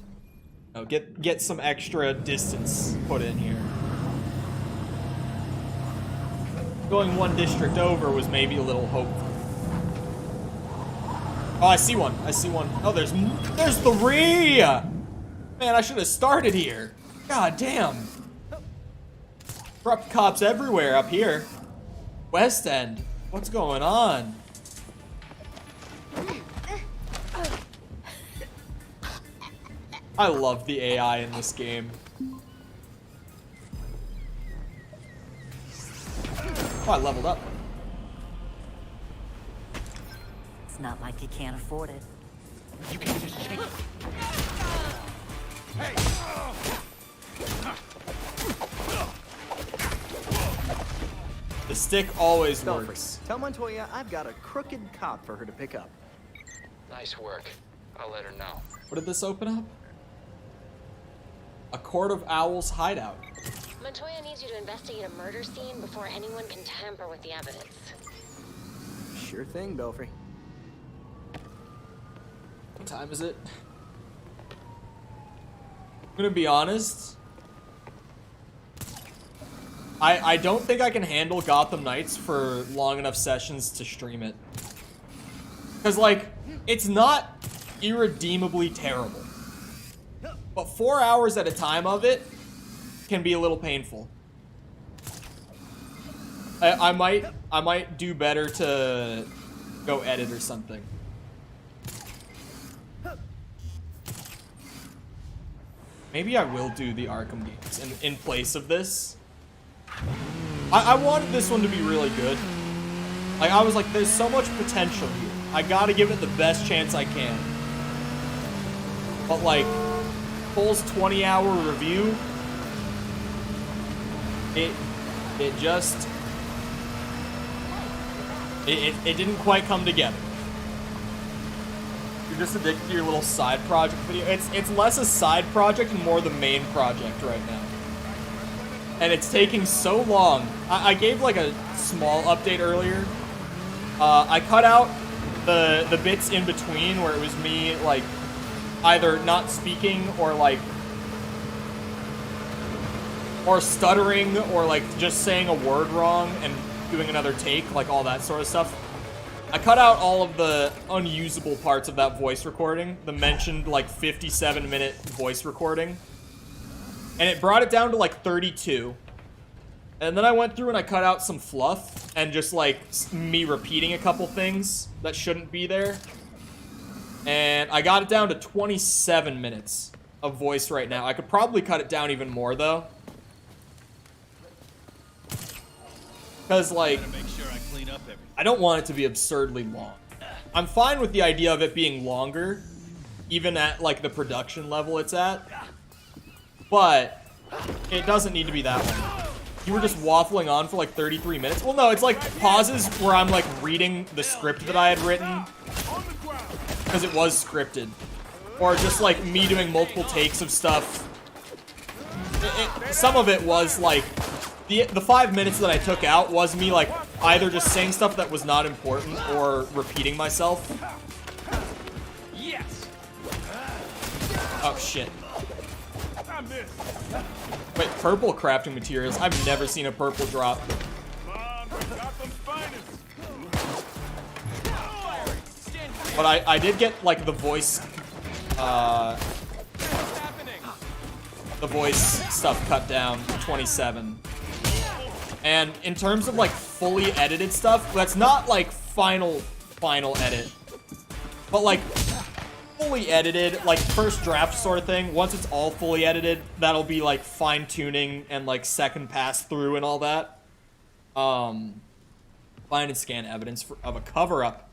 Oh, get some extra distance put in here. Going one district over was maybe a little hopeful. Oh, I see one. I see one. Oh, there's 3! Man, I should have started here. God damn. Corrupt cops everywhere up here. West End. What's going on? I love the AI in this game. Oh, I leveled up. It's not like you can't afford it. You can't just change. Hey! The stick always Belfry, works. Tell Montoya I've got a crooked cop for her to pick up. Nice work. I'll let her know. What did this open up? A Court of Owls hideout. Montoya needs you to investigate a murder scene before anyone can tamper with the evidence. Sure thing, Belfry. What time is it? I'm gonna be honest. I don't think I can handle Gotham Knights for long enough sessions to stream it. Because, like, it's not irredeemably terrible. But 4 hours at a time of it can be a little painful. I might do better to go edit or something. Maybe I will do the Arkham games in place of this. I wanted this one to be really good. Like, I was like, there's so much potential here. I gotta give it the best chance I can. But, like, Cole's 20-hour review, it just, it didn't quite come together. just addicted to your little side project video. It's less a side project and more the main project right now. And it's taking so long. I gave like a small update earlier. I cut out the bits in between where it was me like either not speaking or like or stuttering or like just saying a word wrong and doing another take, like all that sort of stuff. I cut out all of the unusable parts of that voice recording, the mentioned like 57-minute voice recording, and it brought it down to like 32. And then I went through and I cut out some fluff and just like me repeating a couple things that shouldn't be there. And I got it down to 27 minutes of voice right now. I could probably cut it down even more though. Because like, I don't want it to be absurdly long. I'm fine with the idea of it being longer, even at like the production level it's at. But it doesn't need to be that long. You were just waffling on for like 33 minutes. Well, no, it's like pauses where I'm like reading the script that I had written because it was scripted, or just like me doing multiple takes of stuff. Some of it was like the 5 minutes that I took out was me like either just saying stuff that was not important or repeating myself. Yes. Oh shit. Wait, purple crafting materials? I've never seen a purple drop. But I did get like the voice stuff cut down to 27. And in terms of like fully edited stuff, that's not like final edit, but like fully edited, like first draft sort of thing. Once it's all fully edited, that'll be like fine tuning and like second pass through and all that. Find and scan evidence of a cover up.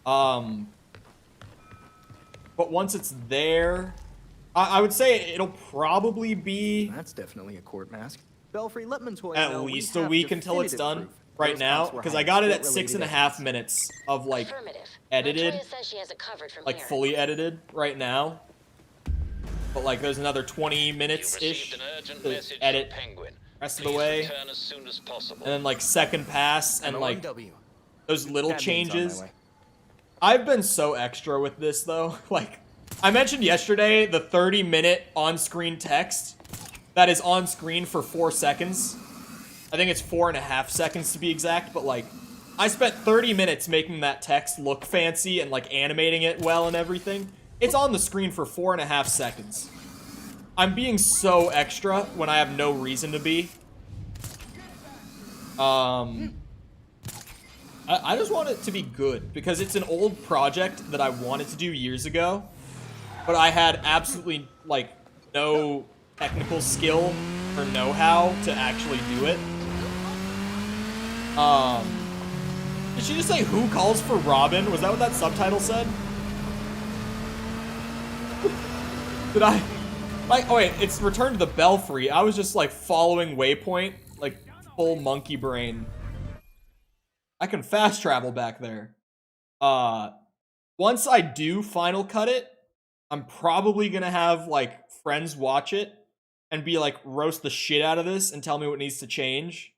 But once it's there, I would say it'll probably be. That's definitely a court mask. Belfry Lippman's at least a week until it's done. Right now, because I got it at 6.5 minutes of like edited, like fully edited right now. But like there's another 20 minutes-ish to edit rest of the way. And then like second pass and like those little changes. I've been so extra with this though. Like I mentioned yesterday, the 30-minute on-screen text that is on screen for 4 seconds. I think it's 4.5 seconds to be exact, but like, I spent 30 minutes making that text look fancy and like animating it well and everything. It's on the screen for 4.5 seconds. I'm being so extra when I have no reason to be. I just want it to be good because it's an old project that I wanted to do years ago, but I had absolutely like no technical skill or know-how to actually do it. Did she just say who calls for Robin? Was that what that subtitle said? Did I? Like, oh wait, it's Return to the Belfry. I was just like following Waypoint, like full monkey brain. I can fast travel back there. Once I do final cut it, I'm probably gonna have like friends watch it and be like roast the shit out of this and tell me what needs to change.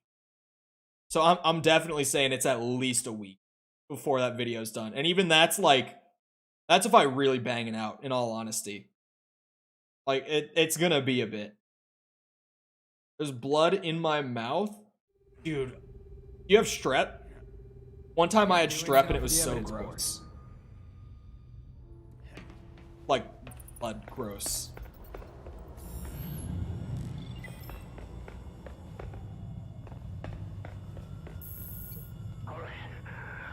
So I'm definitely saying it's at least a week before that video's done. And even that's like, that's if I really bang it out, in all honesty. Like, it's gonna be a bit. There's blood in my mouth? Dude, you have strep? One time I had strep and it was so gross. Like, blood gross.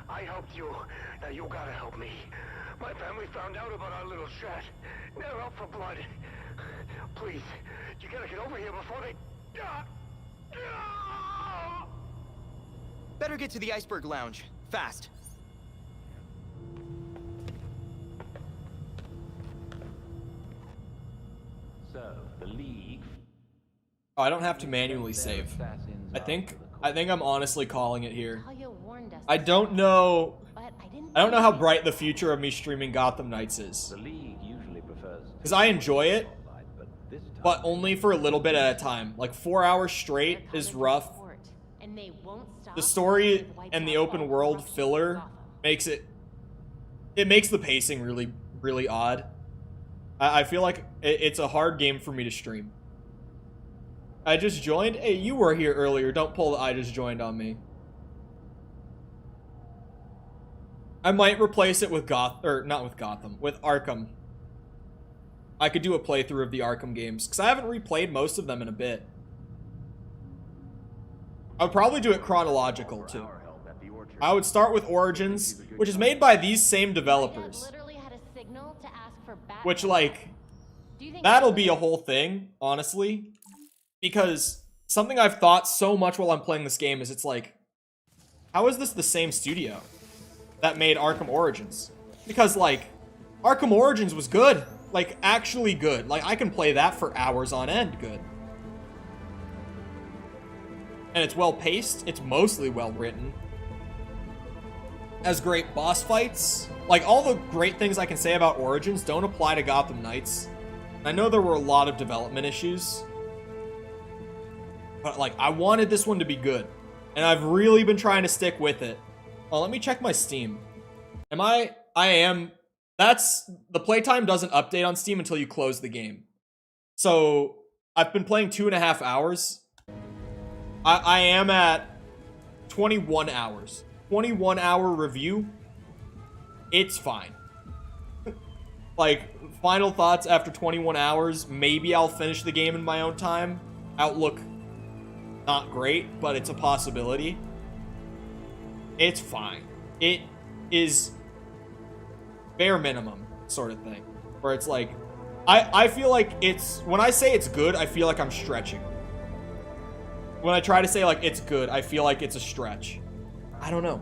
I helped you. Now you gotta help me. My family found out about our little chat. They're out for blood. Please, you gotta get over here before they... Better get to the Iceberg Lounge. Fast. So, the League... Oh, I don't have to manually save. I think I'm honestly calling it here. I don't know I don't know how bright the future of me streaming Gotham Knights is. The League usually prefers... Because I enjoy it, but only for a little bit at a time. Like 4 hours straight is rough. The story and the open world filler makes it makes the pacing really, really odd. I feel like it's a hard game for me to stream. I just joined? Hey, you were here earlier. Don't pull the I just joined on me. I might replace it with not with Gotham, with Arkham. I could do a playthrough of the Arkham games, because I haven't replayed most of them in a bit. I would probably do it chronological, too. I would start with Origins, which is made by these same developers. Which, like, that'll be a whole thing, honestly. Because something I've thought so much while I'm playing this game is it's like, how is this the same studio that made Arkham Origins? Because, like, Arkham Origins was good. Like, actually good. Like, I can play that for hours on end good. And it's well-paced. It's mostly well-written. Has great boss fights. Like, all the great things I can say about Origins don't apply to Gotham Knights. I know there were a lot of development issues. But, like, I wanted this one to be good. And I've really been trying to stick with it. Oh, let me check my Steam. I am... the playtime doesn't update on Steam until you close the game. So, I've been playing 2.5 hours. I am at 21 hours. 21 hour review. It's fine. Like, final thoughts after 21 hours. Maybe I'll finish the game in my own time. Outlook, not great, but it's a possibility. It's fine. It is bare minimum sort of thing. Where it's like, I feel like it's, when I say it's good, I feel like I'm stretching. When I try to say, like, it's good, I feel like it's a stretch. I don't know.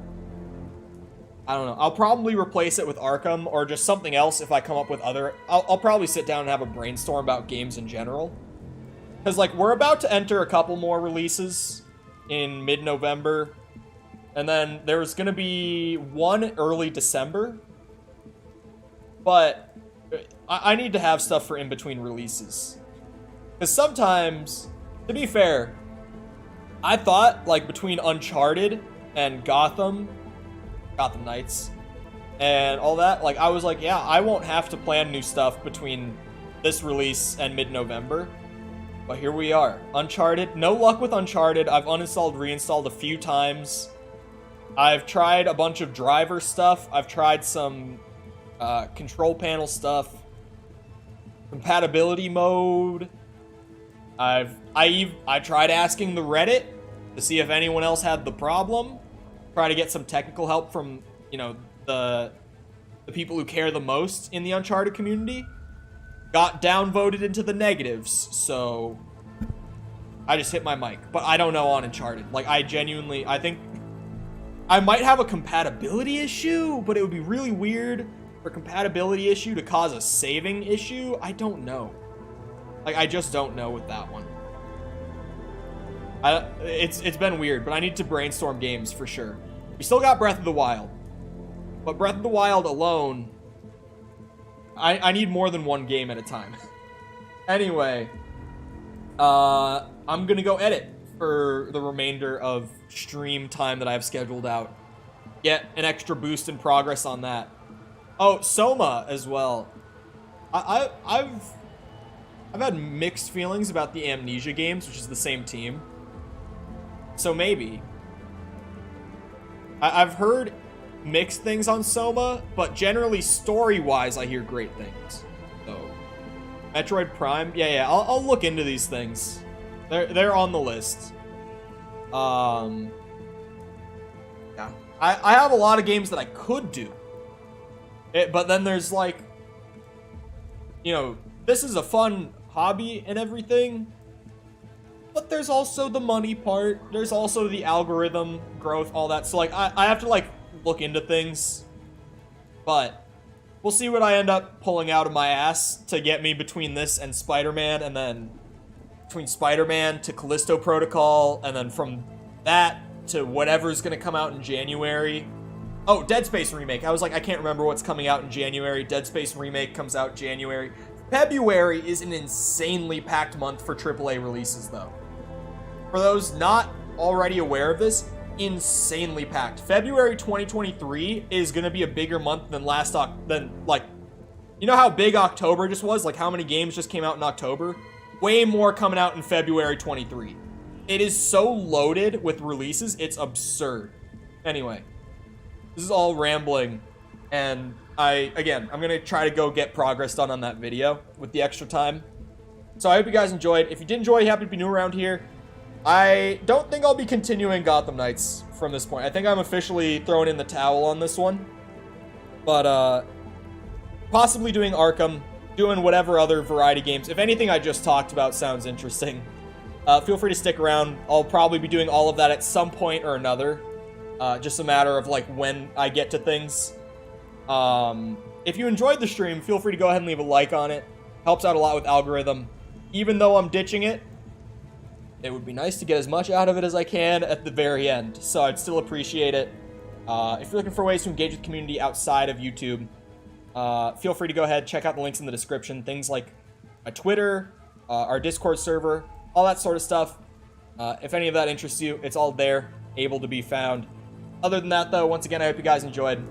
I'll probably replace it with Arkham or just something else if I come up with other... I'll probably sit down and have a brainstorm about games in general. Because, like, we're about to enter a couple more releases in mid-November. And then there's going to be one early December. But I need to have stuff for in-between releases. Because sometimes, to be fair... I thought, like, between Uncharted and Gotham Knights, and all that, like, I was like, yeah, I won't have to plan new stuff between this release and mid-November. But here we are. Uncharted. No luck with Uncharted. I've uninstalled, reinstalled a few times. I've tried a bunch of driver stuff. I've tried some control panel stuff. Compatibility mode. I tried asking the Reddit to see if anyone else had the problem. Try to get some technical help from, you know, the people who care the most in the Uncharted community. Got downvoted into the negatives, so I just hit my mic. But I don't know on Uncharted. Like, I think I might have a compatibility issue, but it would be really weird for a compatibility issue to cause a saving issue. I don't know. Like, I just don't know with that one. It's been weird, but I need to brainstorm games for sure. We still got Breath of the Wild. But Breath of the Wild alone, I need more than one game at a time. Anyway, I'm gonna go edit for the remainder of stream time that I have scheduled out. Get an extra boost in progress on that. Oh, Soma as well. I've had mixed feelings about the Amnesia games, which is the same team. So maybe. I've heard mixed things on Soma, but generally story-wise, I hear great things. So, Metroid Prime, yeah, I'll look into these things. They're on the list. Yeah, I have a lot of games that I could do. But then there's like, you know, this is a fun hobby and everything, but there's also the money part. There's also the algorithm growth, all that. So like, I have to like look into things, but we'll see what I end up pulling out of my ass to get me between this and Spider-Man, and then between Spider-Man to Callisto Protocol, and then from that to whatever's gonna come out in January. Oh, Dead Space remake. I was like, I can't remember what's coming out in January. Dead Space remake comes out January. February is an insanely packed month for AAA releases, though. For those not already aware of this, insanely packed. February 2023 is going to be a bigger month than you know how big October just was? Like, how many games just came out in October? Way more coming out in February 23. It is so loaded with releases, it's absurd. Anyway, this is all rambling, and I'm going to try to go get progress done on that video with the extra time. So I hope you guys enjoyed. If you did enjoy, you happen to be new around here, I don't think I'll be continuing Gotham Knights from this point. I think I'm officially throwing in the towel on this one. But, possibly doing Arkham, doing whatever other variety games. If anything I just talked about sounds interesting, feel free to stick around. I'll probably be doing all of that at some point or another. Just a matter of, like, when I get to things. If you enjoyed the stream, feel free to go ahead and leave a like on it. Helps out a lot with algorithm. Even though I'm ditching it, it would be nice to get as much out of it as I can at the very end. So I'd still appreciate it. If you're looking for ways to engage with the community outside of YouTube, feel free to go ahead, check out the links in the description. Things like my Twitter, our Discord server, all that sort of stuff. If any of that interests you, it's all there, able to be found. Other than that, though, once again, I hope you guys enjoyed.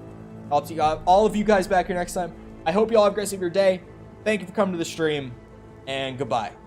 I'll see all of you guys back here next time. I hope you all have a great rest of your day. Thank you for coming to the stream, and goodbye.